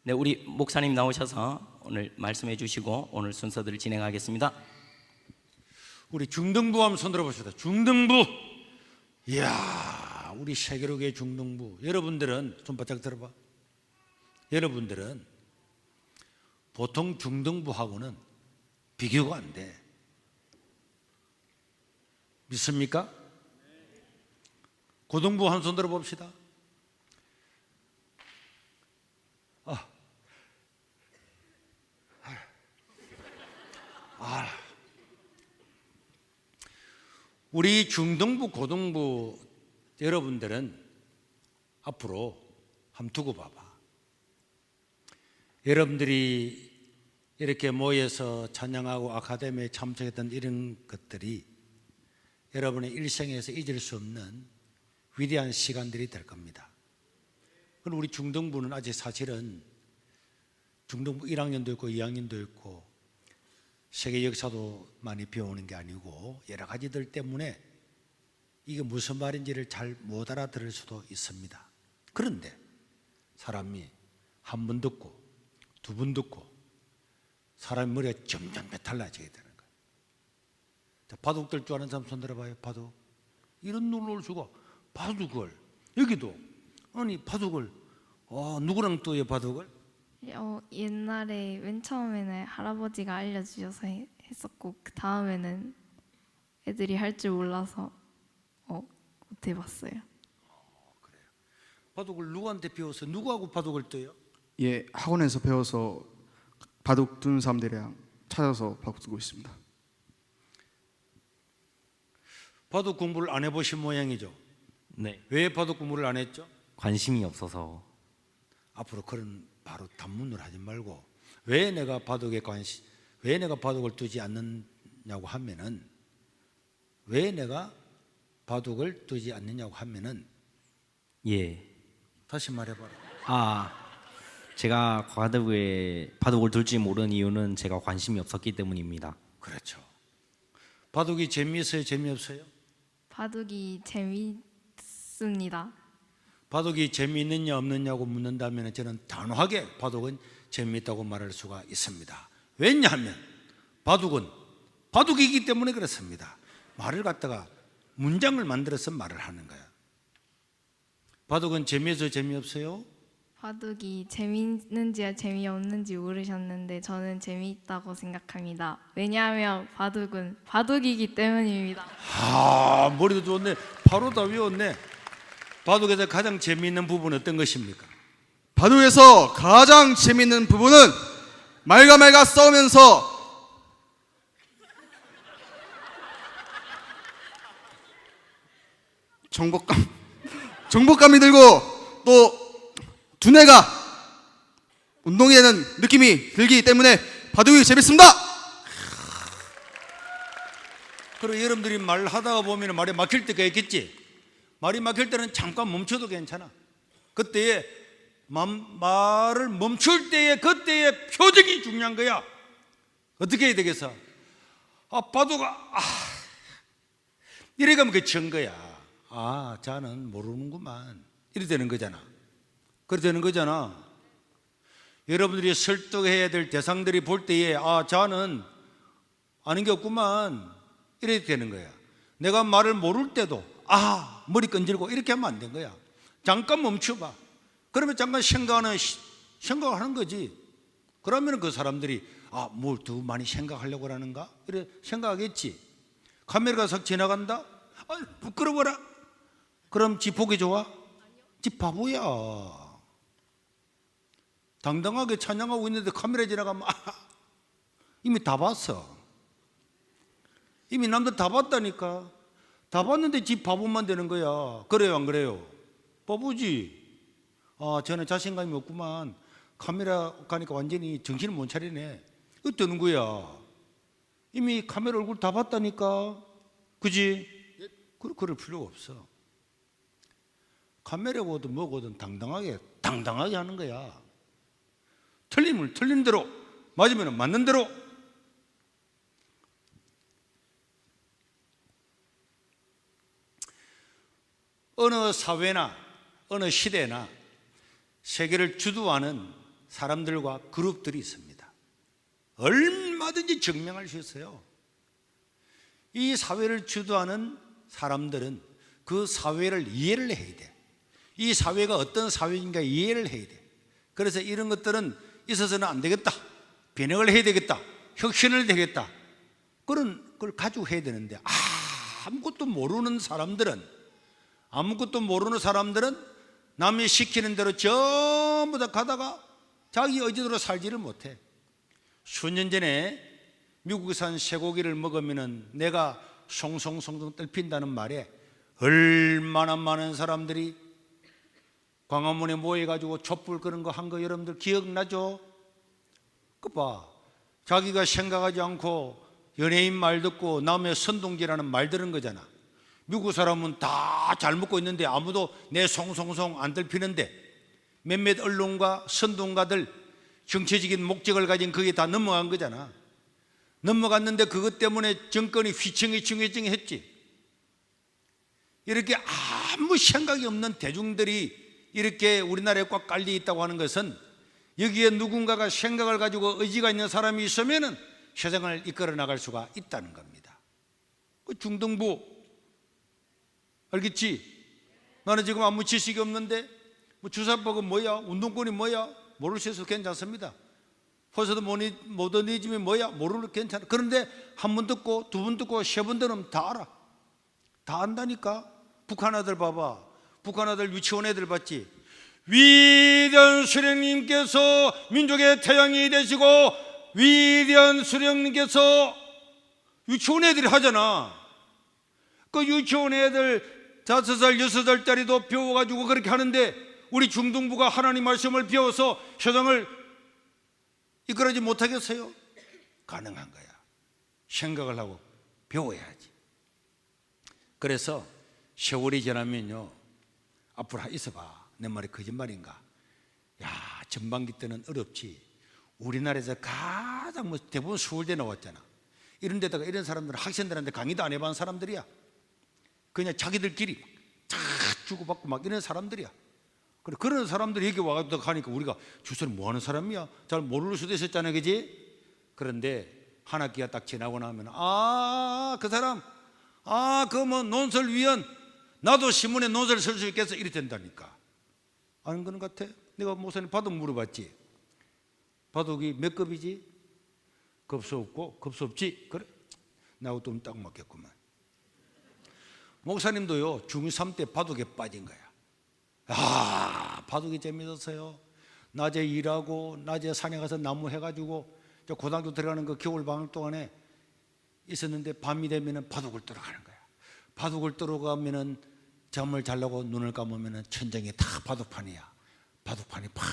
네, 우리 목사님 나오셔서 오늘 말씀해 주시고 오늘 순서들을 진행하겠습니다. 우리 중등부 한번 손들어 봅시다. 중등부. 이야, 우리 세계로교회 중등부. 여러분들은 좀 바짝 들어봐. 여러분들은 보통 중등부하고는 비교가 안 돼. 믿습니까? 고등부 한 손 들어 봅시다. 우리 중등부, 고등부 여러분들은 앞으로 한번 두고 봐봐. 여러분들이 이렇게 모여서 찬양하고 아카데미에 참석했던 이런 것들이 여러분의 일생에서 잊을 수 없는 위대한 시간들이 될 겁니다. 그럼 우리 중등부는 아직 사실은 중등부 1학년도 있고 2학년도 있고 세계 역사도 많이 배우는 게 아니고 여러 가지들 때문에 이게 무슨 말인지를 잘 못 알아들을 수도 있습니다. 그런데 사람이 한 번 듣고 두 번 듣고 사람 머리가 점점 메탈라지게 되는 거예요. 자, 바둑 들 줄 아는 사람 손 들어봐요. 바둑. 이런 눈을 올 수가. 바둑을 여기도 아니 바둑을 누구랑 떠요 바둑을? 옛날에 맨 처음에는 할아버지가 알려주셔서 했었고 그 다음에는 애들이 할 줄 몰라서 못 해봤어요. 그래요. 바둑을 누구한테 배워서 누구하고 바둑을 떠요? 예, 학원에서 배워서 바둑 두는 사람들이랑 찾아서 바둑 두고 있습니다. 바둑 공부를 안 해보신 모양이죠? 네, 왜 바둑 공부를 안 했죠? 관심이 없어서. 앞으로 그런 바로 단문을 하지 말고 왜 내가 바둑을 두지 않느냐고 하면은 예. 다시 말해봐라. 제가 바둑을 둘 줄 모르는 이유는 제가 관심이 없었기 때문입니다. 그렇죠. 바둑이 재미있어요? 재미없어요? 바둑이 재밌습니다. 바둑이 재미있느냐 없느냐고 묻는다면 저는 단호하게 바둑은 재미있다고 말할 수가 있습니다. 왜냐하면 바둑은 바둑이기 때문에 그렇습니다. 말을 갖다가 문장을 만들어서 말을 하는 거야. 바둑은 재미있어요? 재미없어요? 바둑이 재밌는지 재미없는지 물으셨는데 저는 재미있다고 생각합니다. 왜냐하면 바둑은 바둑이기 때문입니다. 머리도 좋네. 바로 다 외웠네. 바둑에서 가장 재미있는 부분은 어떤 것입니까? 바둑에서 가장 재밌는 부분은 말과 싸우면서 정복감이 들고 또 두뇌가 운동하는 느낌이 들기 때문에 바둑이 재밌습니다. 그리고 여러분들이 말하다가 보면 말이 막힐 때가 있겠지. 말이 막힐 때는 잠깐 멈춰도 괜찮아. 그때에 말을 멈출 때에 그때의 표정이 중요한 거야. 어떻게 해야 되겠어? 바둑아 이래 가면 그 증거야. 자는 모르는구만. 이래 되는 거잖아. 그래 되는 거잖아. 여러분들이 설득해야 될 대상들이 볼 때에 자는 아는 게 없구만. 이래 되는 거야. 내가 말을 모를 때도 머리 건질고 이렇게 하면 안 된 거야. 잠깐 멈춰봐. 그러면 잠깐 생각하는 거지. 그러면 그 사람들이 뭘 더 많이 생각하려고 하는가? 이래 생각하겠지. 카메라가 싹 지나간다? 부끄러워라. 그럼 지 보기 좋아? 지 바보야. 당당하게 찬양하고 있는데 카메라 지나가면 이미 다 봤어. 이미 남들 다 봤다니까. 다 봤는데 지 바보만 되는 거야. 그래요 안 그래요? 바보지. 저는 자신감이 없구만. 카메라 가니까 완전히 정신을 못 차리네. 어떠는 거야? 이미 카메라 얼굴 다 봤다니까. 그지? 그럴 필요가 없어. 카메라거든 뭐거든 당당하게 하는 거야. 틀리면 틀린 대로, 맞으면 맞는 대로. 어느 사회나 어느 시대나 세계를 주도하는 사람들과 그룹들이 있습니다. 얼마든지 증명할 수 있어요. 이 사회를 주도하는 사람들은 그 사회를 이해를 해야 돼. 이 사회가 어떤 사회인가 이해를 해야 돼. 그래서 이런 것들은 있어서는 안 되겠다, 변형을 해야 되겠다, 혁신을 되겠다, 그런 걸 가지고 해야 되는데, 아무것도 모르는 사람들은 남이 시키는 대로 전부 다 가다가 자기 의지대로 살지를 못해. 수년 전에 미국산 쇠고기를 먹으면 내가 송송송송 떨핀다는 말에 얼마나 많은 사람들이 광화문에 모여가지고 촛불 그런 거 한 거 여러분들 기억나죠? 그 봐, 자기가 생각하지 않고 연예인 말 듣고 남의 선동질하는 말 들은 거잖아. 미국 사람은 다 잘 먹고 있는데 아무도 내 송송송 안 들피는데 몇몇 언론과 선동가들 정치적인 목적을 가진 그게 다 넘어간 거잖아. 넘어갔는데 그것 때문에 정권이 휘청휘청했지. 이렇게 아무 생각이 없는 대중들이 이렇게 우리나라에 꽉 깔려 있다고 하는 것은 여기에 누군가가 생각을 가지고 의지가 있는 사람이 있으면 세상을 이끌어 나갈 수가 있다는 겁니다. 그 중등부 알겠지? 나는 지금 아무 지식이 없는데 뭐 주사법은 뭐야? 운동권이 뭐야? 모를 수 있어서 괜찮습니다. 포스트 모더니즘이 뭐야? 모르는 괜찮아. 그런데 한 번 듣고 두 번 듣고 세 번 들으면 다 알아. 다 안다니까. 북한 아들 봐봐. 북한 아들 유치원 애들 봤지? 위대한 수령님께서 민족의 태양이 되시고 위대한 수령님께서 유치원 애들이 하잖아. 그 유치원 애들 5살, 6살짜리도 배워가지고 그렇게 하는데 우리 중등부가 하나님 말씀을 배워서 세상을 이끌어지 못하겠어요? 가능한 거야. 생각을 하고 배워야지. 그래서 세월이 지나면요, 앞으로 있어봐. 내 말이 거짓말인가? 야, 전반기 때는 어렵지. 우리나라에서 가장 대부분 서울대 나왔잖아. 이런 데다가 이런 사람들은 학생들한테 강의도 안 해본 사람들이야. 그냥 자기들끼리 쫙 주고받고 막 이런 사람들이야. 그래, 그런 사람들이 여기 와가지고 가니까 우리가 저 사람 뭐 하는 사람이야? 잘 모를 수도 있었잖아, 그지? 그런데 한 학기가 딱 지나고 나면 그 사람, 그 뭐 논설위원, 나도 신문에 논설 쓸 수 있겠어, 이래 된다니까. 아는 거는 같아? 내가 목사님 바둑 물어봤지. 바둑이 몇 급이지? 급수 없고 급수 없지? 그래, 나하고 좀 딱 맞겠구만. 목사님도요, 중3 때 바둑에 빠진 거야. 바둑이 재밌었어요. 낮에 일하고 낮에 산에 가서 나무 해가지고 저 고등학교 들어가는 그 겨울 방학 동안에 있었는데 밤이 되면은 바둑을 뜨러 가는 거야. 바둑을 뜨러 가면은 잠을 자려고 눈을 감으면은 천장에 다 바둑판이야. 바둑판이 팍.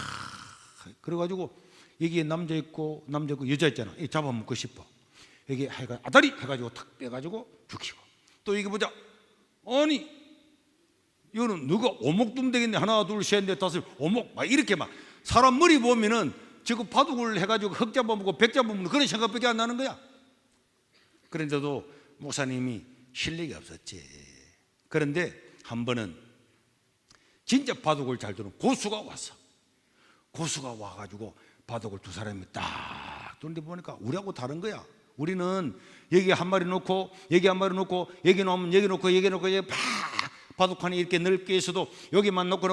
그래가지고 여기에 남자 있고 여자 있잖아. 이 잡아먹고 싶어. 여기 아다리 해가지고 탁 빼가지고 죽이고. 또 여기 보자. 아니, 이거는 누가 오목두면 되겠네. 하나, 둘, 셋, 넷, 다섯, 오목. 막 이렇게 막 사람 머리 보면은 지금 바둑을 해가지고 흑 잡아먹고 백 잡아먹는 그런 생각밖에 안 나는 거야. 그런데도 목사님이 실력이 없었지. 그런데 한 번은 진짜 바둑을 잘 두는 고수가 왔어. 고수가 와가지고 바둑을 두 사람이 딱 두는데 보니까 우리하고 다른 거야. 우리는 여기 한 마리 놓고 여기 한 마리 놓고 여기 놓으면 여기 놓고 여기 놓고 여기 팍 바둑판이 이렇게 넓게 있어도 여기만 놓고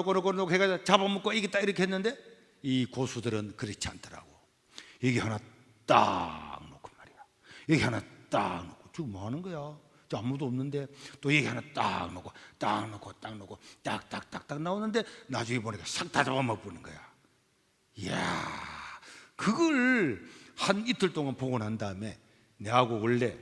해가지고 잡아먹고 이겼다 이렇게 했는데 이 고수들은 그렇지 않더라고. 여기 하나 딱 놓고 말이야. 여기 하나 딱 놓고. 지금 뭐 하는 거야? 저 아무도 없는데 또 여기 하나 딱 놓고 딱 놓고 딱 놓고 딱딱딱딱 나오는데 나중에 보니까 싹 다 잡아먹는 거야. 이야, 그걸 한 이틀 동안 보고 난 다음에 내하고 원래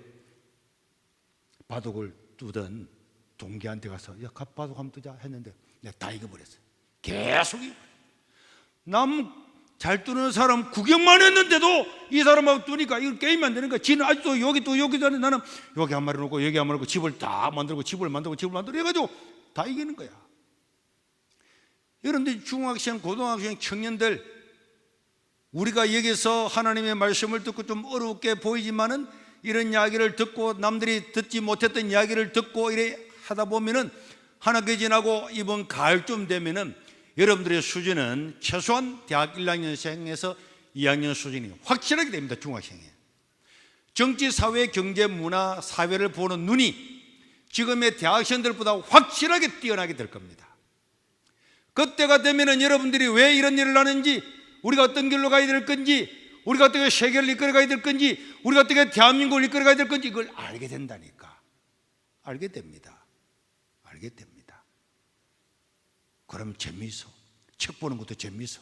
바둑을 두던 동기한테 가서 야, 바둑 한번 뜨자 했는데 내가 다 이겨버렸어요. 계속 남 잘 두는 사람 구경만 했는데도 이 사람하고 두니까 이거 게임이 안 되는 거야. 지는 아직도 여기 또 여기 전에 나는 여기 한 마리 놓고 여기 한 마리 놓고 집을 다 만들고 집을 만들고 해가지고 다 이기는 거야. 여러분들 중학생, 고등학생, 청년들, 우리가 여기서 하나님의 말씀을 듣고 좀 어렵게 보이지만은 이런 이야기를 듣고 남들이 듣지 못했던 이야기를 듣고 이래 하다 보면은 한 학기 지나고 이번 가을쯤 되면은 여러분들의 수준은 최소한 대학 1학년생에서 2학년 수준이 확실하게 됩니다. 중학생에. 정치, 사회, 경제, 문화, 사회를 보는 눈이 지금의 대학생들보다 확실하게 뛰어나게 될 겁니다. 그때가 되면은 여러분들이 왜 이런 일을 하는지, 우리가 어떤 길로 가야 될 건지, 우리가 어떻게 세계를 이끌어가야 될 건지, 우리가 어떻게 대한민국을 이끌어가야 될 건지 이걸 알게 된다니까. 알게 됩니다. 알게 됩니다. 그럼 재미있어. 책 보는 것도 재미있어.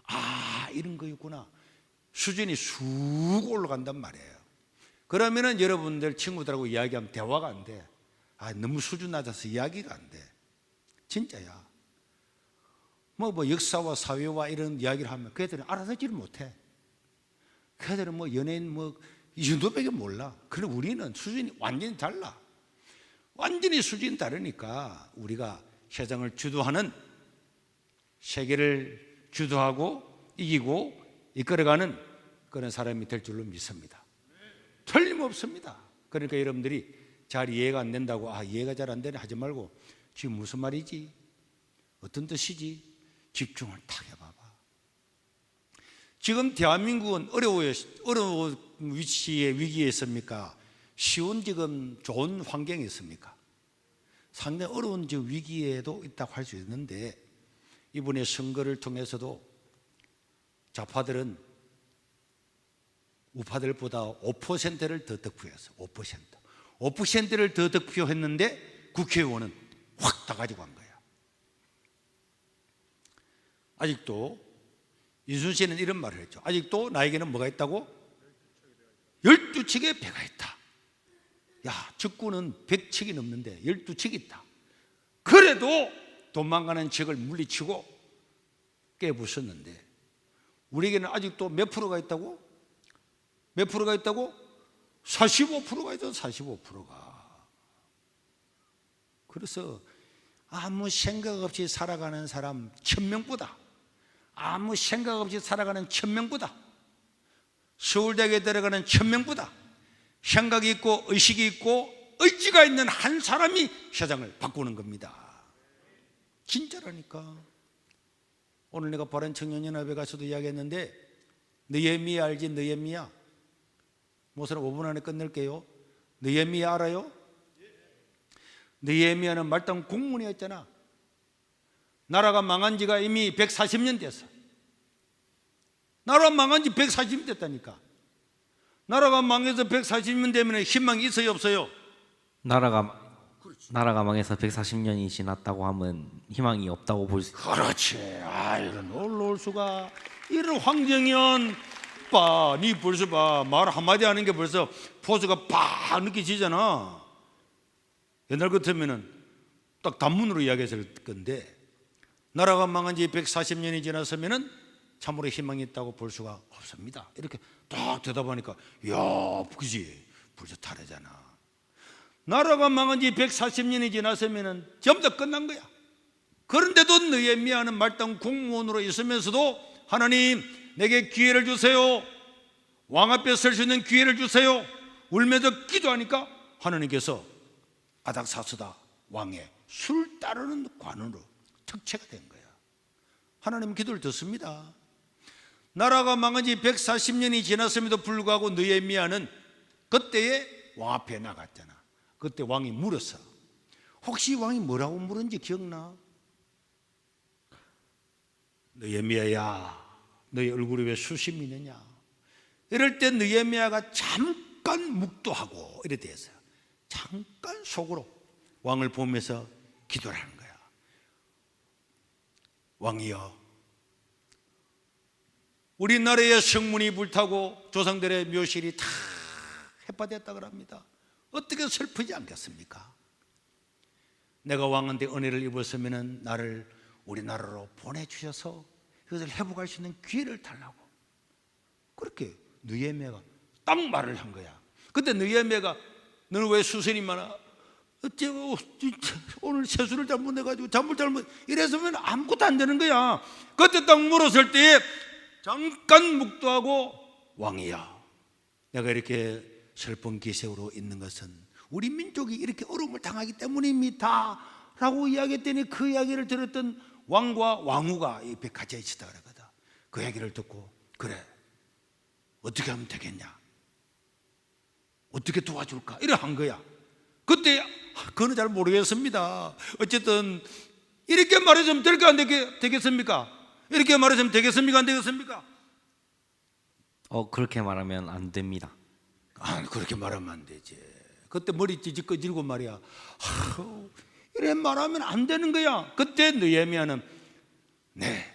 아, 이런 거였구나. 수준이 쑥 올라간단 말이에요. 그러면은 여러분들 친구들하고 이야기하면 대화가 안 돼. 아, 너무 수준 낮아서 이야기가 안 돼. 진짜야. 뭐 역사와 사회와 이런 이야기를 하면 그 애들은 알아듣지를 못해. 그 애들은 뭐 연예인 이 정도밖에 몰라. 그런데 우리는 수준이 완전히 달라. 완전히 수준이 다르니까 우리가 세상을 주도하는, 세계를 주도하고 이기고 이끌어가는 그런 사람이 될 줄로 믿습니다. 틀림없습니다. 그러니까 여러분들이 잘 이해가 안 된다고, 아, 이해가 잘 안 되네 하지 말고, 지금 무슨 말이지? 어떤 뜻이지? 집중을 탁 해봐봐. 지금 대한민국은 어려운 위치에, 위기에 있습니까? 쉬운 지금 좋은 환경에 있습니까? 상당히 어려운 위기에도 있다고 할 수 있는데, 이번에 선거를 통해서도 좌파들은 우파들보다 5%를 더 득표했어. 5%를 더 득표했는데 국회의원은 확 다 가지고 간 거야. 아직도 이순신은 이런 말을 했죠. 아직도 나에게는 뭐가 있다고? 12척의 배가 있다. 야, 적군은 100척이 넘는데 12척이 있다. 그래도 도망가는 적을 물리치고 깨부쉈는데 우리에게는 아직도 몇 프로가 있다고? 몇 프로가 있다고? 45%가 있죠. 45%가. 그래서 아무 생각 없이 살아가는 사람 1000명보다, 아무 생각 없이 살아가는 1000명보다, 서울대학에 들어가는 1000명보다 생각이 있고 의식이 있고 의지가 있는 한 사람이 세상을 바꾸는 겁니다. 진짜라니까. 오늘 내가 바른청년연합에 가서도 이야기했는데, 느헤미야 알지? 느헤미야. 목사님 5분 안에 끝낼게요. 느헤미야 알아요? 느헤미야는 말단 공문이었잖아. 나라가 망한 지가 이미 140년 됐어. 나라가 망한 지 140년 됐다니까. 나라가 망해서 140년 되면 희망이 있어요, 없어요? 나라가 망해서 140년이 지났다고 하면 희망이 없다고 볼 수 있어요. 그렇지. 아, 이런 놀라울 수가. 이런 황정현 봐, 니 벌써 봐, 말 한마디 하는 게 벌써 포즈가 팍 느껴지잖아. 옛날 같으면은 딱 단문으로 이야기했을 건데, 나라가 망한 지 140년이 지났으면은 참으로 희망이 있다고 볼 수가 없습니다. 이렇게 딱 대답하니까, 야, 그지? 벌써 다르잖아. 나라가 망한 지 140년이 지났으면은 전부 다 끝난 거야. 그런데도 느헤미야는 말단 공무원으로 있으면서도 하나님, 내게 기회를 주세요. 왕 앞에 설 수 있는 기회를 주세요. 울면서 기도하니까 하나님께서 아닥사스다 왕의 술 따르는 관으로 특채가 된 거야. 하나님은 기도를 듣습니다. 나라가 망한 지 140년이 지났음에도 불구하고 느헤미야는 그때에 왕 앞에 나갔잖아. 그때 왕이 물었어. 혹시 왕이 뭐라고 물은지 기억나? 느헤미야야, 너희 얼굴에 왜 수심이 있느냐? 이럴 때 느헤미야가 잠깐 묵도하고 이래 됐어요. 잠깐 속으로 왕을 보면서 기도를 하는 거야. 왕이여, 우리나라의 성문이 불타고 조상들의 묘실이 다 해파됐다 그럽니다. 어떻게 슬프지 않겠습니까? 내가 왕한테 은혜를 입었으면 나를 우리나라로 보내주셔서 그것을 회복할 수 있는 기회를 달라고. 그렇게 느헤미야가 딱 말을 한 거야. 그때 느헤미야가 너는 왜 수선이 많아? 어째 오늘 세수를 잘못해가지고 잘못 이랬으면 아무것도 안 되는 거야. 그때 딱 물었을 때에 잠깐 묵도하고 왕이야, 내가 이렇게 슬픈 기색으로 있는 것은 우리 민족이 이렇게 어려움을 당하기 때문입니다 라고 이야기했더니 그 이야기를 들었던 왕과 왕후가 옆에 갇혀 있었다 그러거든. 그 얘기를 듣고 그래 어떻게 하면 되겠냐, 어떻게 도와줄까 이래 한 거야. 그때 그거는 잘 모르겠습니다. 어쨌든 이렇게 말해주면 될까 안 되겠습니까? 이렇게 말해주면 되겠습니까 안 되겠습니까? 그렇게 말하면 안 됩니다. 그렇게 말하면 안 되지. 그때 머리 찌직거리고 말이야. 이래 말하면 안 되는 거야. 그때 느헤미야는 네,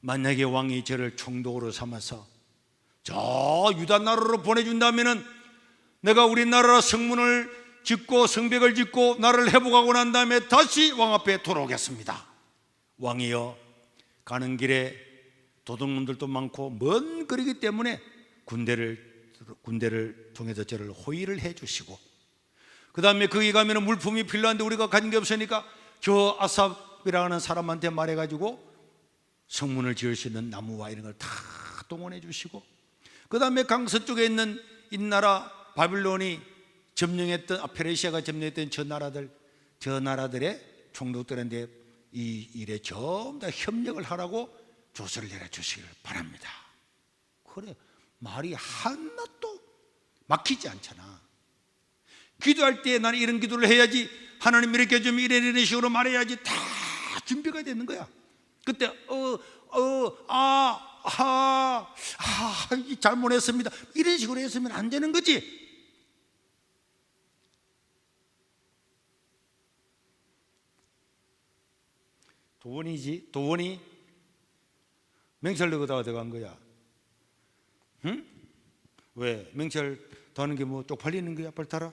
만약에 왕이 저를 총독으로 삼아서 저 유다 나라로 보내준다면은 내가 우리나라 성문을 짓고 성벽을 짓고 나라를 회복하고 난 다음에 다시 왕 앞에 돌아오겠습니다. 왕이여, 가는 길에 도둑놈들도 많고 먼 거리기 때문에 군대를 통해서 저를 호위를 해주시고, 그 다음에 거기 가면 물품이 필요한데 우리가 가진 게 없으니까 저 아삽이라는 사람한테 말해가지고 성문을 지을 수 있는 나무와 이런 걸 다 동원해 주시고, 그 다음에 강서쪽에 있는 이 나라 바빌론이 점령했던 페르시아가 점령했던 저 나라들의 총독들한테 이 일에 전부 다 협력을 하라고 조서를 내려주시길 바랍니다. 그래, 말이 하나도 막히지 않잖아. 기도할 때 나는 이런 기도를 해야지, 하나님 이렇게 좀 이런 식으로 말해야지, 다 준비가 되는 거야. 그때 잘못했습니다 이런 식으로 했으면 안 되는 거지. 도원이 맹철 넣어다가 들어간 거야. 응? 왜? 맹철 더하는 게 뭐 쪽팔리는 거야? 빨리 타라.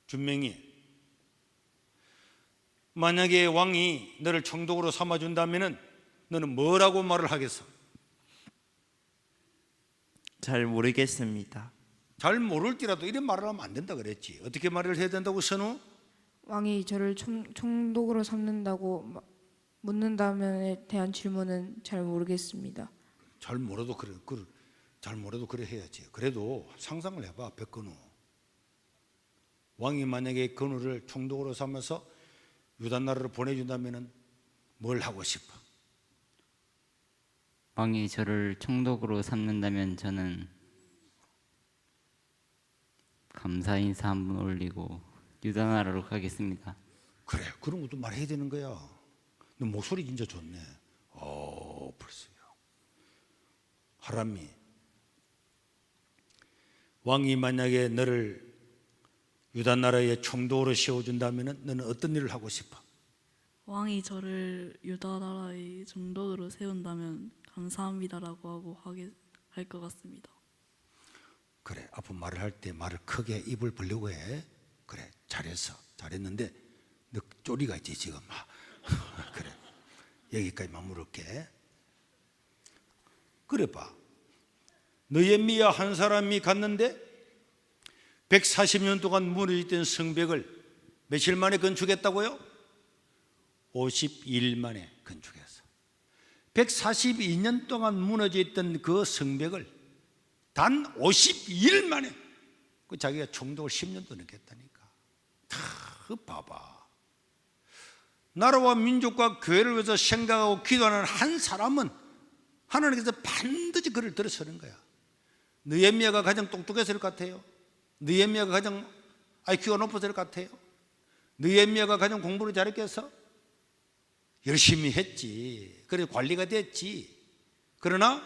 준명이, 만약에 왕이 너를 총독으로 삼아준다면 너는 뭐라고 말을 하겠어? 잘 모르겠습니다. 잘 모를지라도 이런 말을 하면 안 된다 그랬지. 어떻게 말을 해야 된다고, 선우? 왕이 저를 총독으로 삼는다고 묻는다면에 대한 질문은 잘 모르겠습니다. 잘 몰라도 그래 해야지. 그래도 상상을 해봐. 백건우, 왕이 만약에 건우를 총독으로 삼아서 유다 나라를 보내준다면 뭘 하고 싶어? 왕이 저를 총독으로 삼는다면 저는 감사 인사 한번 올리고 유다 나라로 가겠습니다. 그래, 그런 것도 말해야 되는 거야. 너 목소리 진짜 좋네. 벌써요. 하람이, 왕이 만약에 너를 유다 나라의 총독으로 세워준다면 너는 어떤 일을 하고 싶어? 왕이 저를 유다 나라의 총독으로 세운다면 감사합니다라고 하고 할 것 같습니다. 그래, 앞으로 말을 할 때 말을 크게 입을 벌리고 해. 그래, 잘했는데 너 쪼리가 있지 지금. 그래, 여기까지만 물을게. 그래 봐, 느헤미야 한 사람이 갔는데 140년 동안 무너졌던 성벽을 며칠 만에 건축했다고요? 52일 만에 건축했어. 142년 동안 무너져 있던 그 성벽을 단 52일 만에, 그 자기가 총독을 10년도 넘겼다니까. 다 봐봐. 나라와 민족과 교회를 위해서 생각하고 기도하는 한 사람은 하나님께서 반드시 그를 들어서는 거야. 느헤미야가 가장 똑똑했을 것 같아요? 느헤미야가 가장 IQ가 높았을 것 같아요? 느헤미야가 가장 공부를 잘했겠어? 열심히 했지. 그래 관리가 됐지. 그러나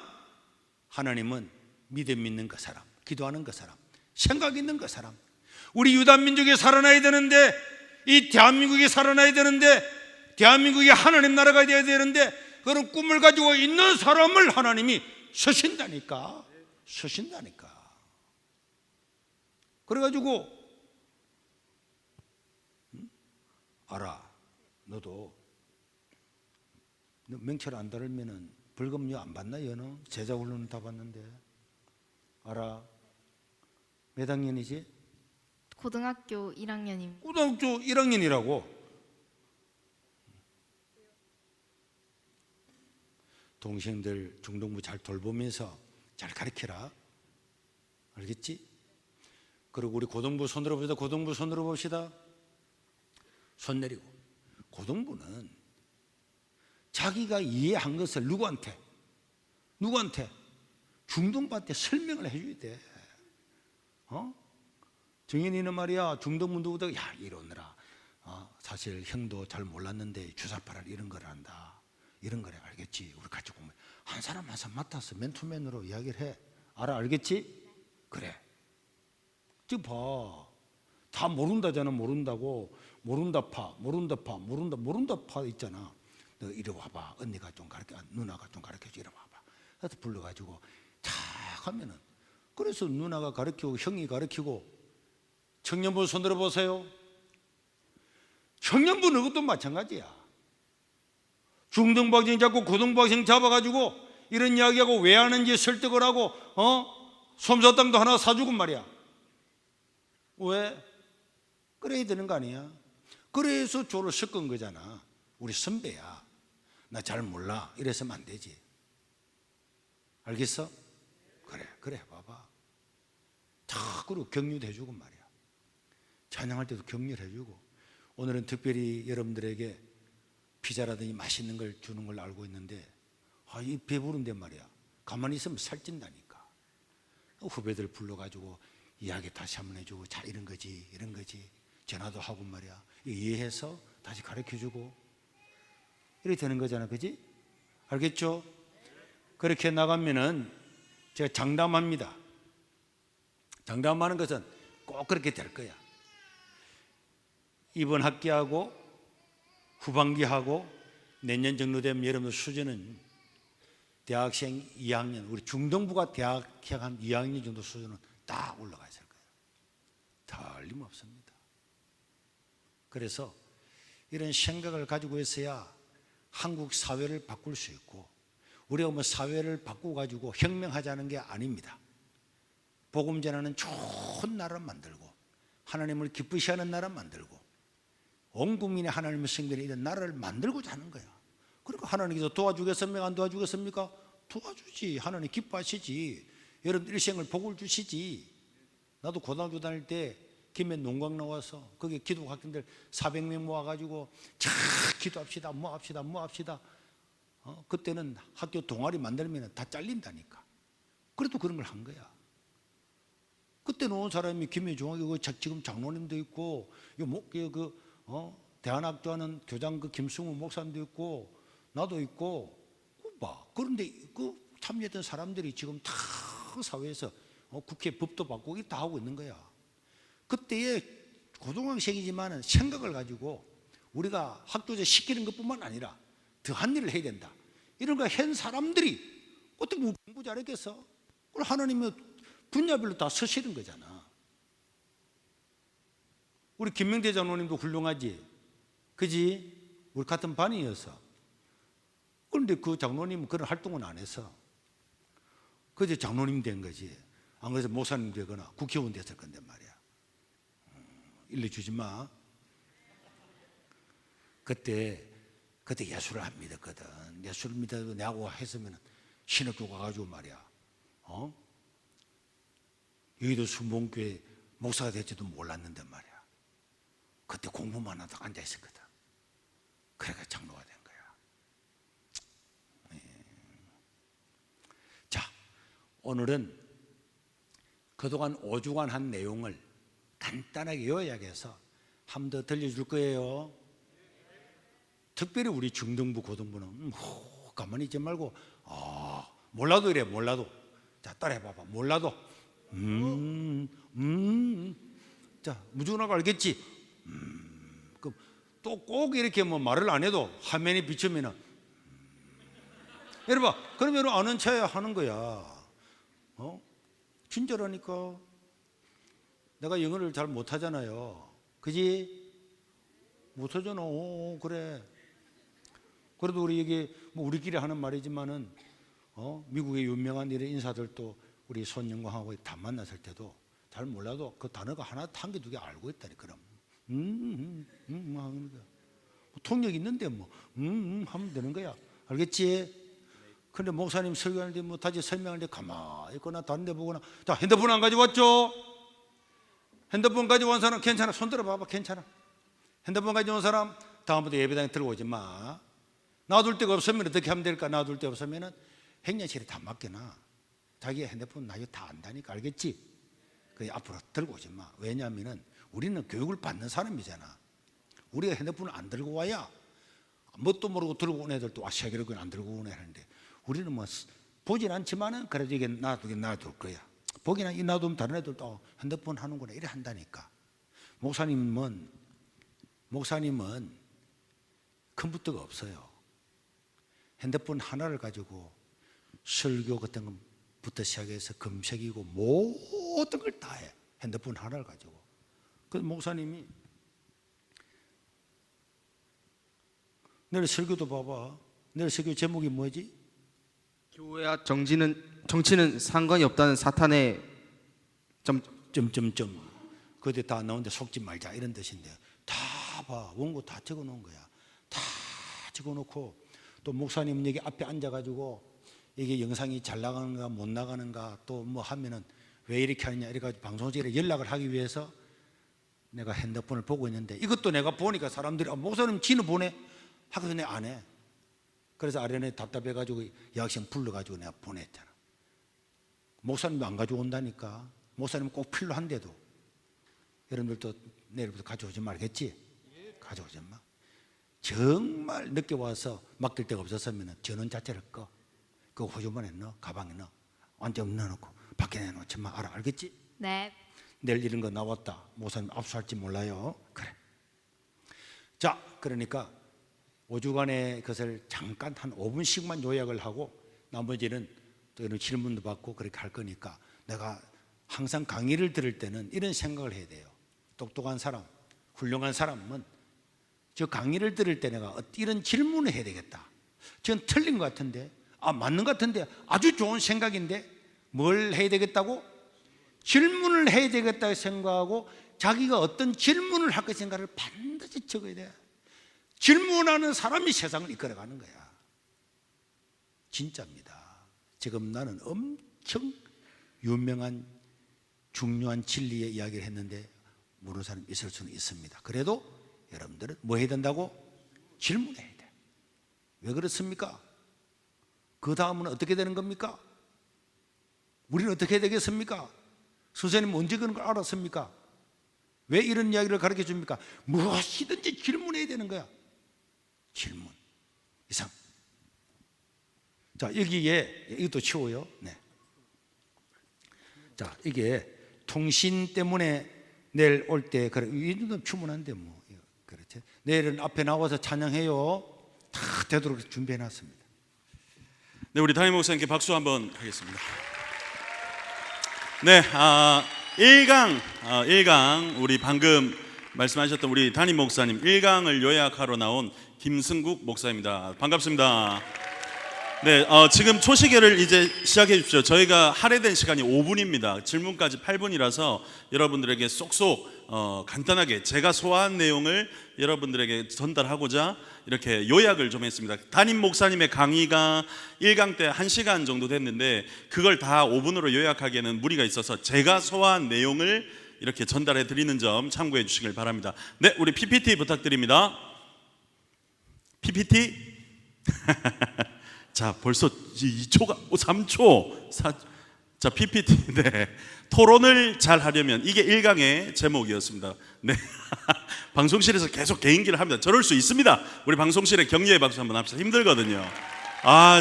하나님은 믿음 있는 그 사람, 기도하는 그 사람, 생각 있는 그 사람, 우리 유다 민족이 살아나야 되는데, 이 대한민국이 살아나야 되는데, 대한민국이 하나님 나라가 되어야 되는데, 그런 꿈을 가지고 있는 사람을 하나님이 서신다니까. 그래가지고 알아, 너도 너 명찰 안 달으면은 벌금료 안 받나? 여는 제자훈련 다 받는데. 알아? 몇 학년이지? 고등학교 1학년입니다. 고등학교 1학년이라고. 동생들 중등부 잘 돌보면서 잘 가르쳐라. 알겠지? 그리고 우리 고등부 손으로 봅시다. 고등부 손으로 봅시다. 손 내리고. 고등부는 자기가 이해한 것을 누구한테 중등부한테 설명을 해줘야 돼. 정현이는 말이야, 중등부도 야 이러느라 사실 형도 잘 몰랐는데 주사파를 이런 걸 한다, 이런 거래. 알겠지? 우리 같이 공부. 한 사람 한 사람 맡아서 맨투맨으로 이야기를 해. 알겠지? 그래. 지금 봐, 다 모른다잖아. 모른다파 있잖아. 너 이리 와봐. 언니가 좀 가르쳐, 누나가 좀 가르쳐줘. 이리 와봐. 그래서 불러가지고 탁 하면은, 그래서 누나가 가르치고 형이 가르치고. 청년부 손 들어보세요. 청년부는 그것도 마찬가지야. 중등부 학생 잡고 고등부 학생 잡아가지고 이런 이야기하고 왜 하는지 설득을 하고 솜사탕도 하나 사주고 말이야. 왜? 그래야 되는 거 아니야? 그래서 조를 섞은 거잖아. 우리 선배야. 나 잘 몰라. 이래서는 안 되지. 알겠어? 그래 봐봐. 자꾸로 격려도 해주고 말이야. 찬양할 때도 격려를 해주고. 오늘은 특별히 여러분들에게 피자라든지 맛있는 걸 주는 걸 알고 있는데 이 배부른데 말이야. 가만히 있으면 살찐다니까. 후배들 불러가지고 이야기 다시 한번 해주고, 자 이런 거지 전화도 하고 말이야. 이해해서 다시 가르쳐주고 이렇게 되는 거잖아. 그지? 알겠죠? 그렇게 나가면은 제가 장담합니다. 장담하는 것은 꼭 그렇게 될 거야. 이번 학기하고 후반기하고 내년 정도 되면 여러분들 수준은 대학생 2학년, 우리 중등부가 대학생 한 2학년 정도 수준은 딱 올라가 있을 거예요. 틀림없습니다. 그래서 이런 생각을 가지고 있어야 한국 사회를 바꿀 수 있고, 우리가 뭐 사회를 바꾸고 가지고 혁명하자는 게 아닙니다. 복음 전하는 좋은 나라 만들고 하나님을 기쁘시 하는 나라 만들고 온 국민의 하나님의 성전에 이런 나라를 만들고자 하는 거야. 그러니까 하나님께서 도와주겠습니까? 안 도와주겠습니까? 도와주지. 하나님 기뻐하시지. 여러분 일생을 복을 주시지. 나도 고등학교 다닐 때 김해 농광 나와서 거기 기독 학생들 400명 모아가지고 자 기도합시다, 모합시다. 그때는 학교 동아리 만들면 다 잘린다니까. 그래도 그런 걸 한 거야. 그때 놓은 사람이 김해 중학교 지금 장로님도 있고 대안학교 하는 교장 김승우 목사님도 있고 나도 있고 봐. 그런데 참여했던 사람들이 지금 다 사회에서 국회 법도 바꾸고 다 하고 있는 거야. 그때의 고등학생이지만 생각을 가지고 우리가 학교에서 시키는 것뿐만 아니라 더한 일을 해야 된다. 이런 거 한 사람들이 어떻게 공부 잘했겠어? 그럼 하나님이 분야별로 다 서시는 거잖아. 우리 김명대 장로님도 훌륭하지, 그지? 우리 같은 반이어서. 그런데 그 장로님은 그런 활동은 안 해서 그저 장로님 된 거지. 안 그래서 목사님 되거나 국회의원 됐을 건데 말이야. 일러주지 마. 그때 예수를 안 믿었거든. 예수를 믿어도 내하고 했으면 신학교 가가지고 말이야. 여의도 순복음교회 목사가 될지도 몰랐는데 말이야. 그때 공부만 하다가 앉아 있었거든. 그래가 장로가 된 거야. 자, 오늘은 그동안 5주간 한 내용을 간단하게 요약해서 한 번 더 들려줄 거예요. 특별히 우리 중등부 고등부는 가만히 있지 말고 몰라도 이래. 몰라도. 자, 따라해봐봐. 몰라도. 자, 무조건 알겠지? 그럼 또 꼭 이렇게 뭐 말을 안 해도 화면에 비추면은 여러분, 그러면 아는 차에 하는 거야. 진짜라니까. 내가 영어를 잘 못하잖아요. 그지? 못하잖아. 그래. 그래도 우리 이게 뭐 우리끼리 하는 말이지만은 미국의 유명한 이런 인사들도 우리 손영광하고 다 만났을 때도 잘 몰라도 그 단어가 하나 한 개 두 개 알고 있다니. 그럼 하는 거야. 통역 있는데 뭐 하면 되는 거야. 알겠지? 근데 목사님 설교하는데 뭐 다시 설명하는데 가만히 있거나 다른 데 보거나. 자, 핸드폰 안 가져왔죠? 핸드폰 가져온 사람 괜찮아. 손 들어봐봐. 괜찮아. 핸드폰 가지고 온 사람 다음부터 예배당에 들고 오지 마. 놔둘 데가 없으면 어떻게 하면 될까? 놔둘 데 없으면 행렬실에 다 맡겨놔. 자기가 핸드폰 나중에 다 안다니까. 알겠지? 그 앞으로 들고 오지 마. 왜냐하면 우리는 교육을 받는 사람이잖아. 우리가 핸드폰을 안 들고 와야 뭣도 모르고 들고 온 애들도 와 세계력은 안 들고 오네 하는데, 우리는 뭐 보진 않지만은 그래도 이게 놔둘 거야. 보기나 이 놔두면 다른 애들도 핸드폰 하는구나 이래 한다니까. 목사님은 컴퓨터가 없어요. 핸드폰 하나를 가지고 설교 같은 것부터 시작해서 검색이고 모든 걸 다 해. 핸드폰 하나를 가지고. 그래서 목사님이 내일 설교도 봐봐. 내일 설교 제목이 뭐지? 교회와 정치는 상관이 없다는 사탄의 점점점. 그때 다 나오는데 속지 말자 이런 뜻인데, 다 봐. 원고 다 적어놓은 거야. 다 적어놓고 또 목사님 여기 앞에 앉아가지고 이게 영상이 잘 나가는가 못 나가는가 또 뭐 하면은 왜 이렇게 하느냐 이래가지고 방송국에 연락을 하기 위해서 내가 핸드폰을 보고 있는데, 이것도 내가 보니까 사람들이 목사님 지는 보내? 하고서 내가 안 해. 그래서 아련에 답답해가지고 여학생 불러가지고 내가 보냈잖아. 목사님이 안 가져온다니까. 목사님 꼭 필요한데도. 여러분들도 내일부터 가져오지 말겠지? 가져오지 마. 정말 늦게 와서 맡길 데가 없었으면 전원 자체를 꺼. 그 호주머니에 넣어, 가방에 넣어. 완전 넣어놓고 밖에 내놓지 마. 알겠지? 네. 내일 이런 거 나왔다. 목사님 압수할지 몰라요. 그래. 자, 그러니까 5주간의 것을 잠깐 한 5분씩만 요약을 하고 나머지는 또 이런 질문도 받고 그렇게 할 거니까, 내가 항상 강의를 들을 때는 이런 생각을 해야 돼요. 똑똑한 사람, 훌륭한 사람은 저 강의를 들을 때 내가 이런 질문을 해야 되겠다. 전 틀린 것 같은데, 맞는 것 같은데, 아주 좋은 생각인데 뭘 해야 되겠다고? 질문을 해야 되겠다고 생각하고 자기가 어떤 질문을 할 것인가를 반드시 적어야 돼. 질문하는 사람이 세상을 이끌어가는 거야. 진짜입니다. 지금 나는 엄청 유명한 중요한 진리의 이야기를 했는데 모르는 사람이 있을 수는 있습니다. 그래도 여러분들은 뭐 해야 된다고? 질문해야 돼. 왜 그렇습니까? 그 다음은 어떻게 되는 겁니까? 우리는 어떻게 해야 되겠습니까? 선생님 언제 그런 걸 알았습니까? 왜 이런 이야기를 가르쳐 줍니까? 무엇이든지 질문해야 되는 거야. 질문 이상. 자, 여기에 이것도 치워요. 네. 자, 이게 통신 때문에 내일 올 때 그래 이 정도 충분한데 뭐 그렇지. 내일은 앞에 나와서 찬양해요. 다 되도록 준비해 놨습니다. 네, 우리 담임 목사님께 박수 한번 하겠습니다. 네, 1강 우리 방금 말씀하셨던 우리 담임 목사님 1강을 요약하러 나온 김승국 목사입니다. 반갑습니다. 네, 지금 초시계를 이제 시작해 주십시오. 저희가 할애된 시간이 5분입니다. 질문까지 8분이라서 여러분들에게 쏙쏙 간단하게 제가 소화한 내용을 여러분들에게 전달하고자 이렇게 요약을 좀 했습니다. 담임 목사님의 강의가 1강 때 1시간 정도 됐는데 그걸 다 5분으로 요약하기에는 무리가 있어서 제가 소화한 내용을 이렇게 전달해 드리는 점 참고해 주시길 바랍니다. 네, 우리 PPT 부탁드립니다. PPT? 자, 벌써 2초가 3초 4, 자, PPT. 네, 토론을 잘 하려면 이게 1강의 제목이었습니다. 네. 방송실에서 계속 개인기를 합니다. 저럴 수 있습니다. 우리 방송실에 격려의 박수 한번 합시다. 힘들거든요.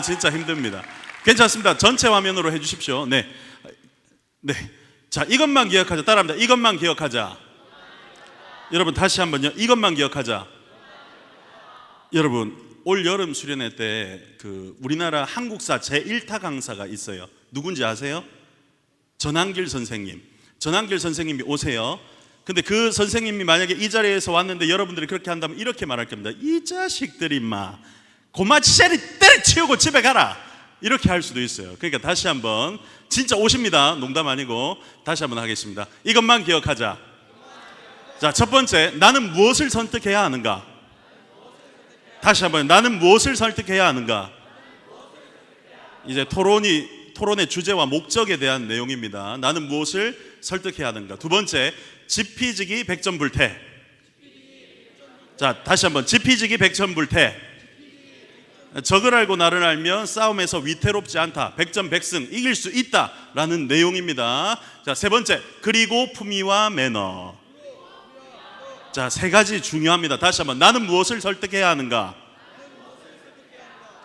진짜 힘듭니다. 괜찮습니다. 전체 화면으로 해주십시오. 네, 네. 자, 이것만 기억하자. 따라합니다. 이것만 기억하자. 여러분 다시 한번요. 이것만 기억하자. 여러분 올 여름 수련회 때 그 우리나라 한국사 제1타 강사가 있어요. 누군지 아세요? 전한길 선생님. 전한길 선생님이 오세요. 근데 그 선생님이 만약에 이 자리에서 왔는데 여러분들이 그렇게 한다면 이렇게 말할 겁니다. 이 자식들이 마 고마치샤리 때려치우고 집에 가라. 이렇게 할 수도 있어요. 그러니까 다시 한번 진짜 오십니다. 농담 아니고 다시 한번 하겠습니다. 이것만 기억하자. 자, 첫 번째, 나는 무엇을 선택해야 하는가? 다시 한번, 나는 무엇을 설득해야 하는가? 이제 토론의 주제와 목적에 대한 내용입니다. 나는 무엇을 설득해야 하는가? 두 번째, 지피지기 백전불태. 자, 다시 한번 지피지기 백전불태. 적을 알고 나를 알면 싸움에서 위태롭지 않다. 백전백승, 이길 수 있다라는 내용입니다. 자, 세 번째, 그리고 품위와 매너. 자, 세 가지 중요합니다. 다시 한번, 나는 무엇을 설득해야 하는가?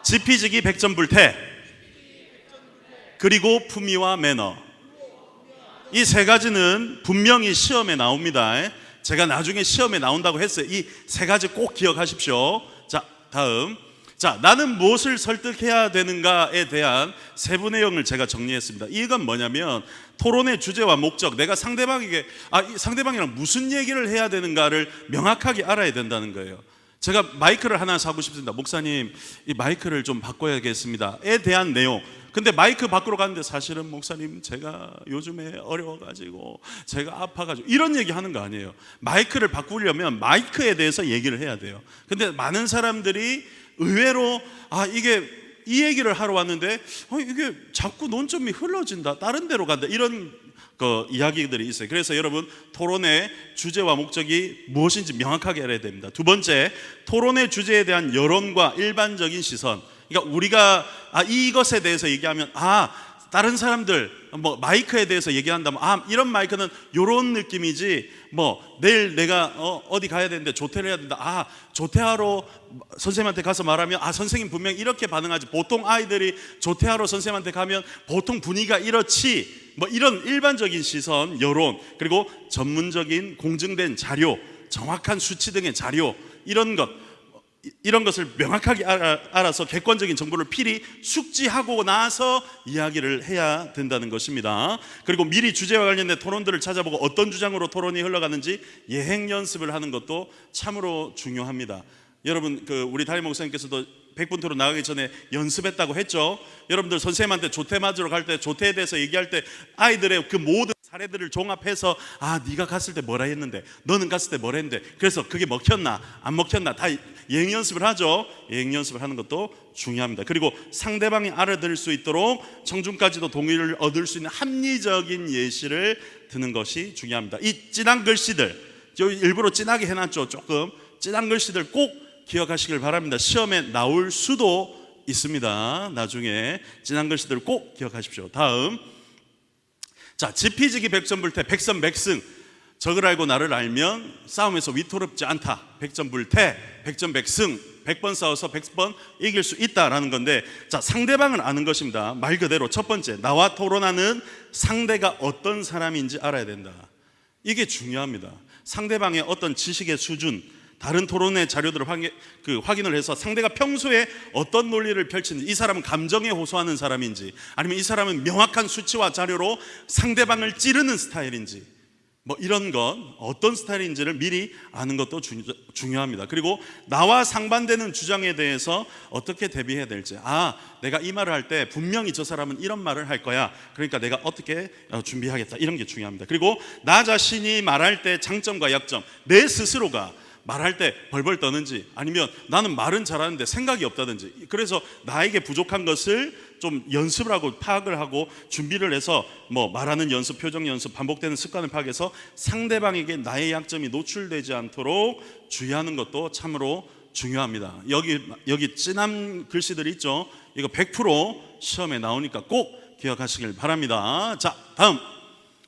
지피지기 백전불태, 그리고 품위와 매너. 이 세 가지는 분명히 시험에 나옵니다. 제가 나중에 시험에 나온다고 했어요. 이 세 가지 꼭 기억하십시오. 자, 다음. 자, 나는 무엇을 설득해야 되는가에 대한 세부 내용을 제가 정리했습니다. 이건 뭐냐면 토론의 주제와 목적, 내가 상대방에게 상대방이랑 무슨 얘기를 해야 되는가를 명확하게 알아야 된다는 거예요. 제가 마이크를 하나 사고 싶습니다. 목사님, 이 마이크를 좀 바꿔야겠습니다에 대한 내용. 근데 마이크 바꾸러 갔는데 사실은 목사님 제가 요즘에 어려워가지고 제가 아파가지고 이런 얘기 하는 거 아니에요. 마이크를 바꾸려면 마이크에 대해서 얘기를 해야 돼요. 근데 많은 사람들이 의외로 이게 이 얘기를 하러 왔는데 이게 자꾸 논점이 흘러진다, 다른 데로 간다, 이런 이야기들이 있어요. 그래서 여러분, 토론의 주제와 목적이 무엇인지 명확하게 알아야 됩니다. 두 번째, 토론의 주제에 대한 여론과 일반적인 시선. 그러니까 우리가 이것에 대해서 얘기하면 다른 사람들 마이크에 대해서 얘기한다면 이런 마이크는 이런 느낌이지, 내일 내가 어디 가야 되는데 조퇴를 해야 된다, 조퇴하러 선생님한테 가서 말하면 선생님 분명히 이렇게 반응하지, 보통 아이들이 조퇴하러 선생님한테 가면 보통 분위기가 이렇지, 이런 일반적인 시선, 여론, 그리고 전문적인 공증된 자료, 정확한 수치 등의 자료, 이런 것을 명확하게 알아서 객관적인 정보를 필히 숙지하고 나서 이야기를 해야 된다는 것입니다. 그리고 미리 주제와 관련된 토론들을 찾아보고 어떤 주장으로 토론이 흘러가는지 예행 연습을 하는 것도 참으로 중요합니다. 여러분, 우리 담임 목사님께서도 100분 토론 나가기 전에 연습했다고 했죠. 여러분들 선생님한테 조퇴 맞으러 갈 때, 조퇴에 대해서 얘기할 때 아이들의 그 모든 사례들을 종합해서 네가 갔을 때 뭐라 했는데, 너는 갔을 때 뭐라 했는데, 그래서 그게 먹혔나 안 먹혔나 다 예행 연습을 하죠. 예행 연습을 하는 것도 중요합니다. 그리고 상대방이 알아들을 수 있도록 청중까지도 동의를 얻을 수 있는 합리적인 예시를 드는 것이 중요합니다. 이 진한 글씨들, 일부러 진하게 해놨죠. 조금 진한 글씨들 꼭 기억하시길 바랍니다. 시험에 나올 수도 있습니다. 나중에 진한 글씨들 꼭 기억하십시오. 다음, 자, 지피지기 백전불태, 백선백승. 적을 알고 나를 알면 싸움에서 위태롭지 않다. 백전불태, 백전백승. 100번 싸워서 100번 이길 수 있다라는 건데, 자, 상대방을 아는 것입니다. 말 그대로 첫 번째, 나와 토론하는 상대가 어떤 사람인지 알아야 된다. 이게 중요합니다. 상대방의 어떤 지식의 수준, 다른 토론의 자료들을 확인을 해서 상대가 평소에 어떤 논리를 펼치는지, 이 사람은 감정에 호소하는 사람인지, 아니면 이 사람은 명확한 수치와 자료로 상대방을 찌르는 스타일인지, 이런 건 어떤 스타일인지를 미리 아는 것도 중요합니다. 그리고 나와 상반되는 주장에 대해서 어떻게 대비해야 될지, 내가 이 말을 할 때 분명히 저 사람은 이런 말을 할 거야, 그러니까 내가 어떻게 준비하겠다, 이런 게 중요합니다. 그리고 나 자신이 말할 때 장점과 약점, 내 스스로가 말할 때 벌벌 떠는지, 아니면 나는 말은 잘하는데 생각이 없다든지, 그래서 나에게 부족한 것을 좀 연습을 하고 파악을 하고 준비를 해서 말하는 연습, 표정 연습, 반복되는 습관을 파악해서 상대방에게 나의 약점이 노출되지 않도록 주의하는 것도 참으로 중요합니다. 여기 진한 글씨들이 있죠. 이거 100% 시험에 나오니까 꼭 기억하시길 바랍니다. 자, 다음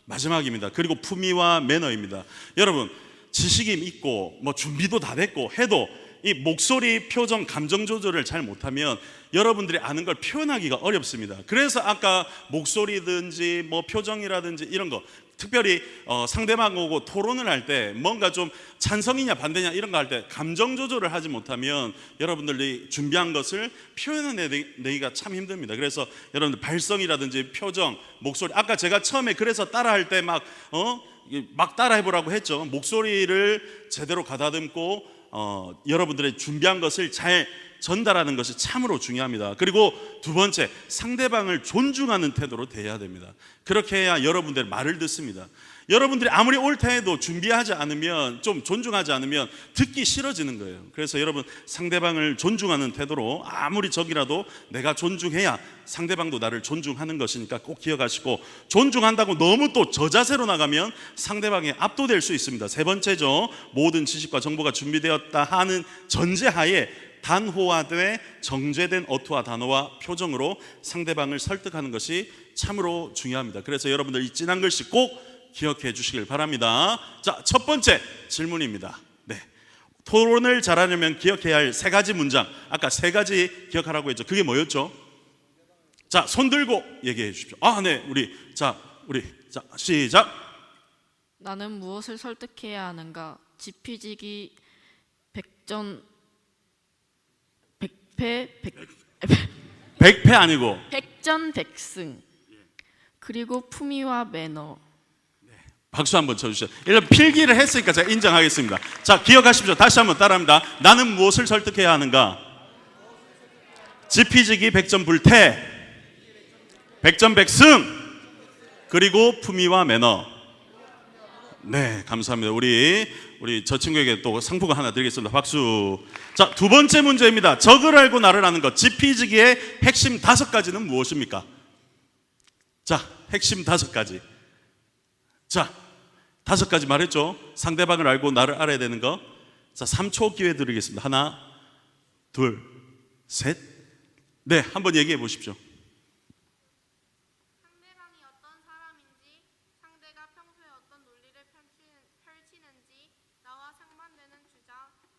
마지막입니다. 그리고 품위와 매너입니다. 여러분, 지식이 있고 준비도 다 됐고 해도 이 목소리, 표정, 감정 조절을 잘 못하면 여러분들이 아는 걸 표현하기가 어렵습니다. 그래서 아까 목소리든지 표정이라든지 이런 거, 특별히 상대방하고 토론을 할 때 뭔가 좀 찬성이냐 반대냐 이런 거 할 때 감정 조절을 하지 못하면 여러분들이 준비한 것을 표현해내기가 참 힘듭니다. 그래서 여러분들 발성이라든지 표정, 목소리, 아까 제가 처음에 그래서 따라할 때 막 따라해보라고 했죠. 목소리를 제대로 가다듬고 여러분들의 준비한 것을 잘 전달하는 것이 참으로 중요합니다. 그리고 두 번째, 상대방을 존중하는 태도로 대해야 됩니다. 그렇게 해야 여러분들의 말을 듣습니다. 여러분들이 아무리 옳다 해도 준비하지 않으면, 좀 존중하지 않으면 듣기 싫어지는 거예요. 그래서 여러분, 상대방을 존중하는 태도로, 아무리 적이라도 내가 존중해야 상대방도 나를 존중하는 것이니까 꼭 기억하시고, 존중한다고 너무 또 저 자세로 나가면 상대방에 압도될 수 있습니다. 세 번째죠, 모든 지식과 정보가 준비되었다 하는 전제하에 단호화돼 정제된 어투와 단어와 표정으로 상대방을 설득하는 것이 참으로 중요합니다. 그래서 여러분들 이 진한 글씨 꼭 기억해 주시길 바랍니다. 자, 첫 번째 질문입니다. 네, 토론을 잘하려면 기억해야 할 세 가지 문장, 아까 세 가지 기억하라고 했죠. 그게 뭐였죠? 자, 손 들고 얘기해 주십시오. 네, 우리 시작. 나는 무엇을 설득해야 하는가? 지피지기 백패 아니고 백전백승. 그리고 품위와 매너. 박수 한번 쳐주시죠. 이런 필기를 했으니까 제가 인정하겠습니다. 자, 기억하십시오. 다시 한번 따라합니다. 나는 무엇을 설득해야 하는가? 지피지기 백전불태, 백전백승, 그리고 품위와 매너. 네, 감사합니다. 우리 저 친구에게 또 상품을 하나 드리겠습니다. 박수. 자, 두 번째 문제입니다. 적을 알고 나를 아는 것. 지피지기의 핵심 5가지는 무엇입니까? 자, 핵심 5가지. 자, 5가지 말했죠. 상대방을 알고 나를 알아야 되는 거. 자, 3초 기회 드리겠습니다. 하나, 둘, 셋. 네, 한번 얘기해 보십시오. 상대방이 어떤 사람인지, 상대가 평소에 어떤 논리를 펼치는지, 나와 상반되는 주장,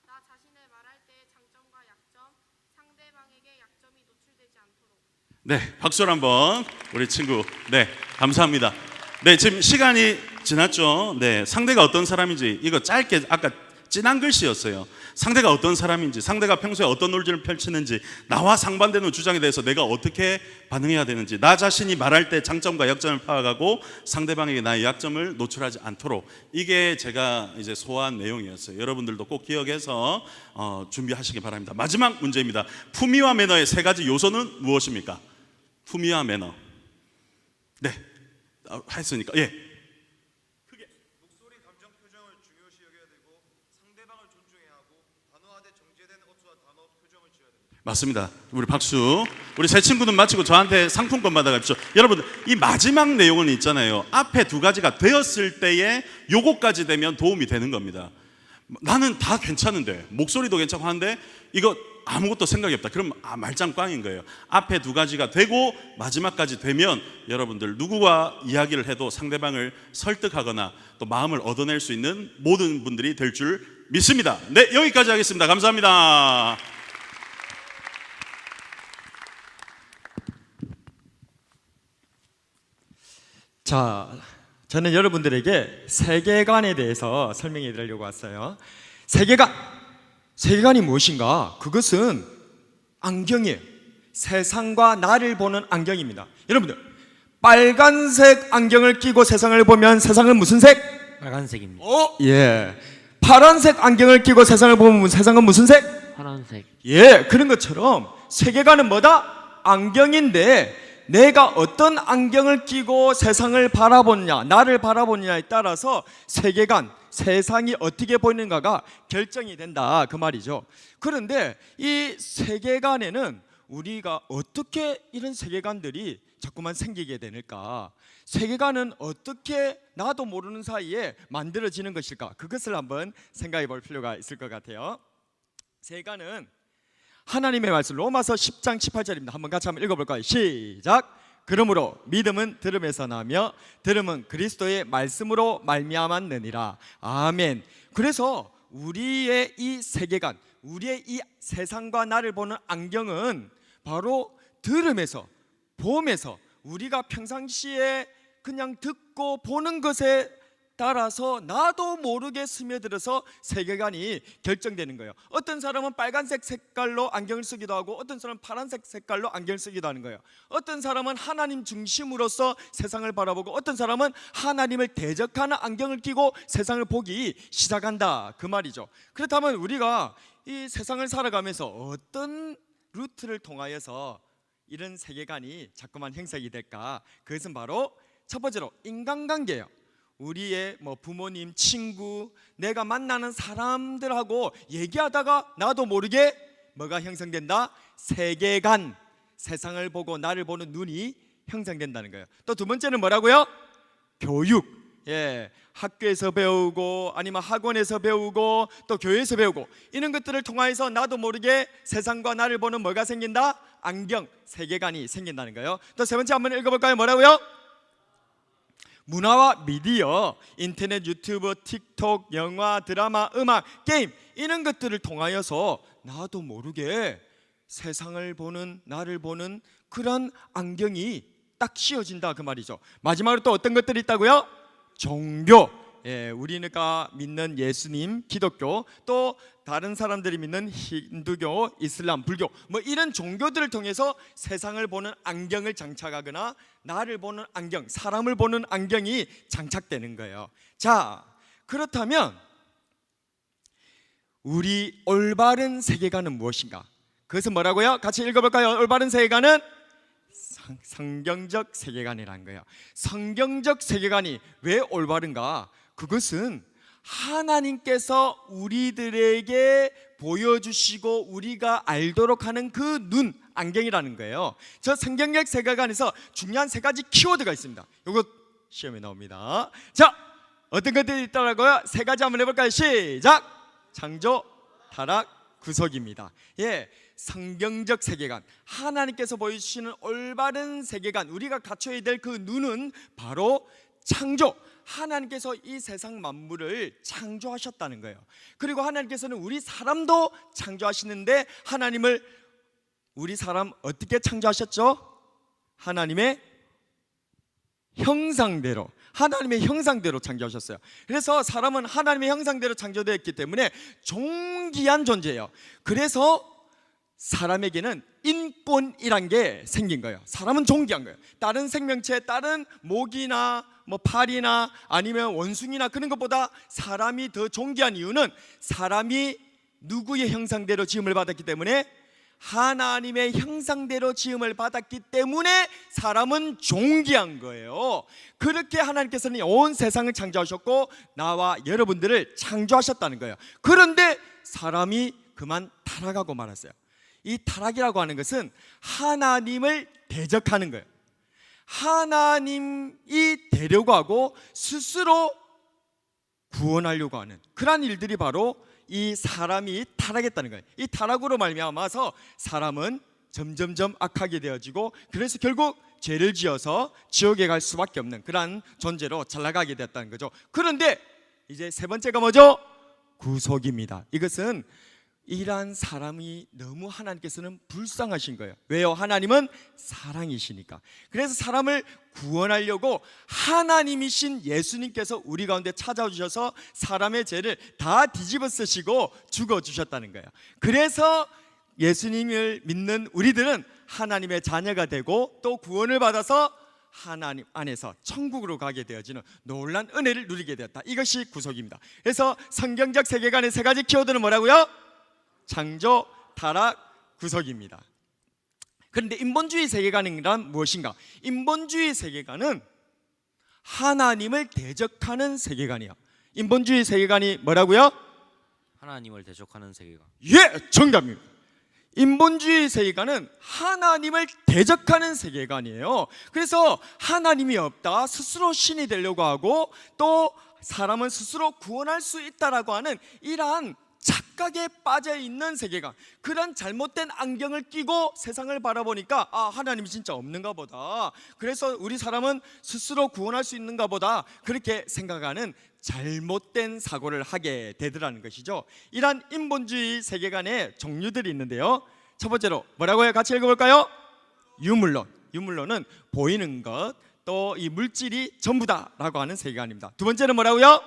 나 자신을 말할 때의 장점과 약점, 상대방에게 약점이 노출되지 않도록. 네, 박수를 한번 우리 친구. 네, 감사합니다. 네, 지금 시간이 지났죠. 네, 상대가 어떤 사람인지, 이거 짧게 아까 진한 글씨였어요. 상대가 어떤 사람인지, 상대가 평소에 어떤 논리를 펼치는지, 나와 상반되는 주장에 대해서 내가 어떻게 반응해야 되는지, 나 자신이 말할 때 장점과 약점을 파악하고 상대방에게 나의 약점을 노출하지 않도록, 이게 제가 이제 소화한 내용이었어요. 여러분들도 꼭 기억해서 준비하시기 바랍니다. 마지막 문제입니다. 품위와 매너의 3가지 요소는 무엇입니까? 품위와 매너. 네, 했으니까 예. 크게 목소리, 감정, 표정을 중요시 여겨야 되고 상대방을 존중해야 하고 단호하되 정제된 어투와 단어, 표정을 지어야 됩니다. 맞습니다. 우리 박수. 우리 새 친구는 마치고 저한테 상품권 받아가십시오. 여러분, 이 마지막 내용은 있잖아요. 앞에 2가지가 되었을 때에 요거까지 되면 도움이 되는 겁니다. 나는 다 괜찮은데, 목소리도 괜찮고 하는데 이거 아무것도 생각이 없다. 그럼 말짱 꽝인 거예요. 앞에 2가지가 되고 마지막까지 되면 여러분들 누구와 이야기를 해도 상대방을 설득하거나 또 마음을 얻어낼 수 있는 모든 분들이 될 줄 믿습니다. 네, 여기까지 하겠습니다. 감사합니다. 자, 저는 여러분들에게 세계관에 대해서 설명해 드리려고 왔어요. 세계관이 무엇인가? 그것은 안경이에요. 세상과 나를 보는 안경입니다. 여러분들, 빨간색 안경을 끼고 세상을 보면 세상은 무슨 색? 빨간색입니다. 예. 파란색 안경을 끼고 세상을 보면 세상은 무슨 색? 파란색. 예, 그런 것처럼 세계관은 뭐다? 안경인데 내가 어떤 안경을 끼고 세상을 바라보느냐, 나를 바라보느냐에 따라서 세계관, 세상이 어떻게 보이는가가 결정이 된다, 그 말이죠. 그런데 이 세계관에는 우리가 어떻게 이런 세계관들이 자꾸만 생기게 되는가, 세계관은 어떻게 나도 모르는 사이에 만들어지는 것일까, 그것을 한번 생각해 볼 필요가 있을 것 같아요. 세계관은 하나님의 말씀, 로마서 10장 18절입니다. 한번 같이 한번 읽어볼까요? 시작. 그러므로 믿음은 들음에서 나며 들음은 그리스도의 말씀으로 말미암았느니라. 아멘. 그래서 우리의 이 세계관, 우리의 이 세상과 나를 보는 안경은 바로 들음에서, 봄에서, 우리가 평상시에 그냥 듣고 보는 것에 따라서 나도 모르게 스며들어서 세계관이 결정되는 거예요. 어떤 사람은 빨간색 색깔로 안경을 쓰기도 하고 어떤 사람은 파란색 색깔로 안경을 쓰기도 하는 거예요. 어떤 사람은 하나님 중심으로서 세상을 바라보고 어떤 사람은 하나님을 대적하는 안경을 끼고 세상을 보기 시작한다, 그 말이죠. 그렇다면 우리가 이 세상을 살아가면서 어떤 루트를 통하여서 이런 세계관이 자꾸만 형성이 될까? 그것은 바로 첫 번째로 인간관계예요. 우리의 뭐 부모님, 친구, 내가 만나는 사람들하고 얘기하다가 나도 모르게 뭐가 형성된다? 세계관, 세상을 보고 나를 보는 눈이 형성된다는 거예요. 또 두 번째는 뭐라고요? 교육. 예, 학교에서 배우고 아니면 학원에서 배우고 또 교회에서 배우고 이런 것들을 통하여서 나도 모르게 세상과 나를 보는 뭐가 생긴다? 안경, 세계관이 생긴다는 거예요. 또 세 번째 한번 읽어볼까요? 뭐라고요? 문화와 미디어, 인터넷, 유튜브, 틱톡, 영화, 드라마, 음악, 게임 이런 것들을 통하여서 나도 모르게 세상을 보는 나를 보는 그런 안경이 딱 씌워진다 그 말이죠. 마지막으로 또 어떤 것들이 있다고요? 종교. 예, 우리가 믿는 예수님, 기독교, 또 다른 사람들이 믿는 힌두교, 이슬람, 불교 뭐 이런 종교들을 통해서 세상을 보는 안경을 장착하거나 나를 보는 안경, 사람을 보는 안경이 장착되는 거예요. 자, 그렇다면 우리 올바른 세계관은 무엇인가? 그것은 뭐라고요? 같이 읽어볼까요? 올바른 세계관은 성경적 세계관이라는 거예요. 성경적 세계관이 왜 올바른가? 그것은 하나님께서 우리들에게 보여주시고 우리가 알도록 하는 그 눈, 안경이라는 거예요. 저 성경적 세계관에서 중요한 세 가지 키워드가 있습니다. 이거 시험에 나옵니다. 자, 어떤 것들이 있더라고요? 세 가지 한번 해볼까요? 시작! 창조, 타락, 구속입니다. 예, 성경적 세계관, 하나님께서 보여주시는 올바른 세계관, 우리가 갖춰야 될 그 눈은 바로 창조, 하나님께서 이 세상 만물을 창조하셨다는 거예요. 그리고 하나님께서는 우리 사람도 창조하시는데 하나님을 우리 사람 어떻게 창조하셨죠? 하나님의 형상대로, 하나님의 형상대로 창조하셨어요. 그래서 사람은 하나님의 형상대로 창조되었기 때문에 존귀한 존재예요. 그래서 사람에게는 인권이란 게 생긴 거예요. 사람은 존귀한 거예요. 다른 생명체, 다른 모기나 뭐 파리나 아니면 원숭이나 그런 것보다 사람이 더 존귀한 이유는 사람이 누구의 형상대로 지음을 받았기 때문에, 하나님의 형상대로 지음을 받았기 때문에 사람은 존귀한 거예요. 그렇게 하나님께서는 온 세상을 창조하셨고 나와 여러분들을 창조하셨다는 거예요. 그런데 사람이 그만 타락하고 말았어요. 이 타락이라고 하는 것은 하나님을 대적하는 거예요. 하나님이 되려고 하고 스스로 구원하려고 하는 그러한 일들이 바로 이 사람이 타락했다는 거예요. 이 타락으로 말미암아서 사람은 점점점 악하게 되어지고, 그래서 결국 죄를 지어서 지옥에 갈 수밖에 없는 그러한 존재로 잘 나가게 되었다는 거죠. 그런데 이제 세 번째가 뭐죠? 구속입니다. 이것은 이러한 사람이 너무 하나님께서는 불쌍하신 거예요. 왜요? 하나님은 사랑이시니까. 그래서 사람을 구원하려고 하나님이신 예수님께서 우리 가운데 찾아오셔서 사람의 죄를 다 뒤집어 쓰시고 죽어주셨다는 거예요. 그래서 예수님을 믿는 우리들은 하나님의 자녀가 되고 또 구원을 받아서 하나님 안에서 천국으로 가게 되어지는 놀라운 은혜를 누리게 되었다. 이것이 구속입니다. 그래서 성경적 세계관의 세 가지 키워드는 뭐라고요? 창조, 타락, 구속입니다. 그런데 인본주의 세계관이란 무엇인가? 인본주의 세계관은 하나님을 대적하는 세계관이에요. 인본주의 세계관이 뭐라고요? 하나님을 대적하는 세계관. 예, 정답입니다. 인본주의 세계관은 하나님을 대적하는 세계관이에요. 그래서 하나님이 없다, 스스로 신이 되려고 하고 또 사람은 스스로 구원할 수 있다라고 하는 이러한 착각에 빠져 있는 세계관, 그런 잘못된 안경을 끼고 세상을 바라보니까 하나님이 진짜 없는가 보다, 그래서 우리 사람은 스스로 구원할 수 있는가 보다, 그렇게 생각하는 잘못된 사고를 하게 되더라는 것이죠. 이러한 인본주의 세계관의 종류들이 있는데요. 첫 번째로 뭐라고요? 같이 읽어볼까요? 유물론. 유물론은 보이는 것, 또 이 물질이 전부다라고 하는 세계관입니다. 두 번째는 뭐라고요?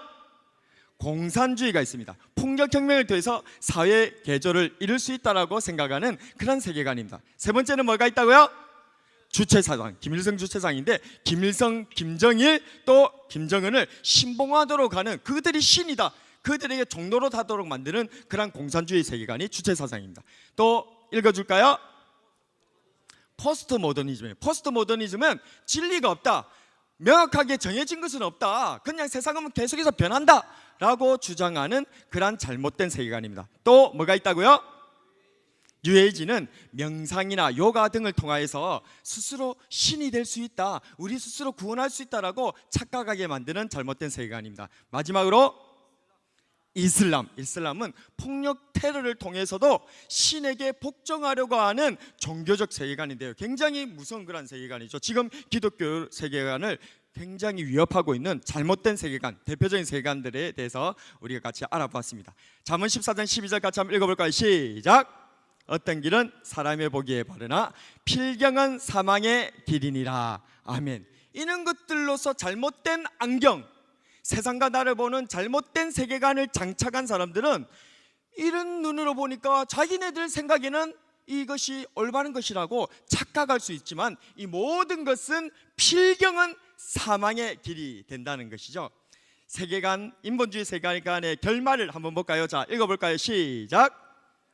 공산주의가 있습니다. 폭력혁명을 통해서 사회 개조를 이룰 수 있다라고 생각하는 그런 세계관입니다. 세 번째는 뭐가 있다고요? 주체사상, 김일성 주체사상인데 김일성, 김정일, 또 김정은을 신봉하도록 하는, 그들이 신이다, 그들에게 종로로 하도록 만드는 그런 공산주의 세계관이 주체사상입니다. 또 읽어줄까요? 포스트 모더니즘이에요. 포스트 모더니즘은 진리가 없다, 명확하게 정해진 것은 없다. 그냥 세상은 계속해서 변한다라고 주장하는 그러한 잘못된 세계관입니다. 또 뭐가 있다고요? 뉴에이지는 명상이나 요가 등을 통하여서 스스로 신이 될 수 있다, 우리 스스로 구원할 수 있다라고 착각하게 만드는 잘못된 세계관입니다. 마지막으로 이슬람은 폭력 테러를 통해서도 신에게 복종하려고 하는 종교적 세계관인데요. 굉장히 무서운 그런 세계관이죠. 지금 기독교 세계관을 굉장히 위협하고 있는 잘못된 세계관, 대표적인 세계관들에 대해서 우리가 같이 알아봤습니다. 잠언 14장 12절 같이 한번 읽어볼까요? 시작! 어떤 길은 사람의 보기에 바르나 필경은 사망의 길이니라. 아멘. 이런 것들로서 잘못된 안경, 세상과 나를 보는 잘못된 세계관을 장착한 사람들은 이런 눈으로 보니까 자기네들 생각에는 이것이 올바른 것이라고 착각할 수 있지만 이 모든 것은 필경은 사망의 길이 된다는 것이죠. 세계관, 인본주의 세계관의 결말을 한번 볼까요? 자, 읽어볼까요? 시작!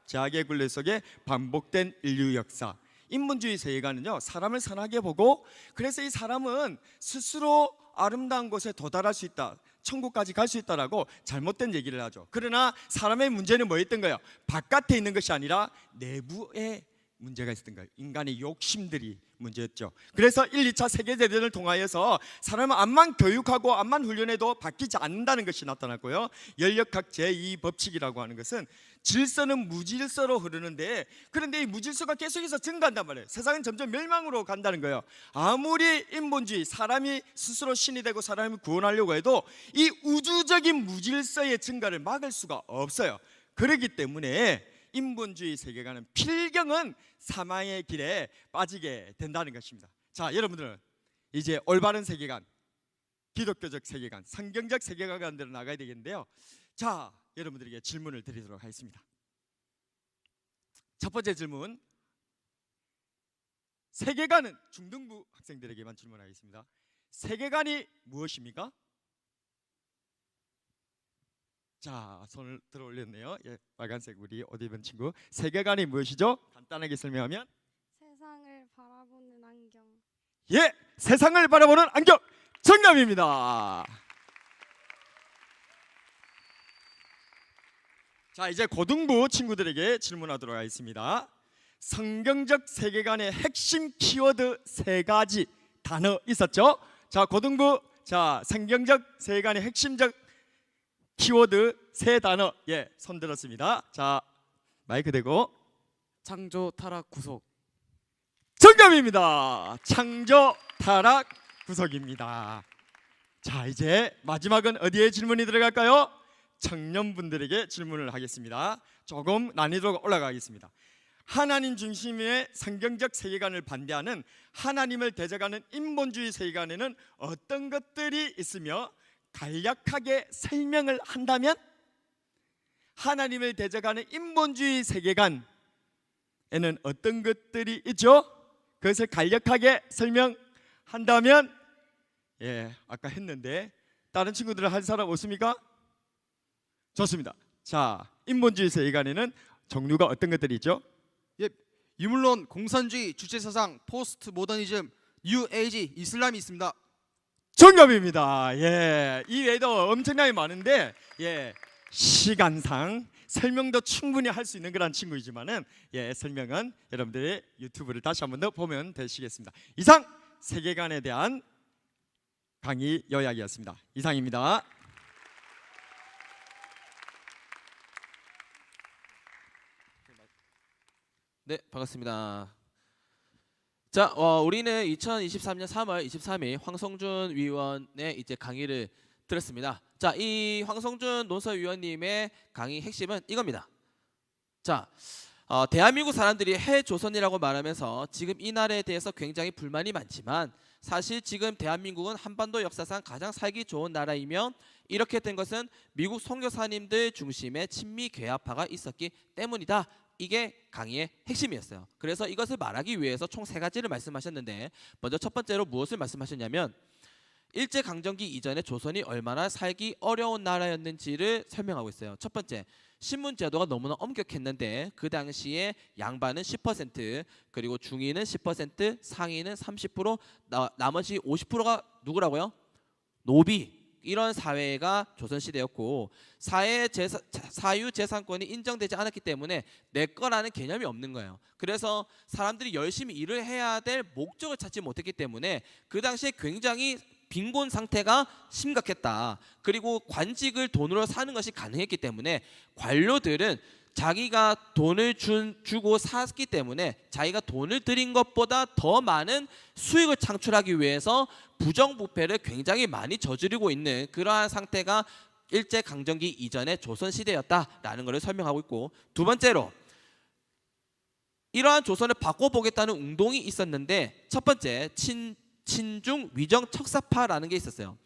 제약의 굴레 속에 반복된 인류 역사. 인본주의 세계관은요, 사람을 선하게 보고, 그래서 이 사람은 스스로 아름다운 곳에 도달할 수 있다, 천국까지 갈 수 있다라고 잘못된 얘기를 하죠. 그러나 사람의 문제는 뭐였던 거예요? 바깥에 있는 것이 아니라 내부에 문제가 있었던 거예요. 인간의 욕심들이 문제였죠. 그래서 1, 2차 세계대전을 통하여서 사람은 암만 교육하고 암만 훈련해도 바뀌지 않는다는 것이 나타났고요. 연력학 제2법칙이라고 하는 것은 질서는 무질서로 흐르는데, 그런데 이 무질서가 계속해서 증가한단 말이에요. 세상은 점점 멸망으로 간다는 거예요. 아무리 인본주의, 사람이 스스로 신이 되고 사람을 구원하려고 해도 이 우주적인 무질서의 증가를 막을 수가 없어요. 그렇기 때문에 인본주의 세계관은 필경은 사망의 길에 빠지게 된다는 것입니다. 자, 여러분들은 이제 올바른 세계관, 기독교적 세계관, 성경적 세계관으로 나가야 되겠는데요. 자, 여러분들에게 질문을 드리도록 하겠습니다. 첫 번째 질문, 세계관은 중등부 학생들에게만 질문하겠습니다. 세계관이 무엇입니까? 자, 손을 들어 올렸네요. 예, 빨간색 우리 옷 입은 친구. 세계관이 무엇이죠? 간단하게 설명하면 세상을 바라보는 안경. 예, 세상을 바라보는 안경. 정답입니다. 자, 이제 고등부 친구들에게 질문하도록 하겠습니다. 성경적 세계관의 핵심 키워드 3가지 단어 있었죠? 자, 고등부, 자, 성경적 세계관의 핵심적 키워드 3단어, 예, 손 들었습니다. 자, 마이크 대고. 창조, 타락, 구속. 정답입니다. 창조, 타락, 구속입니다. 자, 이제 마지막은 어디에 질문이 들어갈까요? 청년분들에게 질문을 하겠습니다. 조금 난이도가 올라가겠습니다. 하나님 중심의 성경적 세계관을 반대하는 하나님을 대적하는 인본주의 세계관에는 어떤 것들이 있으며 간략하게 설명을 한다면, 하나님을 대적하는 인본주의 세계관에는 어떤 것들이 있죠? 그것을 간략하게 설명한다면, 예, 아까 했는데 다른 친구들은 한 사람 없습니까? 좋습니다. 자, 인본주의 세계관에는 종류가 어떤 것들이 있죠? 예, 유물론, 공산주의, 주체사상, 포스트 모더니즘, 뉴 에이지, 이슬람이 있습니다. 정답입니다. 예, 이 외에도 엄청나게 많은데, 예, 시간상 설명도 충분히 할 수 있는 그런 친구이지만은, 예, 설명은 여러분들의 유튜브를 다시 한 번 더 보면 되시겠습니다. 이상 세계관에 대한 강의 요약이었습니다. 이상입니다. 네, 반갑습니다. 자, 우리는 2023년 3월 23일 황성준 위원의 이제 강의를 들었습니다. 자, 이 황성준 논설위원님의 강의 핵심은 이겁니다. 자, 대한민국 사람들이 해조선이라고 말하면서 지금 이 나라에 대해서 굉장히 불만이 많지만, 사실 지금 대한민국은 한반도 역사상 가장 살기 좋은 나라이며, 이렇게 된 것은 미국 선교사님들 중심의 친미 괴합화가 있었기 때문이다. 이게 강의의 핵심이었어요. 그래서 이것을 말하기 위해서 총 3가지를 말씀하셨는데, 먼저 첫 번째로 무엇을 말씀하셨냐면, 일제 강점기 이전에 조선이 얼마나 살기 어려운 나라였는지를 설명하고 있어요. 첫 번째, 신분 제도가 너무나 엄격했는데 그 당시에 양반은 10%, 그리고 중위는 10%, 상위는 30%, 나머지 50%가 누구라고요? 노비. 이런 사회가 조선시대였고 사유재산권이 인정되지 않았기 때문에 내 거라는 개념이 없는 거예요. 그래서 사람들이 열심히 일을 해야 될 목적을 찾지 못했기 때문에 그 당시에 굉장히 빈곤 상태가 심각했다. 그리고 관직을 돈으로 사는 것이 가능했기 때문에 관료들은 자기가 돈을 주고 샀기 때문에 자기가 돈을 들인 것보다 더 많은 수익을 창출하기 위해서 부정부패를 굉장히 많이 저지르고 있는 그러한 상태가 일제강점기 이전의 조선시대였다라는 것을 설명하고 있고, 두 번째로 이러한 조선을 바꿔보겠다는 운동이 있었는데 첫 번째 친중 위정 척사파라는 게 있었어요.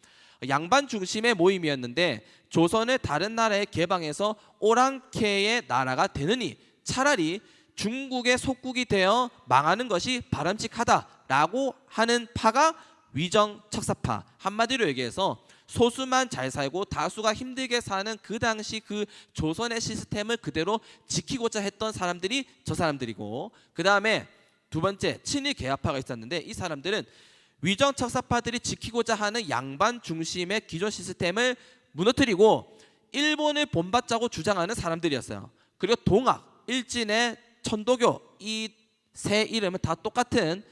양반 중심의 모임이었는데 조선을 다른 나라에 개방해서 오랑캐의 나라가 되느니 차라리 중국의 속국이 되어 망하는 것이 바람직하다라고 하는 파가 위정척사파. 한마디로 얘기해서 소수만 잘 살고 다수가 힘들게 사는 그 당시 그 조선의 시스템을 그대로 지키고자 했던 사람들이 저 사람들이고, 그 다음에 두 번째 친일 계합파가 있었는데 이 사람들은 위정척사파들이 지키고자 하는 양반 중심의 기존 시스템을 무너뜨리고 일본을 본받자고 주장하는 사람들이었어요. 그리고 동학, 일진의 천도교, 이 세 이름은 다 똑같은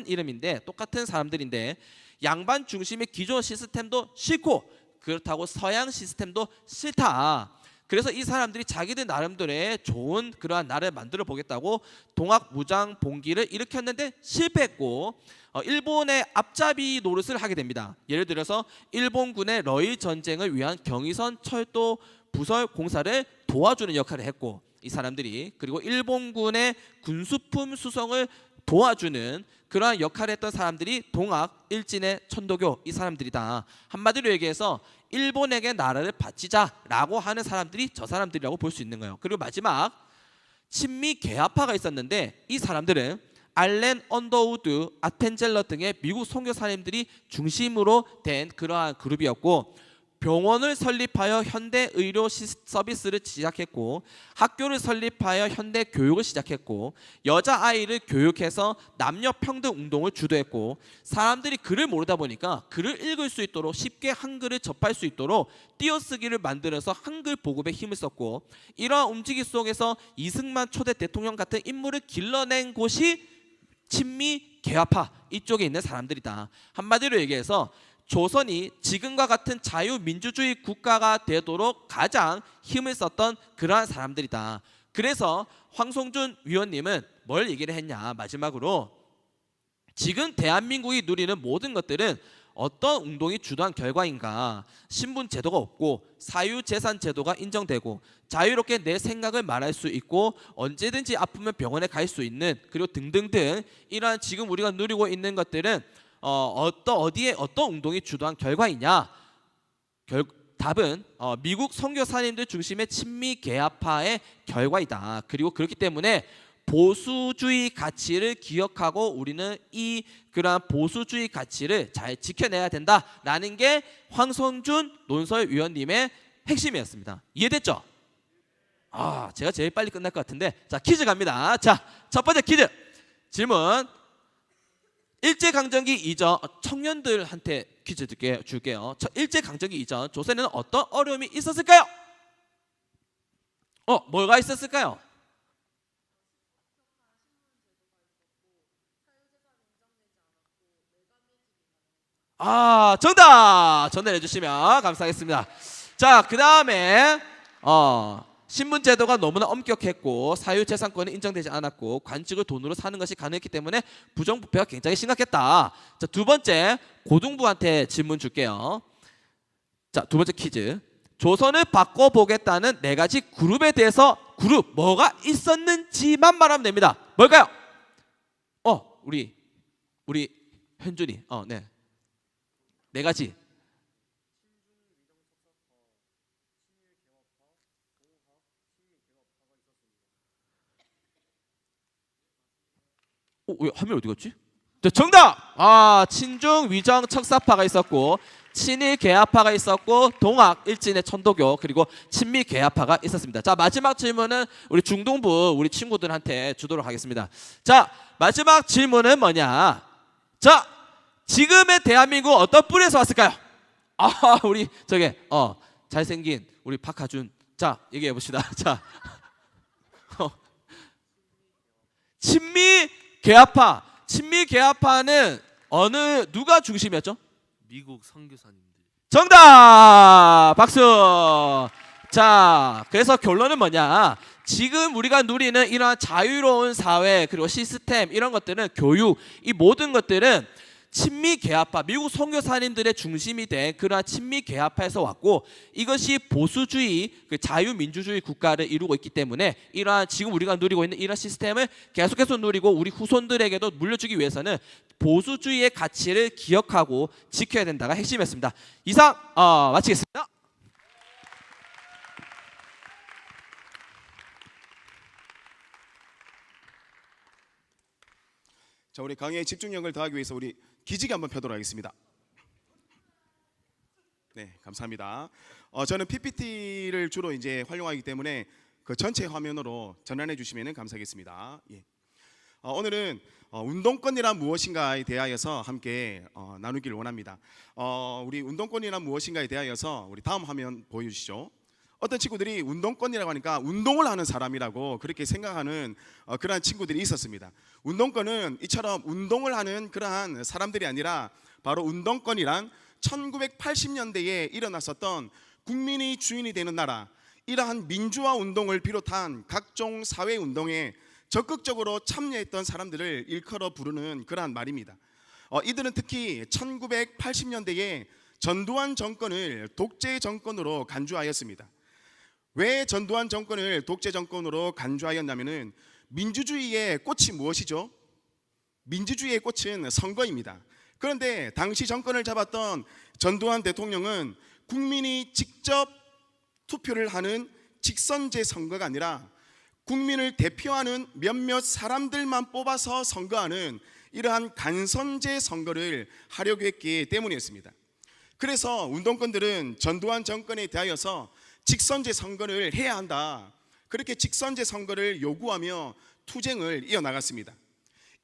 이름인데 똑같은 사람들인데 양반 중심의 기존 시스템도 싫고 그렇다고 서양 시스템도 싫다. 그래서 이 사람들이 자기들 나름대로의 좋은 그러한 나라를 만들어 보겠다고 동학 무장 봉기를 일으켰는데 실패했고 일본의 앞잡이 노릇을 하게 됩니다. 예를 들어서 일본군의 러일 전쟁을 위한 경의선 철도 부설 공사를 도와주는 역할을 했고 이 사람들이, 그리고 일본군의 군수품 수송을 도와주는 그러한 역할을 했던 사람들이 동학, 일진의 천도교 이 사람들이다. 한마디로 얘기해서 일본에게 나라를 바치자라고 하는 사람들이 저 사람들이라고 볼 수 있는 거예요. 그리고 마지막 친미 계합파가 있었는데 이 사람들은 알렌 언더우드, 아펜젤러 등의 미국 선교사님들이 중심으로 된 그러한 그룹이었고 병원을 설립하여 현대 의료 서비스를 시작했고 학교를 설립하여 현대 교육을 시작했고 여자아이를 교육해서 남녀 평등 운동을 주도했고 사람들이 글을 모르다 보니까 글을 읽을 수 있도록 쉽게 한글을 접할 수 있도록 띄어쓰기를 만들어서 한글 보급에 힘을 썼고 이러한 움직임 속에서 이승만 초대 대통령 같은 인물을 길러낸 곳이 친미 계합파 이쪽에 있는 사람들이다. 한마디로 얘기해서 조선이 지금과 같은 자유민주주의 국가가 되도록 가장 힘을 썼던 그러한 사람들이다. 그래서 황송준 위원님은 뭘 얘기를 했냐, 마지막으로 지금 대한민국이 누리는 모든 것들은 어떤 운동이 주도한 결과인가. 신분 제도가 없고 사유재산 제도가 인정되고 자유롭게 내 생각을 말할 수 있고 언제든지 아프면 병원에 갈 수 있는, 그리고 등등등 이러한 지금 우리가 누리고 있는 것들은 어디에 어떤 운동이 주도한 결과이냐? 답은 미국 선교사님들 중심의 친미 계합파의 결과이다. 그리고 그렇기 때문에 보수주의 가치를 기억하고 우리는 이 그러한 보수주의 가치를 잘 지켜내야 된다라는 게 황성준 논설위원님의 핵심이었습니다. 이해됐죠? 제가 제일 빨리 끝날 것 같은데, 자 퀴즈 갑니다. 자, 첫 번째 퀴즈 질문. 일제강점기 이전 청년들한테 퀴즈 줄게요. 일제강점기 이전 조선에는 어떤 어려움이 있었을까요? 뭐가 있었을까요? 정답 전달해 주시면 감사하겠습니다. 자, 그 다음에 신분제도가 너무나 엄격했고 사유재산권이 인정되지 않았고 관직을 돈으로 사는 것이 가능했기 때문에 부정부패가 굉장히 심각했다. 자, 두 번째 고등부한테 질문 줄게요. 자, 두 번째 퀴즈. 조선을 바꿔보겠다는 네 가지 그룹에 대해서 뭐가 있었는지만 말하면 됩니다. 뭘까요? 우리 현준이 네 가지. 왜 화면 어디 갔지? 자, 정답. 아, 친중 위정 척사파가 있었고 친일 개화파가 있었고 동학 일진의 천도교 그리고 친미 개화파가 있었습니다. 자, 마지막 질문은 우리 중동부 우리 친구들한테 주도록 하겠습니다. 자, 마지막 질문은 뭐냐? 자, 지금의 대한민국 어떤 뿌리에서 왔을까요? 아, 우리 저게 잘생긴 우리 박하준. 자, 얘기해 봅시다. 자, 친미 개화파. 친미 개화파는 누가 중심이었죠? 미국 선교사님들. 정답! 박수! 자, 그래서 결론은 뭐냐? 지금 우리가 누리는 이러한 자유로운 사회 그리고 시스템 이런 것들은 교육 이 모든 것들은 친미 개화파 미국 선교사님들의 중심이 된 그러한 친미 개화파에서 왔고 이것이 보수주의 그 자유민주주의 국가를 이루고 있기 때문에 이러한 지금 우리가 누리고 있는 이러한 시스템을 계속해서 누리고 우리 후손들에게도 물려주기 위해서는 보수주의의 가치를 기억하고 지켜야 된다가 핵심이었습니다. 이상 마치겠습니다. 자, 우리 강의의 집중력을 더하기 위해서 우리 기지개 한번 펴도록 하겠습니다. 네, 감사합니다. 저는 PPT를 주로 이제 활용하기 때문에 그 전체 화면으로 전환해 주시면 감사하겠습니다. 예. 오늘은 운동권이란 무엇인가에 대하여서 함께 나누기를 원합니다. 우리 운동권이란 무엇인가에 대하여서 우리 다음 화면 보여주시죠. 어떤 친구들이 운동권이라고 하니까 운동을 하는 사람이라고 그렇게 생각하는 그러한 친구들이 있었습니다. 운동권은 이처럼 운동을 하는 그러한 사람들이 아니라 바로 운동권이란 1980년대에 일어났었던 국민이 주인이 되는 나라, 이러한 민주화 운동을 비롯한 각종 사회 운동에 적극적으로 참여했던 사람들을 일컬어 부르는 그러한 말입니다. 이들은 특히 1980년대에 전두환 정권을 독재 정권으로 간주하였습니다. 왜 전두환 정권을 독재 정권으로 간주하였냐면은 민주주의의 꽃이 무엇이죠? 민주주의의 꽃은 선거입니다. 그런데 당시 정권을 잡았던 전두환 대통령은 국민이 직접 투표를 하는 직선제 선거가 아니라 국민을 대표하는 몇몇 사람들만 뽑아서 선거하는 이러한 간선제 선거를 하려고 했기 때문이었습니다. 그래서 운동권들은 전두환 정권에 대하여서 직선제 선거를 해야 한다. 그렇게 직선제 선거를 요구하며 투쟁을 이어나갔습니다.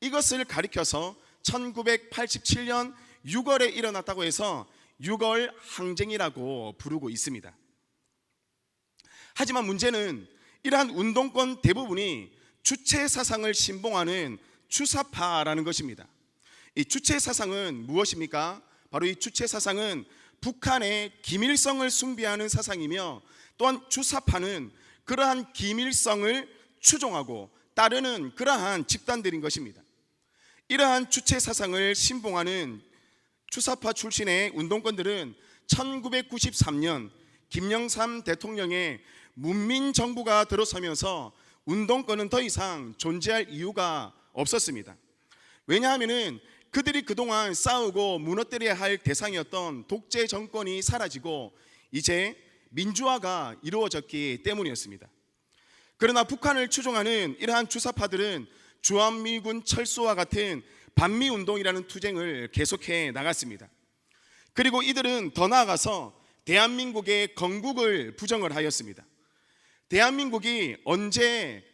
이것을 가리켜서 1987년 6월에 일어났다고 해서 6월 항쟁이라고 부르고 있습니다. 하지만 문제는 이러한 운동권 대부분이 주체 사상을 신봉하는 주사파라는 것입니다. 이 주체 사상은 무엇입니까? 바로 이 주체 사상은 북한의 김일성을 숭배하는 사상이며 또한 주사파는 그러한 김일성을 추종하고 따르는 그러한 집단들인 것입니다. 이러한 주체 사상을 신봉하는 주사파 출신의 운동권들은 1993년 김영삼 대통령의 문민정부가 들어서면서 운동권은 더 이상 존재할 이유가 없었습니다. 왜냐하면 그들이 그동안 싸우고 무너뜨려야 할 대상이었던 독재 정권이 사라지고 이제 민주화가 이루어졌기 때문이었습니다. 그러나 북한을 추종하는 이러한 주사파들은 주한미군 철수와 같은 반미운동이라는 투쟁을 계속해 나갔습니다. 그리고 이들은 더 나아가서 대한민국의 건국을 부정을 하였습니다. 대한민국이 언제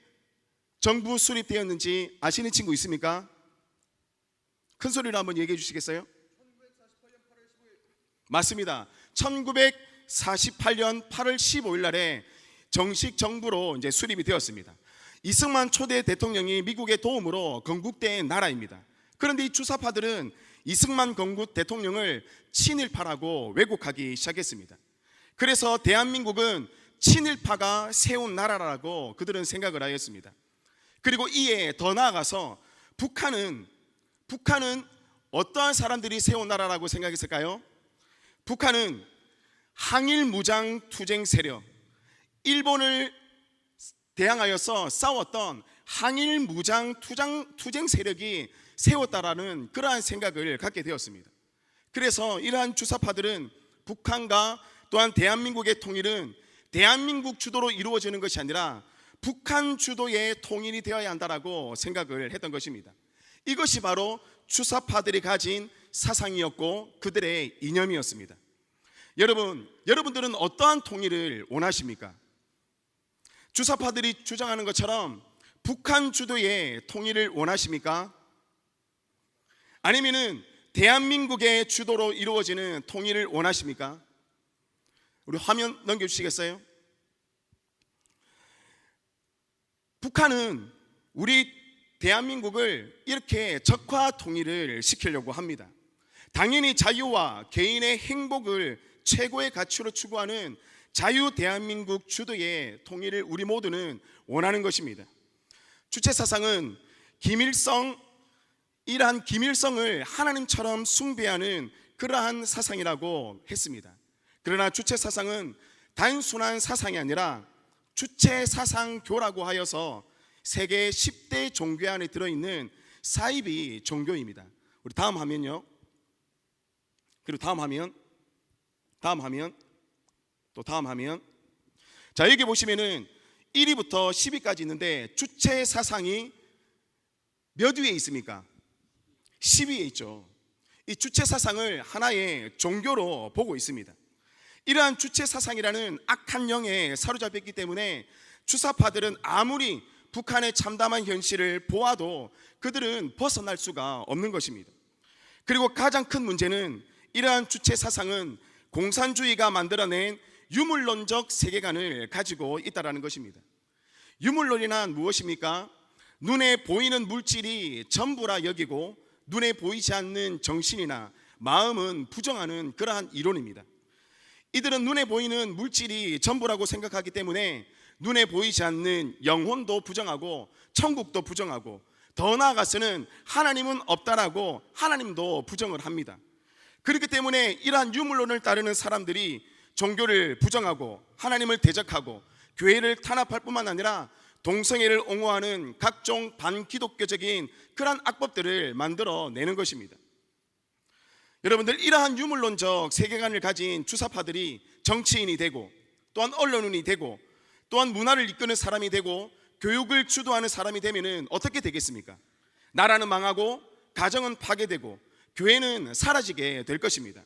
정부 수립되었는지 아시는 친구 있습니까? 큰 소리로 한번 얘기해 주시겠어요? 1948년 8월 15일. 맞습니다. 1948년 8월 15일 날에 정식 정부로 이제 수립이 되었습니다. 이승만 초대 대통령이 미국의 도움으로 건국된 나라입니다. 그런데 이 주사파들은 이승만 건국 대통령을 친일파라고 왜곡하기 시작했습니다. 그래서 대한민국은 친일파가 세운 나라라고 그들은 생각을 하였습니다. 그리고 이에 더 나아가서 북한은 어떠한 사람들이 세운 나라라고 생각했을까요? 북한은 항일 무장 투쟁 세력, 일본을 대항하여서 싸웠던 항일 무장 투쟁 세력이 세웠다라는 그러한 생각을 갖게 되었습니다. 그래서 이러한 주사파들은 북한과 또한 대한민국의 통일은 대한민국 주도로 이루어지는 것이 아니라 북한 주도의 통일이 되어야 한다라고 생각을 했던 것입니다. 이것이 바로 주사파들이 가진 사상이었고 그들의 이념이었습니다. 여러분들은 어떠한 통일을 원하십니까? 주사파들이 주장하는 것처럼 북한 주도의 통일을 원하십니까? 아니면은 대한민국의 주도로 이루어지는 통일을 원하십니까? 우리 화면 넘겨주시겠어요? 북한은 우리 대한민국을 이렇게 적화 통일을 시키려고 합니다. 당연히 자유와 개인의 행복을 최고의 가치로 추구하는 자유 대한민국 주도의 통일을 우리 모두는 원하는 것입니다. 주체 사상은 이러한 김일성을 하나님처럼 숭배하는 그러한 사상이라고 했습니다. 그러나 주체 사상은 단순한 사상이 아니라 주체 사상교라고 하여서 세계 10대 종교 안에 들어있는 사이비 종교입니다. 우리 다음 화면요. 그리고 다음 화면, 또 다음 화면. 자, 여기 보시면은 1위부터 10위까지 있는데 주체 사상이 몇 위에 있습니까? 10위에 있죠. 이 주체 사상을 하나의 종교로 보고 있습니다. 이러한 주체 사상이라는 악한 영에 사로잡혔기 때문에 주사파들은 아무리 북한의 참담한 현실을 보아도 그들은 벗어날 수가 없는 것입니다. 그리고 가장 큰 문제는 이러한 주체 사상은 공산주의가 만들어낸 유물론적 세계관을 가지고 있다는 것입니다. 유물론이란 무엇입니까? 눈에 보이는 물질이 전부라 여기고 눈에 보이지 않는 정신이나 마음은 부정하는 그러한 이론입니다. 이들은 눈에 보이는 물질이 전부라고 생각하기 때문에 눈에 보이지 않는 영혼도 부정하고 천국도 부정하고 더 나아가서는 하나님은 없다라고 하나님도 부정을 합니다. 그렇기 때문에 이러한 유물론을 따르는 사람들이 종교를 부정하고 하나님을 대적하고 교회를 탄압할 뿐만 아니라 동성애를 옹호하는 각종 반기독교적인 그러한 악법들을 만들어내는 것입니다. 여러분들, 이러한 유물론적 세계관을 가진 주사파들이 정치인이 되고 또한 언론인이 되고 또한 문화를 이끄는 사람이 되고 교육을 주도하는 사람이 되면은 어떻게 되겠습니까? 나라는 망하고 가정은 파괴되고 교회는 사라지게 될 것입니다.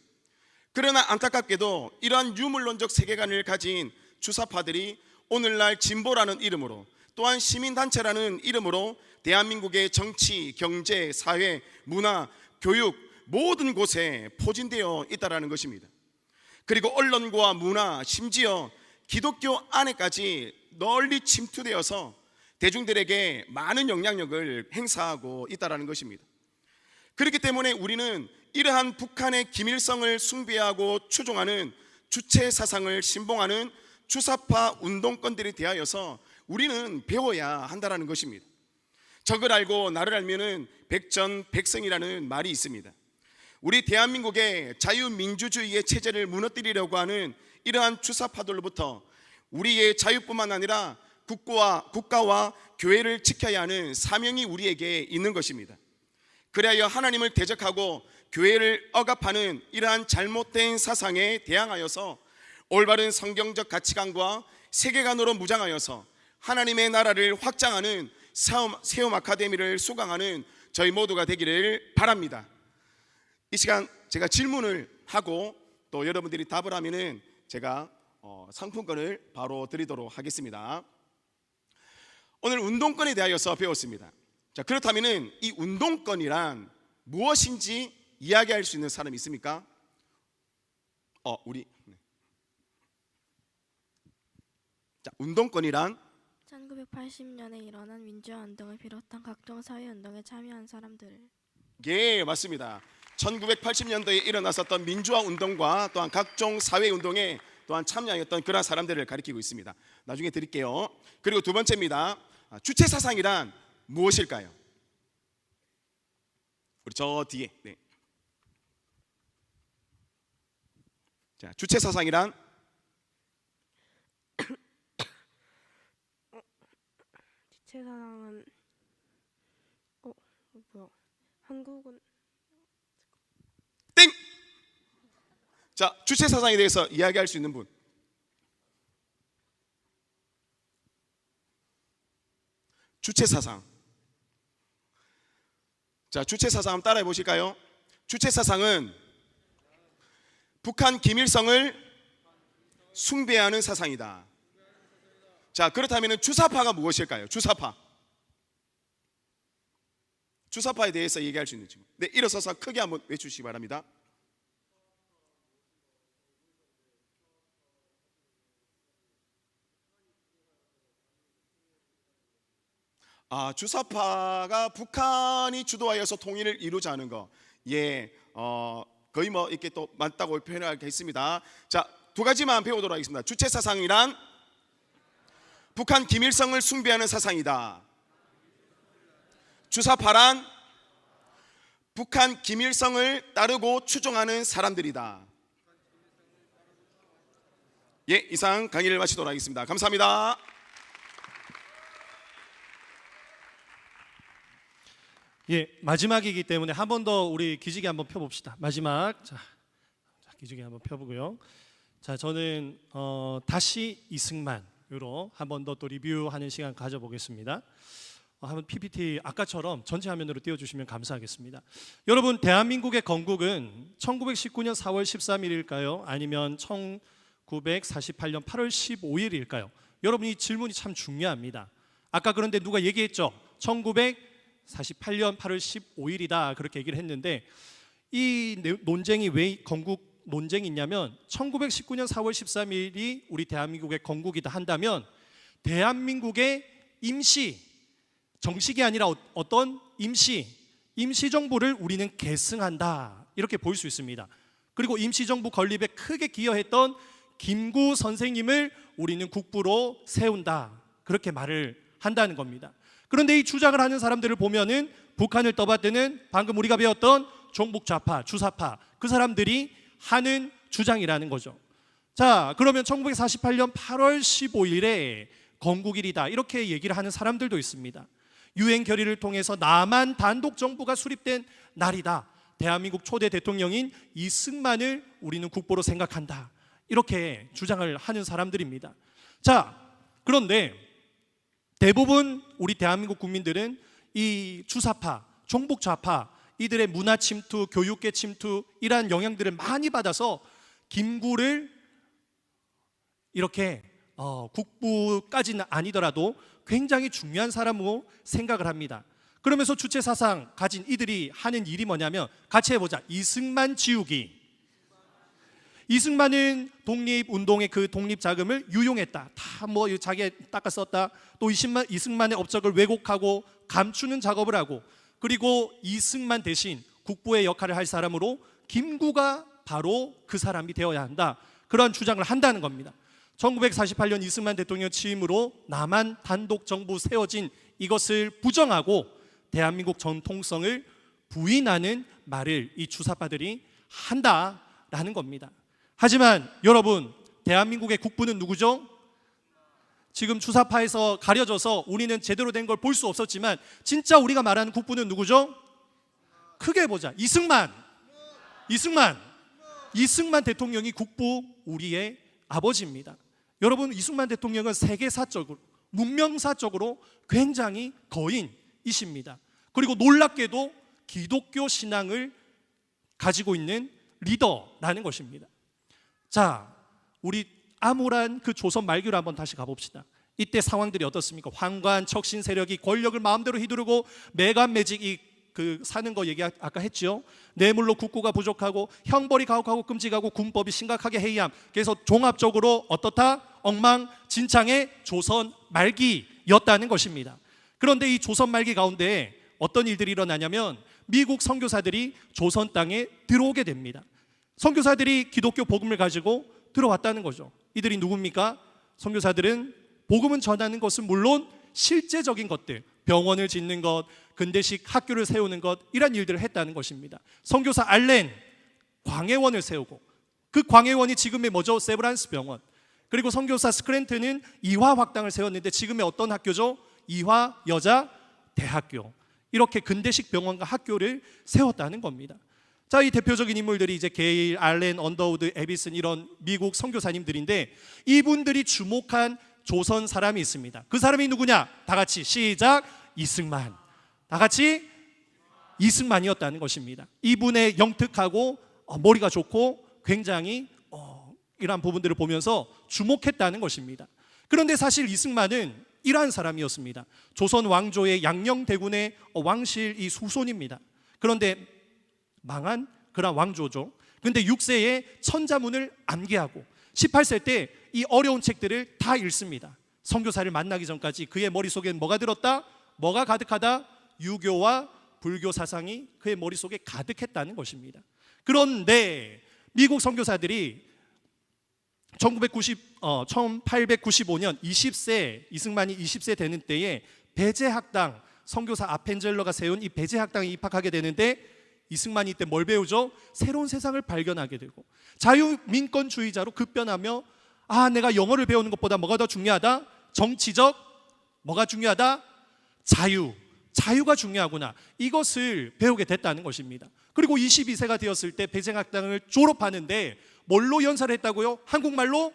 그러나 안타깝게도 이러한 유물론적 세계관을 가진 주사파들이 오늘날 진보라는 이름으로 또한 시민단체라는 이름으로 대한민국의 정치, 경제, 사회, 문화, 교육 모든 곳에 포진되어 있다는 것입니다. 그리고 언론과 문화, 심지어 기독교 안에까지 널리 침투되어서 대중들에게 많은 영향력을 행사하고 있다는 것입니다. 그렇기 때문에 우리는 이러한 북한의 김일성을 숭배하고 추종하는 주체 사상을 신봉하는 주사파 운동권들에 대하여서 우리는 배워야 한다는 것입니다. 적을 알고 나를 알면은 백전백승이라는 말이 있습니다. 우리 대한민국의 자유민주주의의 체제를 무너뜨리려고 하는 이러한 주사파들로부터 우리의 자유뿐만 아니라 국가와 교회를 지켜야 하는 사명이 우리에게 있는 것입니다. 그래야 하나님을 대적하고 교회를 억압하는 이러한 잘못된 사상에 대항하여서 올바른 성경적 가치관과 세계관으로 무장하여서 하나님의 나라를 확장하는 세움 아카데미를 수강하는 저희 모두가 되기를 바랍니다. 이 시간 제가 질문을 하고 또 여러분들이 답을 하면은 제가 상품권을 바로 드리도록 하겠습니다. 오늘 운동권에 대하여서 배웠습니다. 자, 그렇다면은 이 운동권이란 무엇인지 이야기할 수 있는 사람이 있습니까? 자, 운동권이란 1980년에 일어난 민주화 운동을 비롯한 각종 사회 운동에 참여한 사람들을. 예, 맞습니다. 1980년도에 일어났었던 민주화 운동과 또한 각종 사회 운동에 또한 참여했던 그런 사람들을 가리키고 있습니다. 나중에 드릴게요. 그리고 두 번째입니다. 주체 사상이란 무엇일까요? 우리 저 뒤에. 네. 자, 주체 사상이란 주체 사상은 뭐야? 한국은 땡! 자, 주체 사상에 대해서 이야기할 수 있는 분. 주체 사상. 자, 주체 사상 한번 따라해 보실까요? 주체 사상은 북한 김일성을 숭배하는 사상이다. 자, 그렇다면 주사파가 무엇일까요? 주사파. 주사파에 대해서 얘기할 수 있는 질문. 네, 일어서서 크게 한번 외치시기 바랍니다. 주사파가 북한이 주도하여서 통일을 이루자 하는 거, 예, 거의 뭐 이렇게 또 맞다고 표현하겠습니다. 자, 두 가지만 배우도록 하겠습니다. 주체 사상이란 북한 김일성을 숭배하는 사상이다. 주사파란 북한 김일성을 따르고 추종하는 사람들이다. 예, 이상 강의를 마치도록 하겠습니다. 감사합니다. 예, 마지막이기 때문에 한 번 더 우리 기지개 한번 펴봅시다. 마지막. 자, 기지개 한번 펴보고요. 자, 저는 다시 이승만으로 한 번 더 또 리뷰하는 시간 가져보겠습니다. 한번 PPT 아까처럼 전체 화면으로 띄워주시면 감사하겠습니다. 여러분, 대한민국의 건국은 1919년 4월 13일일까요? 아니면 1948년 8월 15일일까요? 여러분, 이 질문이 참 중요합니다. 아까 그런데 누가 얘기했죠? 1948년 8월 15일이다 그렇게 얘기를 했는데, 이 논쟁이 왜 건국 논쟁이 있냐면 1919년 4월 13일이 우리 대한민국의 건국이다 한다면 대한민국의 임시 정식이 아니라 어떤 임시정부를 우리는 계승한다 이렇게 볼 수 있습니다. 그리고 임시정부 건립에 크게 기여했던 김구 선생님을 우리는 국부로 세운다 그렇게 말을 한다는 겁니다. 그런데 이 주장을 하는 사람들을 보면은 북한을 떠받드는 방금 우리가 배웠던 종북좌파, 주사파 그 사람들이 하는 주장이라는 거죠. 자, 그러면 1948년 8월 15일에 건국일이다 이렇게 얘기를 하는 사람들도 있습니다. 유엔 결의를 통해서 남한 단독 정부가 수립된 날이다. 대한민국 초대 대통령인 이승만을 우리는 국보로 생각한다. 이렇게 주장을 하는 사람들입니다. 자, 그런데 대부분 우리 대한민국 국민들은 이 주사파, 종북좌파 이들의 문화 침투, 교육계 침투 이러한 영향들을 많이 받아서 김구를 이렇게 국부까지는 아니더라도 굉장히 중요한 사람으로 생각을 합니다. 그러면서 주체 사상 가진 이들이 하는 일이 뭐냐면 같이 해보자. 이승만 지우기. 이승만은 독립운동의 그 독립자금을 유용했다. 다 뭐 자기 닦아 썼다. 또 이승만의 업적을 왜곡하고 감추는 작업을 하고, 그리고 이승만 대신 국부의 역할을 할 사람으로 김구가 바로 그 사람이 되어야 한다. 그러한 주장을 한다는 겁니다. 1948년 이승만 대통령 취임으로 남한 단독 정부 세워진 이것을 부정하고 대한민국 전통성을 부인하는 말을 이 주사파들이 한다라는 겁니다. 하지만 여러분, 대한민국의 국부는 누구죠? 지금 주사파에서 가려져서 우리는 제대로 된 걸 볼 수 없었지만 진짜 우리가 말하는 국부는 누구죠? 크게 보자. 이승만 대통령이 국부, 우리의 아버지입니다. 여러분, 이승만 대통령은 세계사적으로, 문명사적으로 굉장히 거인이십니다. 그리고 놀랍게도 기독교 신앙을 가지고 있는 리더라는 것입니다. 자, 우리 암울한 그 조선 말기로 한번 다시 가봅시다. 이때 상황들이 어떻습니까? 황관, 척신 세력이 권력을 마음대로 휘두르고 매간매직 사는 거 얘기 아까 했죠. 뇌물로 국고가 부족하고 형벌이 가혹하고 끔찍하고 군법이 심각하게 해이함. 그래서 종합적으로 어떻다? 엉망진창의 조선 말기였다는 것입니다. 그런데 이 조선 말기 가운데 어떤 일들이 일어나냐면 미국 선교사들이 조선 땅에 들어오게 됩니다. 선교사들이 기독교 복음을 가지고 들어왔다는 거죠. 이들이 누굽니까? 선교사들은 복음을 전하는 것은 물론 실제적인 것들, 병원을 짓는 것, 근대식 학교를 세우는 것, 이런 일들을 했다는 것입니다. 선교사 알렌 광해원을 세우고, 그 광해원이 지금의 뭐죠? 세브란스 병원. 그리고 선교사 스크랜튼은 이화학당을 세웠는데 지금의 어떤 학교죠? 이화 여자 대학교. 이렇게 근대식 병원과 학교를 세웠다는 겁니다. 자, 이 대표적인 인물들이 이제 게일, 알렌, 언더우드, 에비슨 이런 미국 선교사님들인데, 이분들이 주목한 조선 사람이 있습니다. 그 사람이 누구냐? 다 같이 시작. 이승만. 다 같이 이승만이었다는 것입니다. 이분의 영특하고 머리가 좋고 굉장히 이러한 부분들을 보면서 주목했다는 것입니다. 그런데 사실 이승만은 이러한 사람이었습니다. 조선 왕조의 양녕대군의 왕실 이 후손입니다. 그런데 망한 그런 왕조죠. 그런데 6세에 천자문을 암기하고 18세 때 이 어려운 책들을 다 읽습니다. 선교사를 만나기 전까지 그의 머릿속엔 뭐가 들었다? 뭐가 가득하다? 유교와 불교 사상이 그의 머릿속에 가득했다는 것입니다. 그런데 미국 선교사들이 1895년 20세 이승만이 20세 되는 때에 배제학당 선교사 아펜젤러가 세운 이 배제학당에 입학하게 되는데 이승만이 이때 뭘 배우죠? 새로운 세상을 발견하게 되고 자유민권주의자로 급변하며 내가 영어를 배우는 것보다 뭐가 더 중요하다? 정치적 뭐가 중요하다? 자유가 중요하구나. 이것을 배우게 됐다는 것입니다. 그리고 22세가 되었을 때 배제학당을 졸업하는데 뭘로 연설했다고요? 한국말로?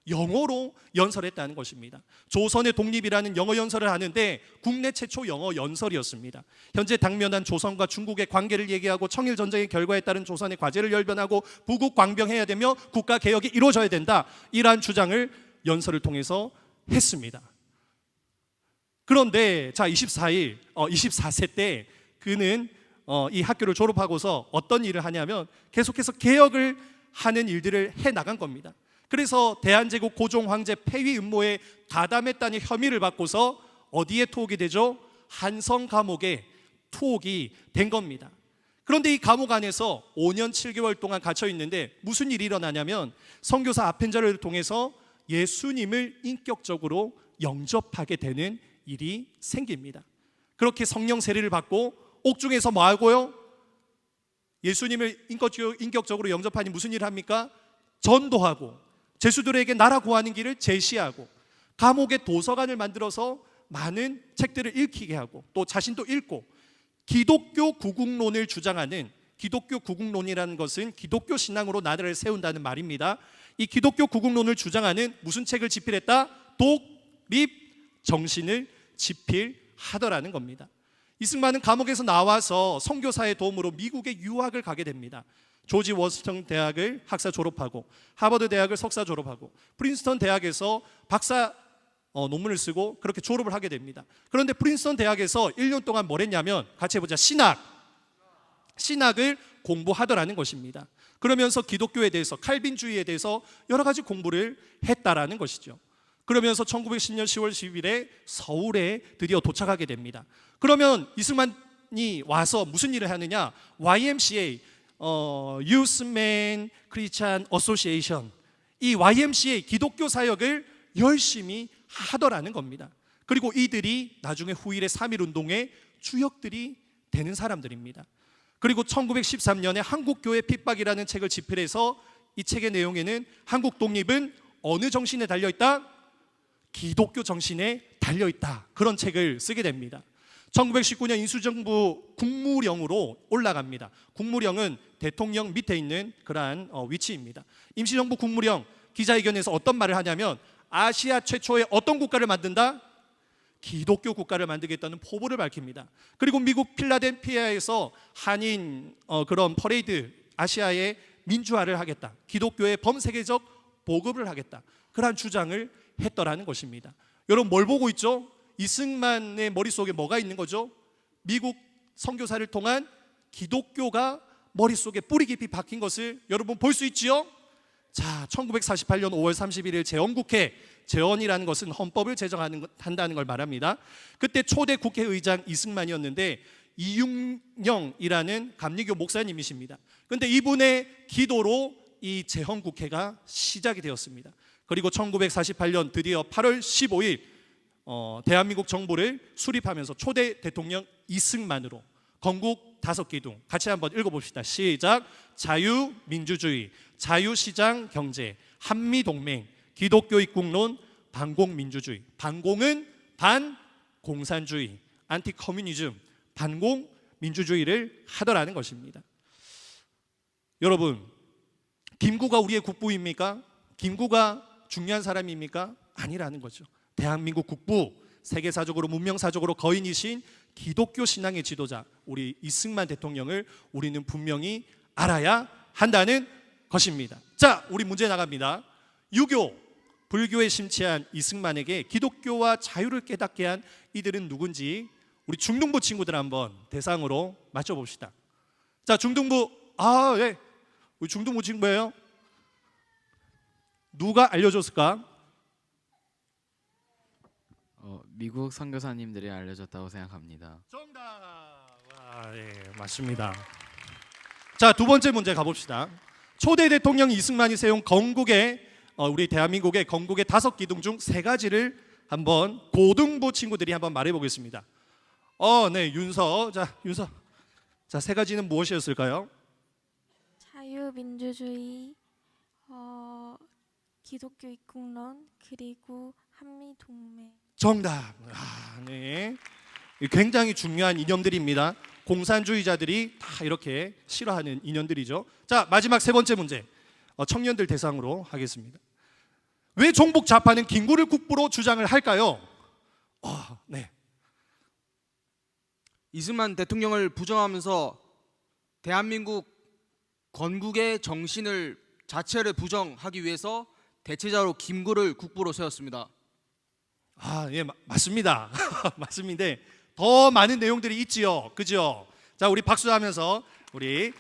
영어로 연설했다는 것입니다. 조선의 독립이라는 영어 연설을 하는데 국내 최초 영어 연설이었습니다. 현재 당면한 조선과 중국의 관계를 얘기하고 청일전쟁의 결과에 따른 조선의 과제를 열변하고 부국 광병해야 되며 국가개혁이 이루어져야 된다. 이러한 주장을 연설을 통해서 했습니다. 그런데 24세 때 그는 이 학교를 졸업하고서 어떤 일을 하냐면 계속해서 개혁을 하는 일들을 해나간 겁니다. 그래서 대한제국 고종 황제 폐위 음모에 가담했다는 혐의를 받고서 어디에 투옥이 되죠? 한성 감옥에 투옥이 된 겁니다. 그런데 이 감옥 안에서 5년 7개월 동안 갇혀 있는데 무슨 일이 일어나냐면 선교사 아펜젤러를 통해서 예수님을 인격적으로 영접하게 되는 일이 생깁니다. 그렇게 성령 세례를 받고 옥중에서 뭐 하고요? 예수님을 인격적으로 영접하니 무슨 일을 합니까? 전도하고 제수들에게 나라 구하는 길을 제시하고 감옥에 도서관을 만들어서 많은 책들을 읽히게 하고 또 자신도 읽고 기독교 구국론을 주장하는 기독교 구국론이라는 것은 기독교 신앙으로 나라를 세운다는 말입니다. 이 기독교 구국론을 주장하는 무슨 책을 집필했다? 독립 정신을 집필하더라는 겁니다. 이승만은 감옥에서 나와서 선교사의 도움으로 미국에 유학을 가게 됩니다. 조지 워싱턴 대학을 학사 졸업하고 하버드 대학을 석사 졸업하고 프린스턴 대학에서 박사 논문을 쓰고 그렇게 졸업을 하게 됩니다. 그런데 프린스턴 대학에서 1년 동안 뭘 했냐면 같이 해보자. 신학을 공부하더라는 것입니다. 그러면서 기독교에 대해서 칼빈주의에 대해서 여러 가지 공부를 했다라는 것이죠. 그러면서 1910년 10월 10일에 서울에 드디어 도착하게 됩니다. 그러면 이승만이 와서 무슨 일을 하느냐? YMCA Youthman Christian Association 이 YMCA 기독교 사역을 열심히 하더라는 겁니다. 그리고 이들이 나중에 후일의 3.1운동의 주역들이 되는 사람들입니다. 그리고 1913년에 한국교회 핍박이라는 책을 집필해서 이 책의 내용에는 한국 독립은 어느 정신에 달려있다? 기독교 정신에 달려있다. 그런 책을 쓰게 됩니다. 1919년 인수정부 국무령으로 올라갑니다. 국무령은 대통령 밑에 있는 그러한 위치입니다. 임시정부 국무령 기자회견에서 어떤 말을 하냐면 아시아 최초의 어떤 국가를 만든다? 기독교 국가를 만들겠다는 포부를 밝힙니다. 그리고 미국 필라델피아에서 한인 그런 퍼레이드 아시아의 민주화를 하겠다. 기독교의 범세계적 보급을 하겠다. 그러한 주장을 했더라는 것입니다. 여러분 뭘 보고 있죠? 이승만의 머릿속에 뭐가 있는 거죠? 미국 선교사를 통한 기독교가 머릿속에 뿌리 깊이 박힌 것을 여러분 볼 수 있지요? 자, 1948년 5월 31일 재헌국회, 재헌이라는 것은 헌법을 제정한다는 걸 말합니다. 그때 초대 국회의장 이승만이었는데 이윤영이라는 감리교 목사님이십니다. 그런데 이분의 기도로 이 재헌국회가 시작이 되었습니다. 그리고 1948년 드디어 8월 15일 대한민국 정부를 수립하면서 초대 대통령 이승만으로 건국 5기둥 같이 한번 읽어봅시다. 시작. 자유민주주의, 자유시장 경제, 한미동맹, 기독교 입국론, 반공민주주의. 반공은 반공산주의, 안티커뮤니즘, 반공민주주의를 하더라는 것입니다. 여러분, 김구가 우리의 국부입니까? 김구가 중요한 사람입니까? 아니라는 거죠. 대한민국 국부, 세계사적으로 문명사적으로 거인이신 기독교 신앙의 지도자 우리 이승만 대통령을 우리는 분명히 알아야 한다는 것입니다. 자, 우리 문제 나갑니다. 유교, 불교에 심취한 이승만에게 기독교와 자유를 깨닫게 한 이들은 누군지 우리 중등부 친구들 한번 대상으로 맞춰봅시다. 자, 중등부, 네, 우리 중등부 친구예요. 누가 알려줬을까? 미국 선교사님들이 알려줬다고 생각합니다. 정답. 네, 맞습니다. 자, 두 번째 문제 가봅시다. 초대 대통령 이승만이 세운 건국의 우리 대한민국의 건국의 5기둥 중 3가지를 한번 고등부 친구들이 한번 말해 보겠습니다. 네, 윤서. 자, 윤서. 자, 3가지는 무엇이었을까요? 자유민주주의, 기독교 입국론, 그리고 한미동맹. 정답. 네. 굉장히 중요한 이념들입니다. 공산주의자들이 다 이렇게 싫어하는 이념들이죠. 자, 마지막 3번째 문제. 청년들 대상으로 하겠습니다. 왜 종북 좌파는 김구를 국부로 주장을 할까요? 네. 이승만 대통령을 부정하면서 대한민국 건국의 정신을 자체를 부정하기 위해서 대체자로 김구를 국부로 세웠습니다. 예, 맞습니다. 맞습니다. 더 많은 내용들이 있지요. 그죠? 자, 우리 박수하면서 우리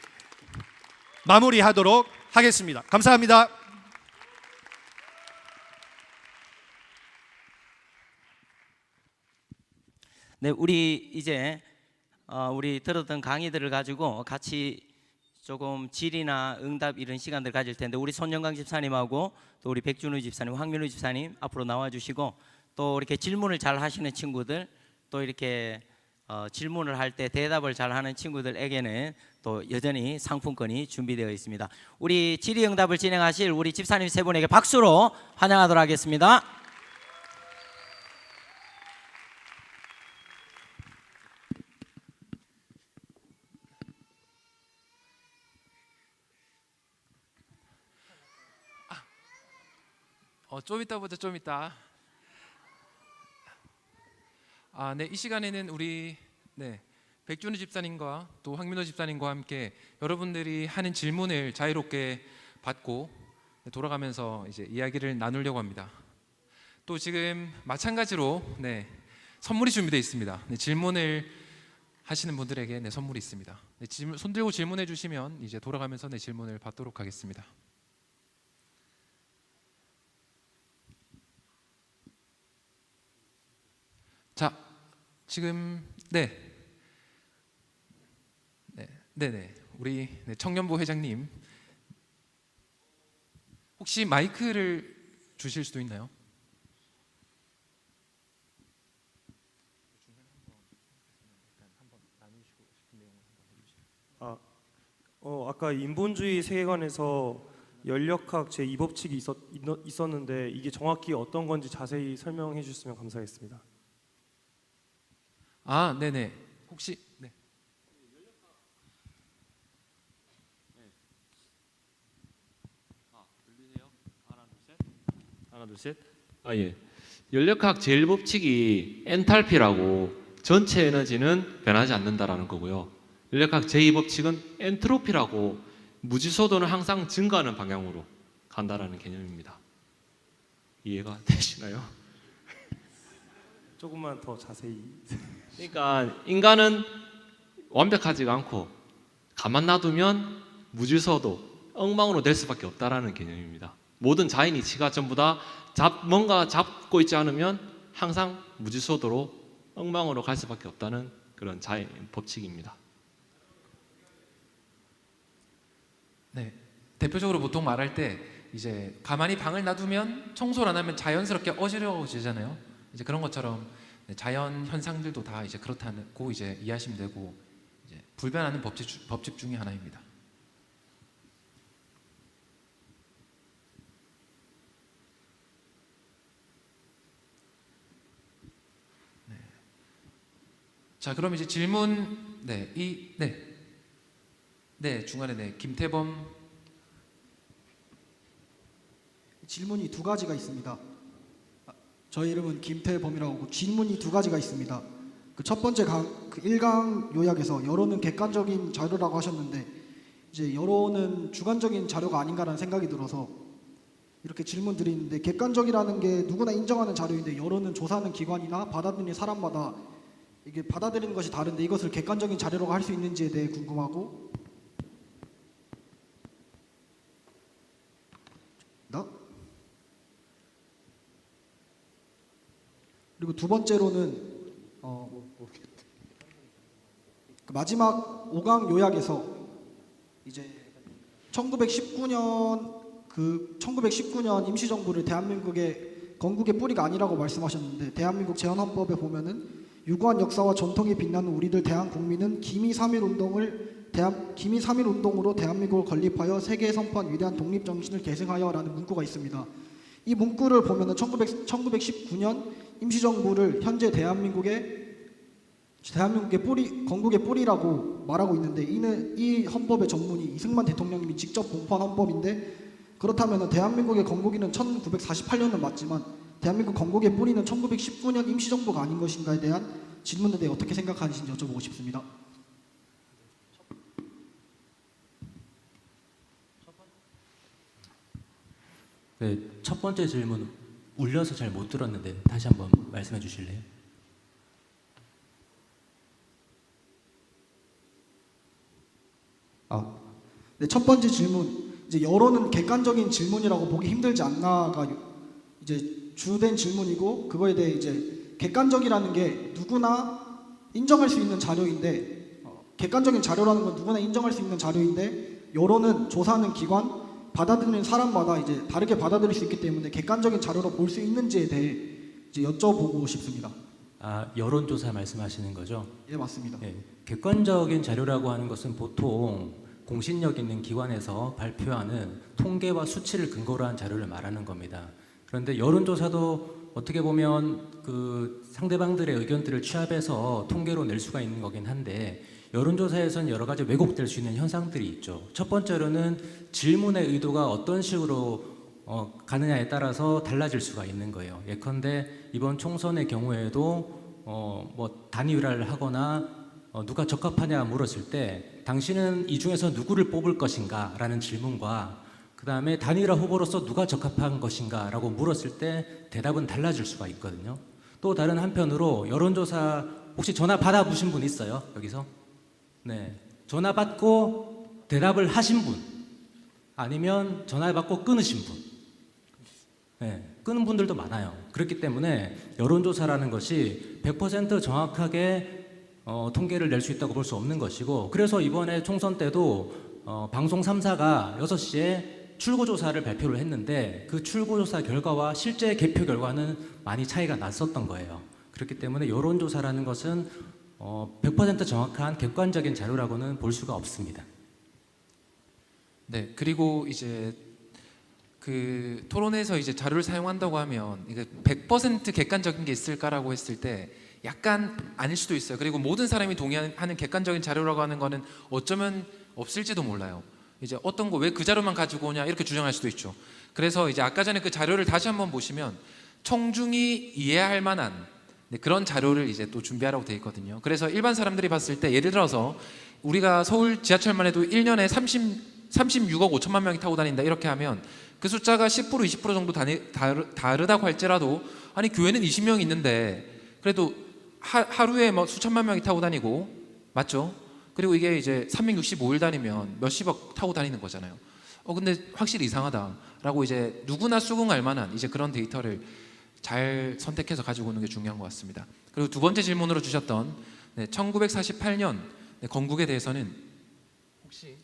마무리하도록 하겠습니다. 감사합니다. 네, 우리 이제 우리 들었던 강의들을 가지고 같이 조금 질의나 응답 이런 시간들 가질 텐데 우리 손영강 집사님하고 또 우리 백준우 집사님, 황민우 집사님 앞으로 나와주시고 또 이렇게 질문을 잘 하시는 친구들 또 이렇게 질문을 할 때 대답을 잘 하는 친구들에게는 또 여전히 상품권이 준비되어 있습니다. 우리 질의응답을 진행하실 우리 집사님 3분에게 박수로 환영하도록 하겠습니다. 좀 이따 보자, 좀 이따. 네, 이 시간에는 우리 백준우 집사님과 또 황민호 집사님과 함께 여러분들이 하는 질문을 자유롭게 받고 돌아가면서 이제 이야기를 나누려고 합니다. 또 지금 마찬가지로 선물이 준비되어 있습니다. 질문을 하시는 분들에게 선물이 있습니다. 손 들고 질문해 주시면 이제 돌아가면서 질문을 받도록 하겠습니다. 자, 지금 우리 청년부 회장님 혹시 마이크를 주실 수도 있나요? 아까 인본주의 세계관에서 연력학 제2법칙이 있었는데 이게 정확히 어떤 건지 자세히 설명해 주셨으면 감사하겠습니다. 네네. 혹시 들리세요? 하나, 둘, 셋. 예. 연력학 제1법칙이 엔탈피라고 전체 에너지는 변하지 않는다라는 거고요. 연력학 제2법칙은 엔트로피라고 무지소도는 항상 증가하는 방향으로 간다라는 개념입니다. 이해가 되시나요? 조금만 더 자세히. 그러니까 인간은 완벽하지가 않고 가만 놔두면 무질서도 엉망으로 될 수밖에 없다라는 개념입니다. 모든 자연 이치가 전부 다 뭔가 잡고 있지 않으면 항상 무질서도로 엉망으로 갈 수밖에 없다는 그런 자연 법칙입니다. 네, 대표적으로 보통 말할 때 이제 가만히 방을 놔두면 청소를 안 하면 자연스럽게 어지러워지잖아요. 이제 그런 것처럼 자연 현상들도 다 이제 그렇다고 이제 이해하시면 되고 이제 불변하는 법칙 중에 하나입니다. 자, 그럼 이제 질문 중간에 김태범. 질문이 2가지가 있습니다. 저희 이름은 김태범이라고 하고 질문이 2가지가 있습니다. 그 첫 번째 그 1강 요약에서 여론은 객관적인 자료라고 하셨는데 이제 여론은 주관적인 자료가 아닌가라는 생각이 들어서 이렇게 질문 드리는데, 객관적이라는 게 누구나 인정하는 자료인데 여론은 조사하는 기관이나 받아들이는 사람마다 이게 받아들이는 것이 다른데 이것을 객관적인 자료라고 할 수 있는지에 대해 궁금하고, 그리고 두 번째로는 그 마지막 5강 요약에서 이제 1919년 임시정부를 대한민국의 건국의 뿌리가 아니라고 말씀하셨는데, 대한민국 제헌헌법에 보면은 유구한 역사와 전통이 빛나는 우리들 대한국민은 기미 3.1운동으로 대한민국을 건립하여 세계에 선포한 위대한 독립정신을 계승하여라는 문구가 있습니다. 이 문구를 보면은 1919년 임시정부를 현재 대한민국의 뿌리, 건국의 뿌리라고 말하고 있는데, 이 헌법의 전문이 이승만 대통령님이 직접 공포한 헌법인데, 그렇다면 대한민국의 건국일은 1948년은 맞지만 대한민국 건국의 뿌리는 1919년 임시정부가 아닌 것인가에 대한 질문에 대해 어떻게 생각하시는지 여쭤보고 싶습니다. 네, 첫 번째 질문 울려서 잘 못 들었는데 다시 한번 말씀해 주실래요? 네, 첫 번째 질문, 이제 여론은 객관적인 질문이라고 보기 힘들지 않나가 이제 주된 질문이고, 그거에 대해 이제 객관적이라는 게 누구나 인정할 수 있는 자료인데, 객관적인 자료라는 건 누구나 인정할 수 있는 자료인데, 여론은 조사하는 기관, 받아들이는 사람마다 이제 다르게 받아들일 수 있기 때문에 객관적인 자료로 볼 수 있는지에 대해 이제 여쭤보고 싶습니다. 여론조사 말씀하시는 거죠? 예, 맞습니다. 객관적인 자료라고 하는 것은 보통 공신력 있는 기관에서 발표하는 통계와 수치를 근거로 한 자료를 말하는 겁니다. 그런데 여론조사도 어떻게 보면 그 상대방들의 의견들을 취합해서 통계로 낼 수가 있는 거긴 한데, 여론조사에서는 여러 가지 왜곡될 수 있는 현상들이 있죠. 첫 번째로는 질문의 의도가 어떤 식으로 가느냐에 따라서 달라질 수가 있는 거예요. 예컨대 이번 총선의 경우에도 뭐 단일화를 하거나 누가 적합하냐 물었을 때 당신은 이 중에서 누구를 뽑을 것인가 라는 질문과 그 다음에 단일화 후보로서 누가 적합한 것인가 라고 물었을 때 대답은 달라질 수가 있거든요. 또 다른 한편으로 여론조사 혹시 전화 받아보신 분 있어요? 여기서? 네, 전화 받고 대답을 하신 분, 아니면 전화 받고 끊으신 분, 네, 끊은 분들도 많아요. 그렇기 때문에 여론조사라는 것이 100% 정확하게 통계를 낼 수 있다고 볼 수 없는 것이고, 그래서 이번에 총선 때도 방송 3사가 6시에 출구조사를 발표를 했는데 그 출구조사 결과와 실제 개표 결과는 많이 차이가 났었던 거예요. 그렇기 때문에 여론조사라는 것은 100% 정확한 객관적인 자료라고는 볼 수가 없습니다. 네, 그리고 이제 그 토론에서 이제 자료를 사용한다고 하면 이게 100% 객관적인 게 있을까라고 했을 때 약간 아닐 수도 있어요. 그리고 모든 사람이 동의하는 객관적인 자료라고 하는 거는 어쩌면 없을지도 몰라요. 이제 어떤 거 왜 그 자료만 가지고 오냐 이렇게 주장할 수도 있죠. 그래서 이제 아까 전에 그 자료를 다시 한번 보시면 청중이 이해할 만한 그런 자료를 이제 또 준비하라고 되어 있거든요. 그래서 일반 사람들이 봤을 때 예를 들어서 우리가 서울 지하철만 해도 1년에 36억 5천만 명이 타고 다닌다 이렇게 하면 그 숫자가 10% 20% 정도 다르다고 할지라도 아니 교회는 20명이 있는데 그래도 하루에 뭐 수천만 명이 타고 다니고 맞죠? 그리고 이게 이제 365일 다니면 몇십억 타고 다니는 거잖아요. 근데 확실히 이상하다라고 이제 누구나 수긍할 만한 이제 그런 데이터를 잘 선택해서 가지고 오는 게 중요한 것 같습니다. 그리고 두 번째 질문으로 주셨던 1948년 건국에 대해서는 혹시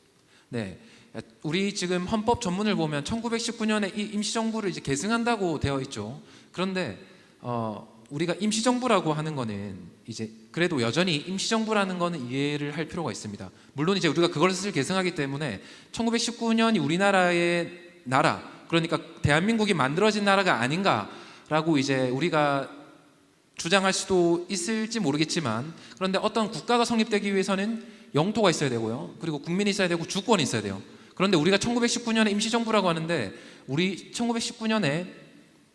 우리 지금 헌법 전문을 보면 1919년에 이 임시정부를 이제 계승한다고 되어 있죠. 그런데 우리가 임시정부라고 하는 거는 이제 그래도 여전히 임시정부라는 거는 이해를 할 필요가 있습니다. 물론 이제 우리가 그것을 계승하기 때문에 1919년이 우리나라의 나라, 그러니까 대한민국이 만들어진 나라가 아닌가라고 이제 우리가 주장할 수도 있을지 모르겠지만, 그런데 어떤 국가가 성립되기 위해서는 영토가 있어야 되고요. 그리고 국민이 있어야 되고 주권이 있어야 돼요. 그런데 우리가 1919년에 임시정부라고 하는데 우리 1919년에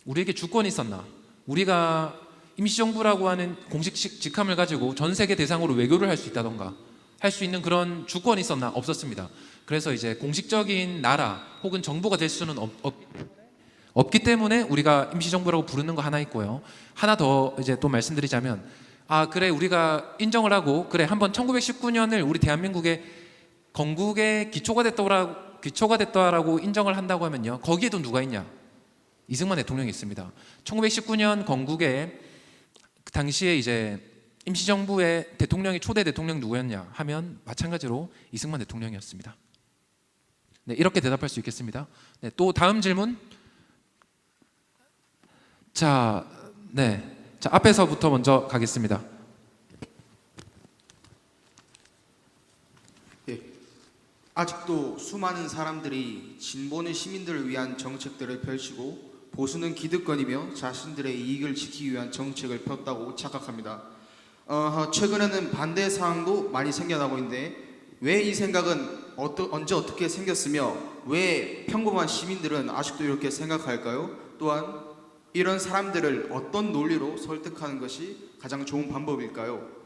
우리에게 주권이 있었나? 우리가 임시정부라고 하는 공식 직함을 가지고 전 세계 대상으로 외교를 할 수 있다던가 할 수 있는 그런 주권이 있었나? 없었습니다. 그래서 이제 공식적인 나라 혹은 정부가 될 수는 없기 때문에 우리가 임시정부라고 부르는 거 하나 있고요. 하나 더 이제 또 말씀드리자면, 아 그래 우리가 인정을 하고 그래 한번 1919년을 우리 대한민국의 건국의 기초가 됐다라고 인정을 한다고 하면요, 거기에도 누가 있냐? 이승만 대통령이 있습니다. 1919년 건국에 그 당시에 이제 임시정부의 대통령이 초대 대통령 누구였냐 하면 마찬가지로 이승만 대통령이었습니다. 네, 이렇게 대답할 수 있겠습니다. 네, 또 다음 질문. 자, 앞에서부터 먼저 가겠습니다. 아직도 수많은 사람들이 진보는 시민들을 위한 정책들을 펼치고 보수는 기득권이며 자신들의 이익을 지키기 위한 정책을 폈다고 착각합니다. 최근에는 반대 사항도 많이 생겨나고 있는데 왜 이 생각은 언제 어떻게 생겼으며 왜 평범한 시민들은 아직도 이렇게 생각할까요? 또한 이런 사람들을 어떤 논리로 설득하는 것이 가장 좋은 방법일까요?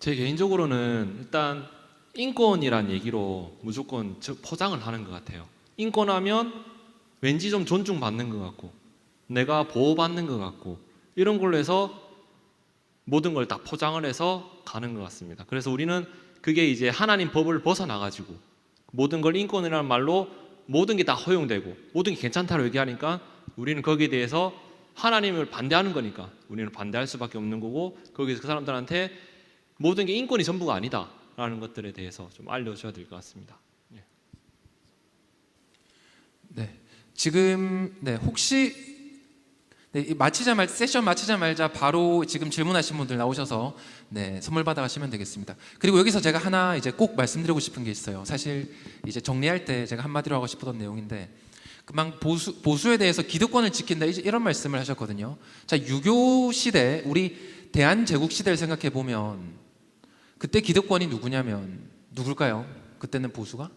제 개인적으로는 일단 인권이란 얘기로 무조건 포장을 하는 것 같아요. 인권하면 왠지 좀 존중받는 것 같고 내가 보호받는 것 같고 이런 걸로 해서 모든 걸 다 포장을 해서 가는 것 같습니다. 그래서 우리는 그게 이제 하나님 법을 벗어나가지고 모든 걸 인권이라는 말로 모든 게 다 허용되고 모든 게 괜찮다고 얘기하니까 우리는 거기에 대해서 하나님을 반대하는 거니까 우리는 반대할 수밖에 없는 거고, 거기서 그 사람들한테 모든 게 인권이 전부가 아니다라는 것들에 대해서 좀 알려줘야 될 것 같습니다. 네, 지금 혹시 세션 마치자마자 바로 지금 질문하신 분들 나오셔서 선물 받아가시면 되겠습니다. 그리고 여기서 제가 하나 이제 꼭 말씀드리고 싶은 게 있어요. 사실 이제 정리할 때 제가 한마디로 하고 싶었던 내용인데, 금방 보수에 대해서 기득권을 지킨다 이런 말씀을 하셨거든요. 자, 유교 시대 우리 대한제국 시대를 생각해 보면 그때 기득권이 누구냐면 누굴까요? 그때는 보수가?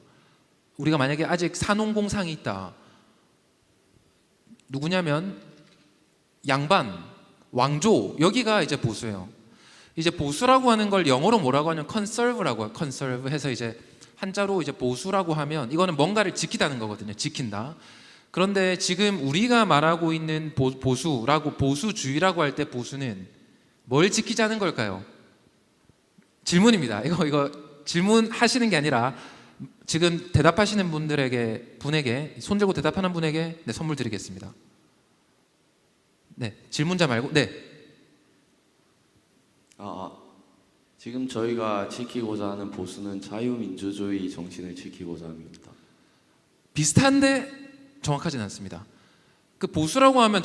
우리가 만약에 아직 산홍공상이 있다, 누구냐면 양반, 왕조, 여기가 이제 보수예요. 이제 보수라고 하는 걸 영어로 뭐라고 하냐면 conserve라고 해요. conserve 해서 이제 한자로 이제 보수라고 하면 이거는 뭔가를 지키다는 거거든요. 지킨다. 그런데 지금 우리가 말하고 있는 보수주의라고 할 때 보수는 뭘 지키자는 걸까요? 질문입니다. 이거 질문하시는 게 아니라 지금 대답하시는 분에게 손 들고 대답하는 분에게 선물 드리겠습니다. 네, 질문자 말고. 네. 지금 저희가 지키고자 하는 보수는 자유민주주의 정신을 지키고자 합니다. 비슷한데 정확하진 않습니다. 그 보수라고 하면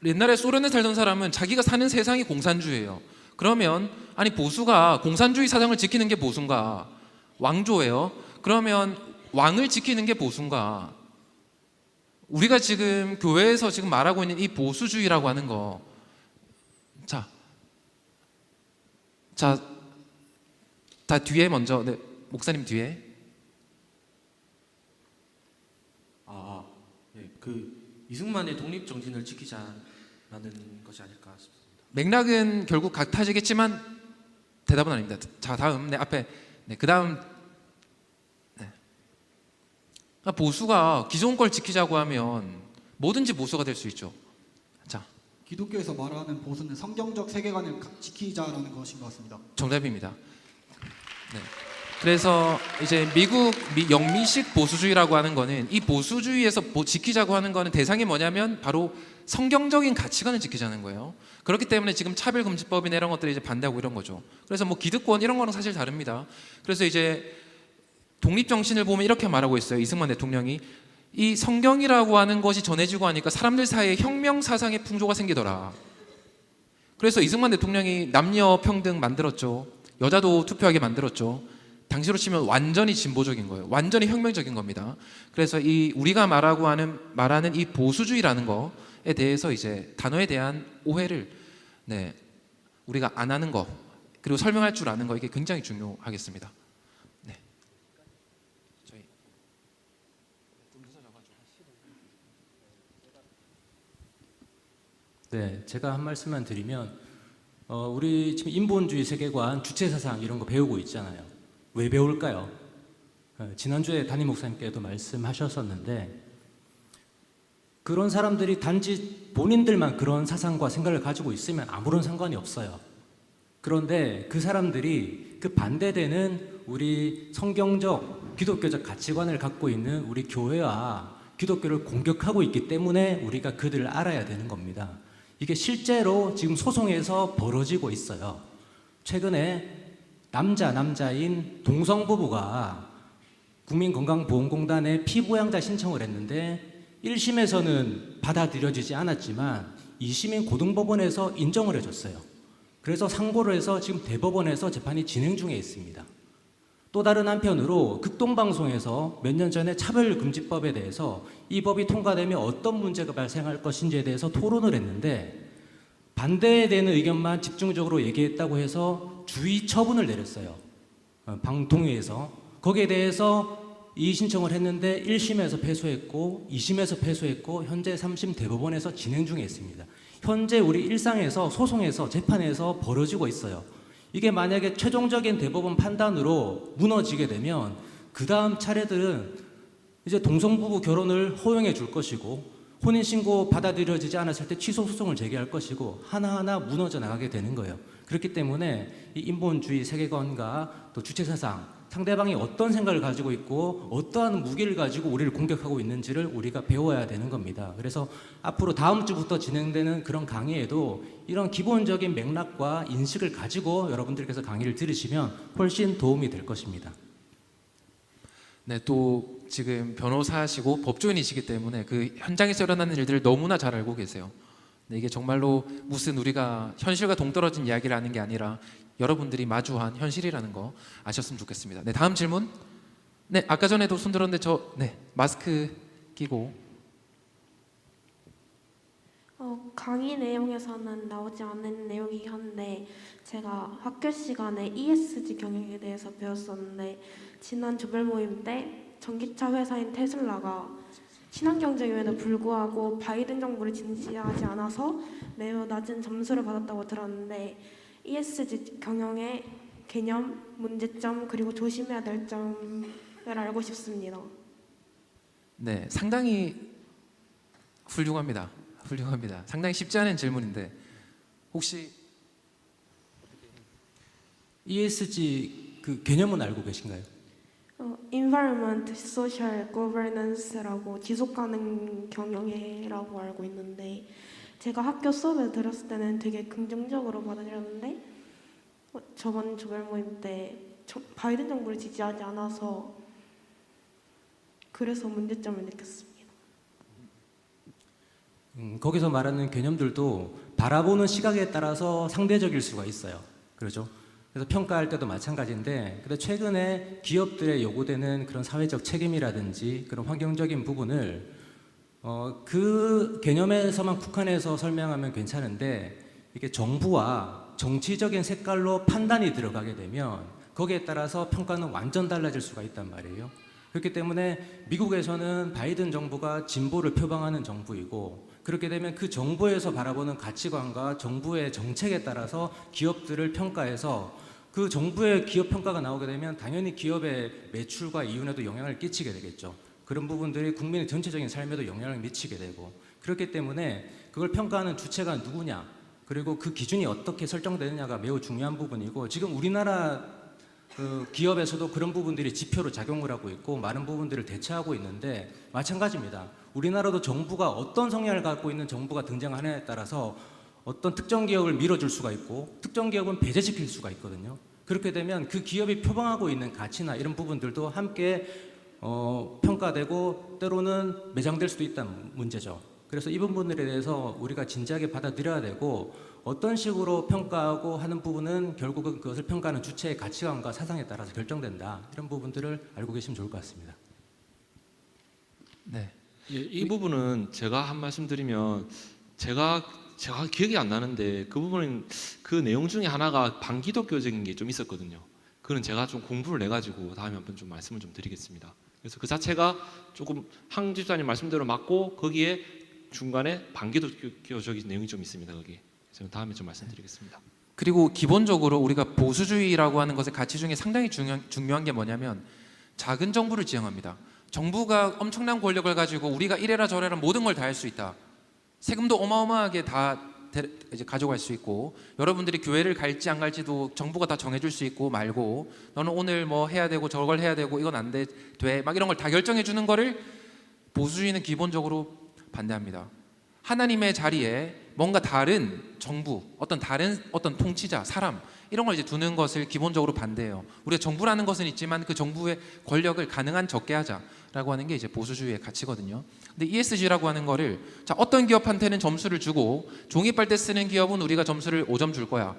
옛날에 소련에 살던 사람은 자기가 사는 세상이 공산주의예요. 그러면 아니 보수가 공산주의 사상을 지키는 게 보수인가? 왕조예요. 그러면 왕을 지키는 게 보수인가? 우리가 지금 교회에서 지금 말하고 있는 이 보수주의라고 하는 거, 다 뒤에 먼저, 목사님 뒤에. 이승만의 독립 정신을 지키자라는 것이 아닐까 싶습니다. 맥락은 결국 같아지겠지만 대답은 아닙니다. 자, 다음 앞에 그 다음. 보수가 기존 걸 지키자고 하면 뭐든지 보수가 될 수 있죠. 자, 기독교에서 말하는 보수는 성경적 세계관을 지키자라는 것인 것 같습니다. 정답입니다. 그래서 이제 미국 영미식 보수주의라고 하는 거는 이 보수주의에서 지키자고 하는 거는 대상이 뭐냐면 바로 성경적인 가치관을 지키자는 거예요. 그렇기 때문에 지금 차별금지법이나 이런 것들이 이제 반대하고 이런 거죠. 그래서 기득권 이런 거는 사실 다릅니다. 그래서 이제 독립정신을 보면 이렇게 말하고 있어요. 이승만 대통령이 이 성경이라고 하는 것이 전해지고 하니까 사람들 사이에 혁명사상의 풍조가 생기더라. 그래서 이승만 대통령이 남녀 평등 만들었죠. 여자도 투표하게 만들었죠. 당시로 치면 완전히 진보적인 거예요. 완전히 혁명적인 겁니다. 그래서 우리가 말하는 이 보수주의라는 거에 대해서 이제 단어에 대한 오해를 우리가 안 하는 거, 그리고 설명할 줄 아는 거, 이게 굉장히 중요하겠습니다. 네, 제가 한 말씀만 드리면 우리 지금 인본주의 세계관, 주체사상 이런 거 배우고 있잖아요. 왜 배울까요? 지난주에 담임 목사님께도 말씀하셨었는데 그런 사람들이 단지 본인들만 그런 사상과 생각을 가지고 있으면 아무런 상관이 없어요. 그런데 그 사람들이 그 반대되는 우리 성경적, 기독교적 가치관을 갖고 있는 우리 교회와 기독교를 공격하고 있기 때문에 우리가 그들을 알아야 되는 겁니다. 이게 실제로 지금 소송에서 벌어지고 있어요. 최근에 남자인 동성부부가 국민건강보험공단에 피부양자 신청을 했는데 1심에서는 받아들여지지 않았지만 2심인 고등법원에서 인정을 해줬어요. 그래서 상고를 해서 지금 대법원에서 재판이 진행 중에 있습니다. 또 다른 한편으로 극동방송에서 몇 년 전에 차별금지법에 대해서 이 법이 통과되면 어떤 문제가 발생할 것인지에 대해서 토론을 했는데 반대되는 의견만 집중적으로 얘기했다고 해서 주의 처분을 내렸어요. 방통위에서. 거기에 대해서 이의 신청을 했는데 1심에서 패소했고 2심에서 패소했고 현재 3심 대법원에서 진행 중에 있습니다. 현재 우리 일상에서 소송에서 재판에서 벌어지고 있어요. 이게 만약에 최종적인 대법원 판단으로 무너지게 되면 그 다음 차례들은 이제 동성부부 결혼을 허용해 줄 것이고 혼인신고 받아들여지지 않았을 때 취소 소송을 제기할 것이고 하나하나 무너져 나가게 되는 거예요. 그렇기 때문에 이 인본주의 세계관과 또 주체사상, 상대방이 어떤 생각을 가지고 있고 어떠한 무기를 가지고 우리를 공격하고 있는지를 우리가 배워야 되는 겁니다. 그래서 앞으로 다음 주부터 진행되는 그런 강의에도 이런 기본적인 맥락과 인식을 가지고 여러분들께서 강의를 들으시면 훨씬 도움이 될 것입니다. 네, 또 지금 변호사시고 법조인이시기 때문에 그 현장에서 일어나는 일들을 너무나 잘 알고 계세요. 네, 이게 정말로 무슨 우리가 현실과 동떨어진 이야기를 하는 게 아니라 여러분들이 마주한 현실이라는 거 아셨으면 좋겠습니다. 네, 다음 질문. 네, 아까 전에도 손 들었는데 마스크 끼고. 강의 내용에서는 나오지 않는 내용이긴 한데 제가 학교 시간에 ESG 경영에 대해서 배웠었는데 지난 조별 모임 때 전기차 회사인 테슬라가 친환경적임에도 불구하고 바이든 정부를 지지하지 않아서 매우 낮은 점수를 받았다고 들었는데 ESG 경영의 개념, 문제점 그리고 조심해야 될 점을 알고 싶습니다. 네, 상당히 훌륭합니다. 상당히 쉽지 않은 질문인데 혹시 ESG 그 개념은 알고 계신가요? Environment, Social Governance라고 지속가능 경영이라고 알고 있는데 제가 학교 수업에 들었을 때는 되게 긍정적으로 받아들였는데 저번 조별 모임 때 바이든 정부를 지지하지 않아서 그래서 문제점을 느꼈습니다. 거기서 말하는 개념들도 바라보는 시각에 따라서 상대적일 수가 있어요. 그렇죠? 그래서 평가할 때도 마찬가지인데, 근데 최근에 기업들에 요구되는 그런 사회적 책임이라든지 그런 환경적인 부분을 그 개념에서만 국한해서 설명하면 괜찮은데 이게 정부와 정치적인 색깔로 판단이 들어가게 되면 거기에 따라서 평가는 완전 달라질 수가 있단 말이에요. 그렇기 때문에 미국에서는 바이든 정부가 진보를 표방하는 정부이고 그렇게 되면 그 정부에서 바라보는 가치관과 정부의 정책에 따라서 기업들을 평가해서 그 정부의 기업 평가가 나오게 되면 당연히 기업의 매출과 이윤에도 영향을 끼치게 되겠죠. 그런 부분들이 국민의 전체적인 삶에도 영향을 미치게 되고 그렇기 때문에 그걸 평가하는 주체가 누구냐 그리고 그 기준이 어떻게 설정되느냐가 매우 중요한 부분이고 지금 우리나라 기업에서도 그런 부분들이 지표로 작용을 하고 있고 많은 부분들을 대처하고 있는데 마찬가지입니다. 우리나라도 정부가 어떤 성향을 갖고 있는 정부가 등장하느냐에 따라서 어떤 특정 기업을 밀어줄 수가 있고 특정 기업은 배제시킬 수가 있거든요. 그렇게 되면 그 기업이 표방하고 있는 가치나 이런 부분들도 함께 평가되고 때로는 매장될 수도 있다는 문제죠. 그래서 이 부분들에 대해서 우리가 진지하게 받아들여야 되고 어떤 식으로 평가하고 하는 부분은 결국은 그것을 평가하는 주체의 가치관과 사상에 따라서 결정된다. 이런 부분들을 알고 계시면 좋을 것 같습니다. 네. 예, 이 부분은 제가 한 말씀 드리면 제가 기억이 안 나는데 그 부분은 그 내용 중에 하나가 반기독교적인 게 좀 있었거든요. 그건 제가 좀 공부를 해가지고 다음에 한번 좀 말씀을 좀 드리겠습니다. 그래서 그 자체가 조금 황 집사님 말씀대로 맞고 거기에 중간에 반기독교적인 내용이 좀 있습니다. 거기 저는 다음에 좀 말씀드리겠습니다. 그리고 기본적으로 우리가 보수주의라고 하는 것의 가치 중에 상당히 중요한 게 뭐냐면 작은 정부를 지향합니다. 정부가 엄청난 권력을 가지고 우리가 이래라 저래라 모든 걸 다 할 수 있다. 세금도 어마어마하게 다 이제 가져갈 수 있고, 여러분들이 교회를 갈지 안 갈지도 정부가 다 정해줄 수 있고 말고, 너는 오늘 뭐 해야 되고 저걸 해야 되고 이건 안 돼 막 이런 걸 다 결정해 주는 거를 보수주의는 기본적으로 반대합니다. 하나님의 자리에 뭔가 다른 정부, 어떤 통치자, 사람 이런 걸 이제 두는 것을 기본적으로 반대해요. 우리가 정부라는 것은 있지만 그 정부의 권력을 가능한 적게 하자라고 하는 게 이제 보수주의의 가치거든요. 근데 ESG라고 하는 거를 자, 어떤 기업한테는 점수를 주고 종이 빨대 쓰는 기업은 우리가 점수를 5점 줄 거야.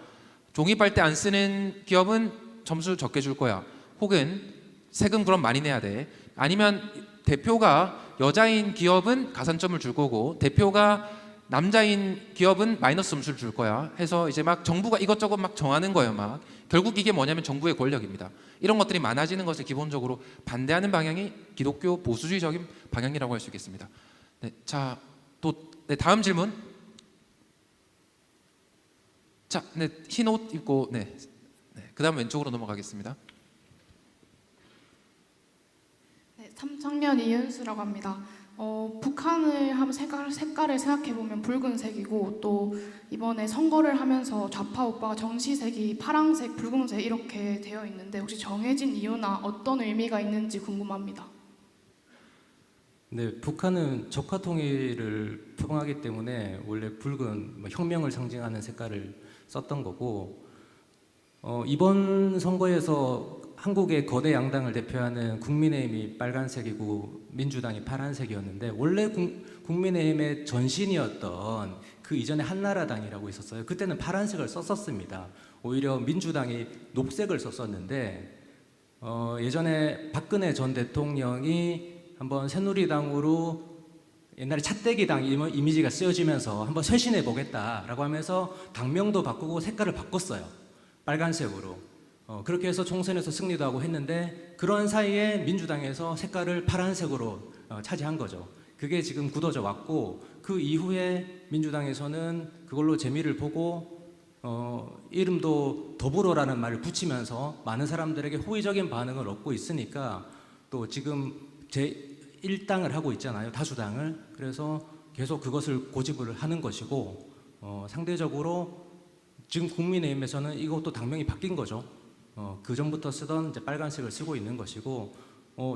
종이 빨대 안 쓰는 기업은 점수 적게 줄 거야. 혹은 세금 그럼 많이 내야 돼. 아니면 대표가 여자인 기업은 가산점을 줄 거고 대표가 남자인 기업은 마이너스 점수를 줄 거야 해서 이제 막 정부가 이것저것 막 정하는 거예요. 막 결국 이게 뭐냐면 정부의 권력입니다. 이런 것들이 많아지는 것을 기본적으로 반대하는 방향이 기독교 보수주의적인 방향이라고 할 수 있겠습니다. 네, 자, 또 다음 질문. 자, 네, 흰 옷 입고 그다음 왼쪽으로 넘어가겠습니다. 네, 3학년 이은수라고 합니다. 북한을 한번 색깔을 생각해 보면 붉은색이고 또 이번에 선거를 하면서 좌파 우파가 정치색이 파란색, 붉은색 이렇게 되어 있는데 혹시 정해진 이유나 어떤 의미가 있는지 궁금합니다. 네, 북한은 적화 통일을 표방하기 때문에 원래 붉은 혁명을 상징하는 색깔을 썼던 거고, 이번 선거에서 한국의 거대 양당을 대표하는 국민의힘이 빨간색이고 민주당이 파란색이었는데, 원래 국민의힘의 전신이었던 그 이전에 한나라당이라고 있었어요. 그때는 파란색을 썼었습니다. 오히려 민주당이 녹색을 썼었는데, 예전에 박근혜 전 대통령이 한번 새누리당으로 옛날에 찻대기당 이미지가 쓰여지면서 한번 쇄신해 보겠다라고 하면서 당명도 바꾸고 색깔을 바꿨어요. 빨간색으로. 그렇게 해서 총선에서 승리도 하고 했는데, 그런 사이에 민주당에서 색깔을 파란색으로 차지한 거죠. 그게 지금 굳어져 왔고, 그 이후에 민주당에서는 그걸로 재미를 보고 이름도 더불어라는 말을 붙이면서 많은 사람들에게 호의적인 반응을 얻고 있으니까 또 지금 제1당을 하고 있잖아요. 다수당을. 그래서 계속 그것을 고집을 하는 것이고, 상대적으로 지금 국민의힘에서는 이것도 당명이 바뀐 거죠. 그 전부터 쓰던 이제 빨간색을 쓰고 있는 것이고,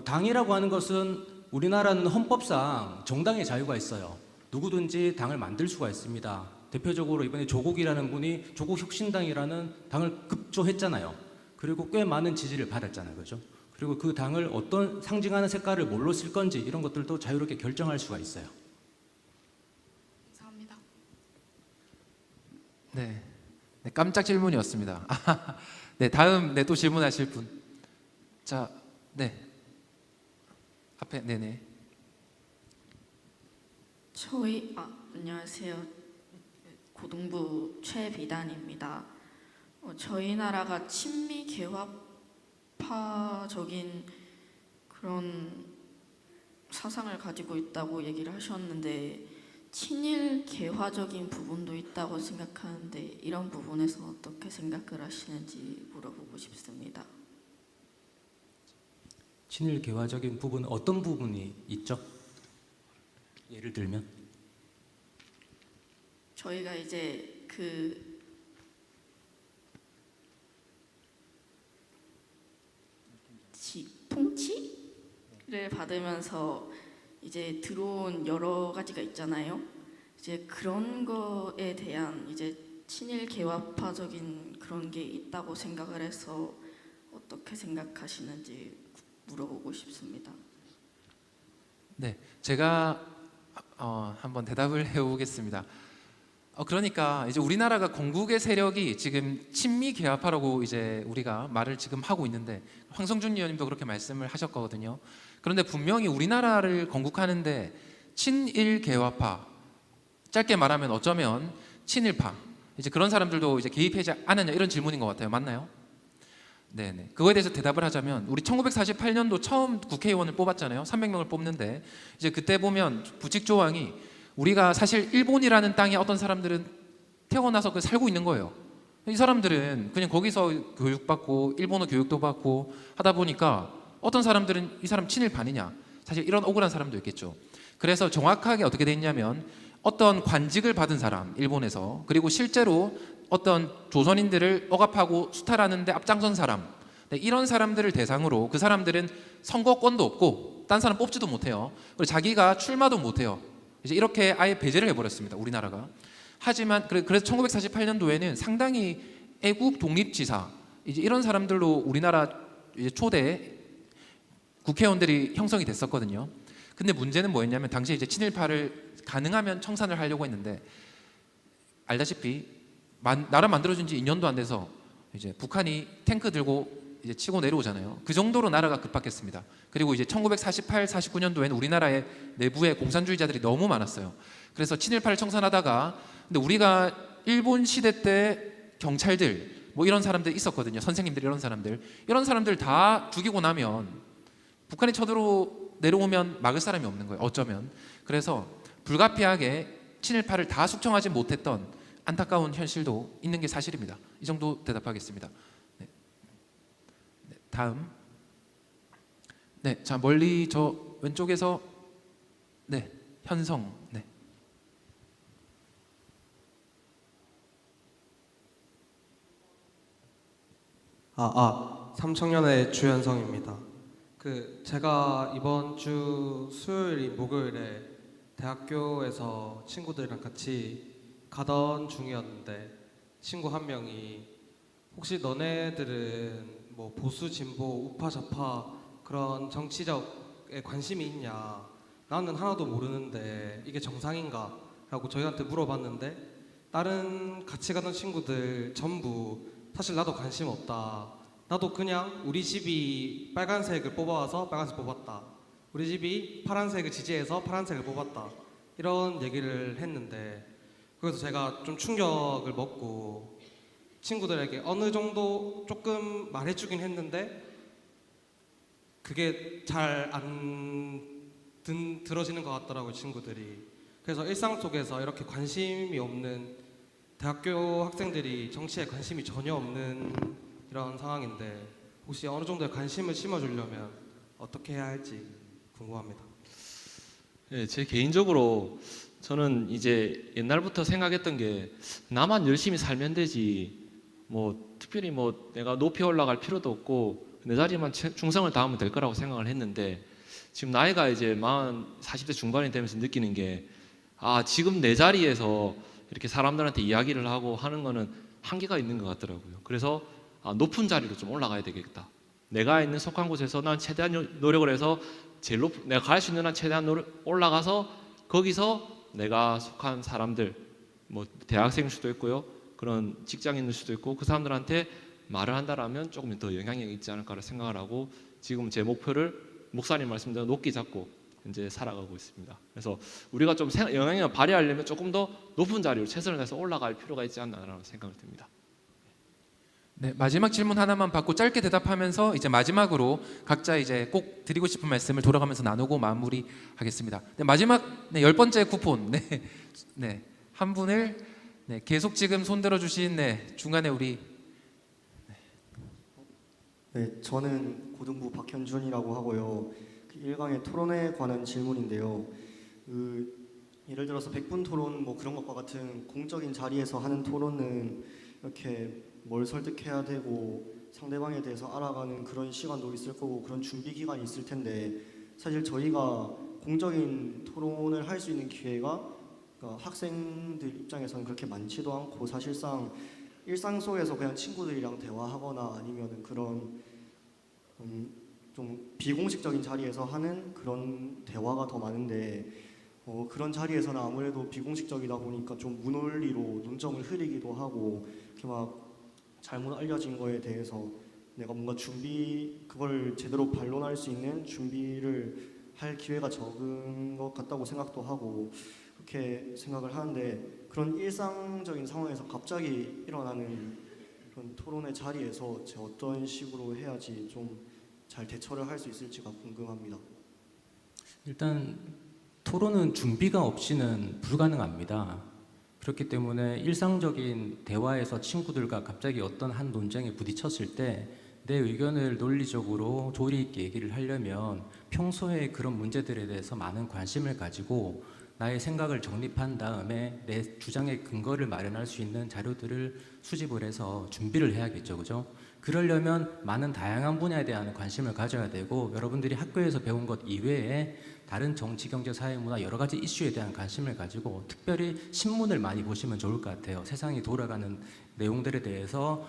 당이라고 하는 것은 우리나라는 헌법상 정당의 자유가 있어요. 누구든지 당을 만들 수가 있습니다. 대표적으로 이번에 조국이라는 분이 조국혁신당이라는 당을 급조했잖아요. 그리고 꽤 많은 지지를 받았잖아요. 그죠? 그리고 그 당을 어떤 상징하는 색깔을 뭘로 쓸 건지 이런 것들도 자유롭게 결정할 수가 있어요. 감사합니다. 네, 깜짝 질문이었습니다. 네, 다음 또 질문하실 분. 자, 앞에 네네. 안녕하세요. 고등부 최비단입니다. 저희 나라가 친미 개화파적인 그런 사상을 가지고 있다고 얘기를 하셨는데, 친일 개화적인 부분도 있다고 생각하는데 이런 부분에서 어떻게 생각을 하시는지 물어보고 싶습니다. 친일 개화적인 부분 어떤 부분이 있죠? 예를 들면 저희가 이제 통치를 받으면서 이제 들어온 여러 가지가 있잖아요. 이제 그런 거에 대한 이제 친일 개화파적인 그런 게 있다고 생각을 해서 어떻게 생각하시는지 물어보고 싶습니다. 네, 제가 한번 대답을 해보겠습니다. 그러니까 이제 우리나라가 건국의 세력이 지금 친미 개화파라고 이제 우리가 말을 지금 하고 있는데, 황성준 의원님도 그렇게 말씀을 하셨거든요. 그런데 분명히 우리나라를 건국하는데 친일 개화파, 짧게 말하면 어쩌면 친일파, 이제 그런 사람들도 이제 개입하지 않았냐 이런 질문인 것 같아요. 맞나요? 네네. 그거에 대해서 대답을 하자면, 우리 1948년도 처음 국회의원을 뽑았잖아요. 300명을 뽑는데 이제 그때 보면 부칙 조항이 우리가 사실 일본이라는 땅에 어떤 사람들은 태어나서 그 살고 있는 거예요. 이 사람들은 그냥 거기서 교육받고 일본어 교육도 받고 하다 보니까 어떤 사람들은 이 사람 친일반이냐, 사실 이런 억울한 사람도 있겠죠. 그래서 정확하게 어떻게 됐냐면 어떤 관직을 받은 사람, 일본에서, 그리고 실제로 어떤 조선인들을 억압하고 수탈하는데 앞장선 사람, 네, 이런 사람들을 대상으로, 그 사람들은 선거권도 없고 딴 사람 뽑지도 못해요. 그리고 자기가 출마도 못해요. 이제 이렇게 아예 배제를 해버렸습니다, 우리나라가. 하지만 그래서 1948년도에는 상당히 애국 독립지사, 이제 이런 사람들로 우리나라 이제 초대 국회의원들이 형성이 됐었거든요. 근데 문제는 뭐였냐면 당시에 이제 친일파를 가능하면 청산을 하려고 했는데, 알다시피 나라 만들어진 지 2년도 안 돼서 이제 북한이 탱크 들고 이제 치고 내려오잖아요. 그 정도로 나라가 급박했습니다. 그리고 이제 1948, 49년도에는 우리나라의 내부에 공산주의자들이 너무 많았어요. 그래서 친일파를 청산하다가, 근데 우리가 일본 시대 때 경찰들 뭐 이런 사람들 있었거든요. 선생님들, 이런 사람들 다 죽이고 나면 북한이 쳐들어 내려오면 막을 사람이 없는 거예요, 어쩌면. 그래서 불가피하게 친일파를 다 숙청하지 못했던 안타까운 현실도 있는 게 사실입니다. 이 정도 대답하겠습니다. 네. 네, 다음. 네, 자, 멀리 저 왼쪽에서, 네, 현성. 네. 삼청년의 주현성입니다. 제가 이번 주 수요일, 목요일에 대학교에서 친구들이랑 같이 가던 중이었는데, 친구 한 명이 혹시 너네들은 뭐 보수, 진보, 우파, 좌파 그런 정치적에 관심이 있냐? 나는 하나도 모르는데 이게 정상인가? 라고 저희한테 물어봤는데, 다른 같이 가던 친구들 전부 사실 나도 관심 없다. 나도 그냥 우리 집이 빨간색을 뽑아와서 빨간색 뽑았다. 우리 집이 파란색을 지지해서 파란색을 뽑았다. 이런 얘기를 했는데, 그래서 제가 좀 충격을 먹고 친구들에게 어느 정도 조금 말해주긴 했는데 그게 잘 안 들어지는 것 같더라고요, 친구들이. 그래서 일상 속에서 이렇게 관심이 없는 대학교 학생들이 정치에 관심이 전혀 없는 이런 상황인데, 혹시 어느 정도의 관심을 심어주려면 어떻게 해야 할지 궁금합니다. 네, 제 개인적으로 저는 이제 옛날부터 생각했던 게 나만 열심히 살면 되지, 뭐 특별히 뭐 내가 높이 올라갈 필요도 없고 내 자리만 충성을 다하면 될 거라고 생각을 했는데, 지금 나이가 이제 40대 중반이 되면서 느끼는 게, 지금 내 자리에서 이렇게 사람들한테 이야기를 하고 하는 거는 한계가 있는 것 같더라고요. 그래서 높은 자리로 좀 올라가야 되겠다. 내가 있는 속한 곳에서 난 최대한 노력을 해서 내가 갈 수 있는 한 최대한 올라가서 거기서 내가 속한 사람들, 뭐 대학생일 수도 있고요, 그런 직장인일 수도 있고, 그 사람들한테 말을 한다라면 조금 더 영향력이 있지 않을까를 생각을 하고, 지금 제 목표를 목사님 말씀대로 높게 잡고 이제 살아가고 있습니다. 그래서 우리가 좀 영향력을 발휘하려면 조금 더 높은 자리로 최선을 다해서 올라갈 필요가 있지 않나라는 생각이 듭니다. 네, 마지막 질문 하나만 받고 짧게 대답하면서 이제 마지막으로 각자 이제 꼭 드리고 싶은 말씀을 돌아가면서 나누고 마무리하겠습니다. 네, 마지막 10번째 쿠폰, 네, 한 분을 계속 지금 손 들어주신 중간에 우리 네, 저는 고등부 박현준이라고 하고요. 1강의 토론에 관한 질문인데요. 예를 들어서 100분 토론 뭐 그런 것과 같은 공적인 자리에서 하는 토론은 이렇게 뭘 설득해야 되고 상대방에 대해서 알아가는 그런 시간도 있을 거고 그런 준비 기간이 있을 텐데, 사실 저희가 공적인 토론을 할 수 있는 기회가 학생들 입장에서는 그렇게 많지도 않고, 사실상 일상 속에서 그냥 친구들이랑 대화하거나 아니면 그런 좀 비공식적인 자리에서 하는 그런 대화가 더 많은데, 그런 자리에서는 아무래도 비공식적이다 보니까 좀 무논리로 논점을 흐리기도 하고, 이렇게 막 잘못 알려진 거에 대해서 내가 뭔가 그걸 제대로 반론할 수 있는 준비를 할 기회가 적은 것 같다고 생각도 하고, 그렇게 생각을 하는데, 그런 일상적인 상황에서 갑자기 일어나는 그런 토론의 자리에서 제가 어떤 식으로 해야지 좀 잘 대처를 할 수 있을지가 궁금합니다. 일단 토론은 준비가 없이는 불가능합니다. 그렇기 때문에 일상적인 대화에서 친구들과 갑자기 어떤 한 논쟁에 부딪혔을 때 내 의견을 논리적으로 조리 있게 얘기를 하려면 평소에 그런 문제들에 대해서 많은 관심을 가지고 나의 생각을 정립한 다음에 내 주장의 근거를 마련할 수 있는 자료들을 수집을 해서 준비를 해야겠죠, 그죠? 그러려면 많은 다양한 분야에 대한 관심을 가져야 되고 여러분들이 학교에서 배운 것 이외에 다른 정치, 경제, 사회, 문화 여러 가지 이슈에 대한 관심을 가지고 특별히 신문을 많이 보시면 좋을 것 같아요. 세상이 돌아가는 내용들에 대해서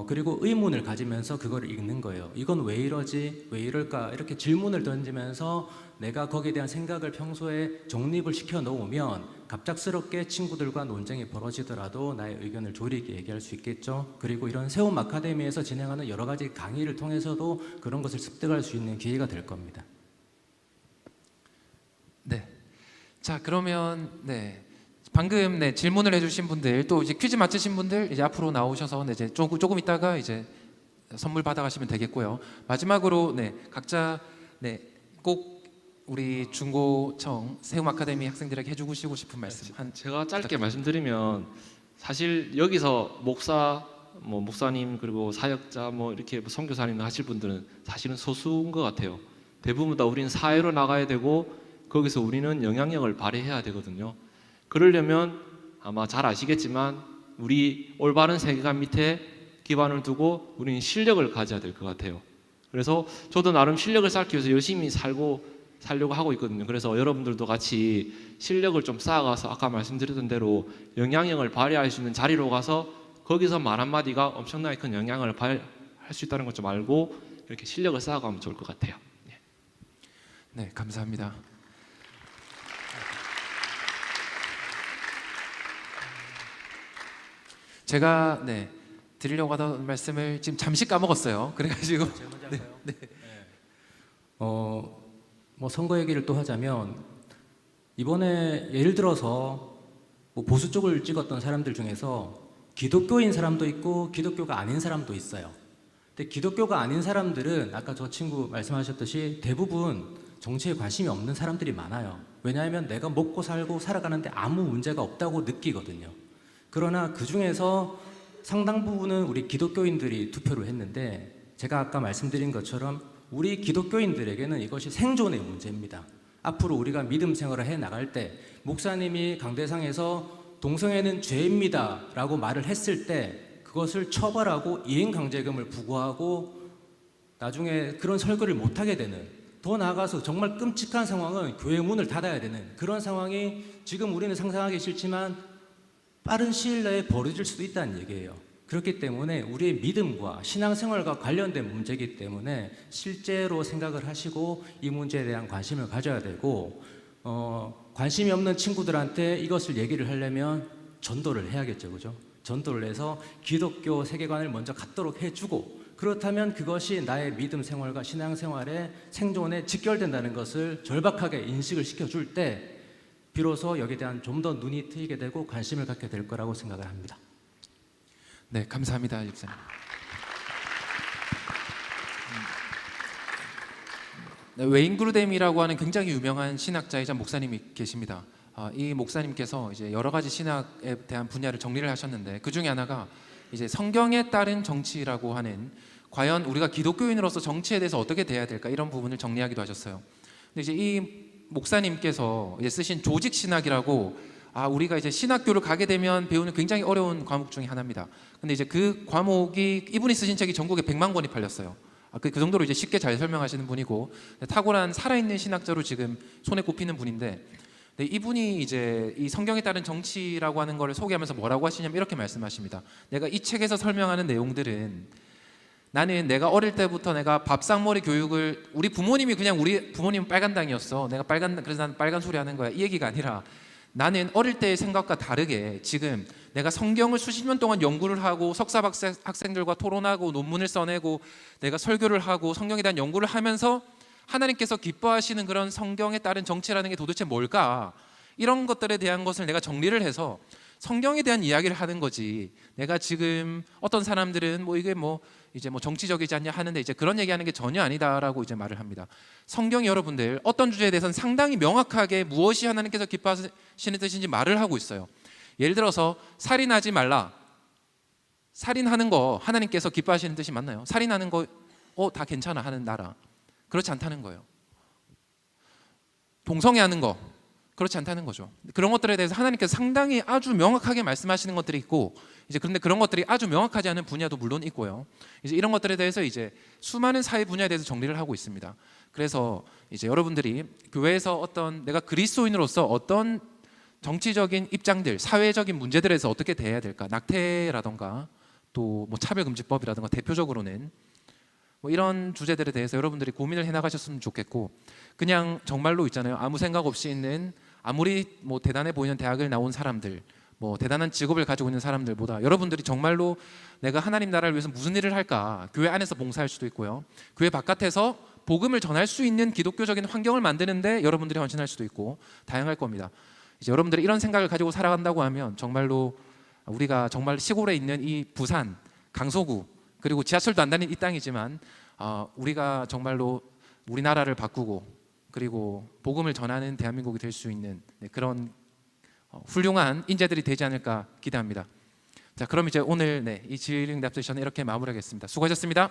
그리고 의문을 가지면서 그걸 읽는 거예요. 이건 왜 이러지? 왜 이럴까? 이렇게 질문을 던지면서 내가 거기에 대한 생각을 평소에 정립을 시켜 놓으면 갑작스럽게 친구들과 논쟁이 벌어지더라도 나의 의견을 조리 있게 얘기할 수 있겠죠. 그리고 이런 세움 아카데미에서 진행하는 여러 가지 강의를 통해서도 그런 것을 습득할 수 있는 기회가 될 겁니다. 네. 자, 그러면 네. 방금 네, 질문을 해주신 분들 또 이제 퀴즈 맞추신 분들 이제 앞으로 나오셔서 네, 이제 조금 있다가 이제 선물 받아가시면 되겠고요. 마지막으로 네, 각자 네, 꼭 우리 중고청 세움 아카데미 학생들에게 해주고 싶은 말씀. 제가 짧게 말씀드리면 사실 여기서 목사님 그리고 사역자 이렇게 선교사님 하실 분들은 사실은 소수인 것 같아요. 대부분 다 우리는 사회로 나가야 되고 거기서 우리는 영향력을 발휘해야 되거든요. 그러려면 아마 잘 아시겠지만 우리 올바른 세계관 밑에 기반을 두고 우리는 실력을 가져야 될 것 같아요. 그래서 저도 나름 실력을 쌓기 위해서 열심히 살려고 하고 있거든요. 그래서 여러분들도 같이 실력을 좀 쌓아가서 아까 말씀드렸던 대로 영향력을 발휘할 수 있는 자리로 가서 거기서 말 한마디가 엄청나게 큰 영향을 발휘할 수 있다는 걸 좀 알고 이렇게 실력을 쌓아가면 좋을 것 같아요. 네, 감사합니다. 제가 네, 드리려고 하던 말씀을 지금 잠시 까먹었어요. 그래가지고 네. 뭐 선거 얘기를 또 하자면 이번에 예를 들어서 뭐 보수 쪽을 찍었던 사람들 중에서 기독교인 사람도 있고 기독교가 아닌 사람도 있어요. 근데 기독교가 아닌 사람들은 아까 저 친구 말씀하셨듯이 대부분 정치에 관심이 없는 사람들이 많아요. 왜냐하면 내가 먹고 살고 살아가는데 아무 문제가 없다고 느끼거든요. 그러나 그 중에서 상당 부분은 우리 기독교인들이 투표를 했는데 제가 아까 말씀드린 것처럼 우리 기독교인들에게는 이것이 생존의 문제입니다. 앞으로 우리가 믿음 생활을 해 나갈 때 목사님이 강대상에서 동성애는 죄입니다 라고 말을 했을 때 그것을 처벌하고 이행강제금을 부과하고 나중에 그런 설교를 못하게 되는, 더 나아가서 정말 끔찍한 상황은 교회 문을 닫아야 되는 그런 상황이 지금 우리는 상상하기 싫지만 빠른 시일 내에 벌어질 수도 있다는 얘기예요. 그렇기 때문에 우리의 믿음과 신앙생활과 관련된 문제이기 때문에 실제로 생각을 하시고 이 문제에 대한 관심을 가져야 되고 관심이 없는 친구들한테 이것을 얘기를 하려면 전도를 해야겠죠, 그죠? 전도를 해서 기독교 세계관을 먼저 갖도록 해주고 그렇다면 그것이 나의 믿음 생활과 신앙생활의 생존에 직결된다는 것을 절박하게 인식을 시켜줄 때 비로소 여기에 대한 좀 더 눈이 트이게 되고 관심을 갖게 될 거라고 생각을 합니다. 네, 감사합니다, 집사님. 네, 웨인 그루뎀이라고 하는 굉장히 유명한 신학자이자 목사님이 계십니다. 이 목사님께서 이제 여러 가지 신학에 대한 분야를 정리를 하셨는데 그 중에 하나가 이제 성경에 따른 정치라고 하는, 과연 우리가 기독교인으로서 정치에 대해서 어떻게 대해야 될까, 이런 부분을 정리하기도 하셨어요. 근데 이제 이 목사님께서 이제 쓰신 조직 신학이라고, 우리가 이제 신학교를 가게 되면 배우는 굉장히 어려운 과목 중에 하나입니다. 근데 이제 그 과목이, 이분이 쓰신 책이 전국에 100만 권이 팔렸어요. 그 정도로 이제 쉽게 잘 설명하시는 분이고 탁월한 살아있는 신학자로 지금 손에 꼽히는 분인데, 이분이 이제 이 성경에 따른 정치라고 하는 걸 소개하면서 뭐라고 하시냐면 이렇게 말씀하십니다. 내가 이 책에서 설명하는 내용들은, 나는 내가 어릴 때부터 내가 밥상머리 교육을, 우리 부모님이 그냥, 우리 부모님은 빨간당이었어, 내가 그래서 나는 빨간 소리 하는 거야, 이 얘기가 아니라 나는 어릴 때의 생각과 다르게 지금 내가 성경을 수십 년 동안 연구를 하고 석사 박사 학생들과 토론하고 논문을 써내고 내가 설교를 하고 성경에 대한 연구를 하면서 하나님께서 기뻐하시는 그런 성경에 따른 정치라는 게 도대체 뭘까, 이런 것들에 대한 것을 내가 정리를 해서 성경에 대한 이야기를 하는 거지. 내가 지금 어떤 사람들은 이게 이제 뭐 정치적이지 않냐 하는데 이제 그런 얘기하는 게 전혀 아니다라고 이제 말을 합니다. 성경이 여러분들 어떤 주제에 대해서는 상당히 명확하게 무엇이 하나님께서 기뻐하시는 뜻인지 말을 하고 있어요. 예를 들어서 살인하지 말라. 살인하는 거 하나님께서 기뻐하시는 뜻이 맞나요? 살인하는 거 다 괜찮아 하는 나라. 그렇지 않다는 거예요. 동성애하는 거 그렇지 않다는 거죠. 그런 것들에 대해서 하나님께서 상당히 아주 명확하게 말씀하시는 것들이 있고 이제 그런데 그런 것들이 아주 명확하지 않은 분야도 물론 있고요. 이제 이런 것들에 대해서 이제 수많은 사회 분야에 대해서 정리를 하고 있습니다. 그래서 이제 여러분들이 교회에서 어떤 내가 그리스도인으로서 어떤 정치적인 입장들, 사회적인 문제들에서 어떻게 대해야 될까? 낙태라던가 또 뭐 차별금지법이라던가 대표적으로는 뭐 이런 주제들에 대해서 여러분들이 고민을 해나가셨으면 좋겠고 그냥 정말로 있잖아요. 아무 생각 없이 있는 아무리 뭐 대단해 보이는 대학을 나온 사람들 뭐 대단한 직업을 가지고 있는 사람들보다 여러분들이 정말로 내가 하나님 나라를 위해서 무슨 일을 할까 교회 안에서 봉사할 수도 있고요. 교회 바깥에서 복음을 전할 수 있는 기독교적인 환경을 만드는데 여러분들이 헌신할 수도 있고 다양할 겁니다. 이제 여러분들이 이런 생각을 가지고 살아간다고 하면 정말로 우리가 정말 시골에 있는 이 부산, 강서구 그리고 지하철도 안 다니는 이 땅이지만 우리가 정말로 우리나라를 바꾸고 그리고 복음을 전하는 대한민국이 될 수 있는 그런 훌륭한 인재들이 되지 않을까 기대합니다. 자, 그럼 이제 오늘 이 지휘링 랩 세션은 이렇게 마무리하겠습니다. 수고하셨습니다.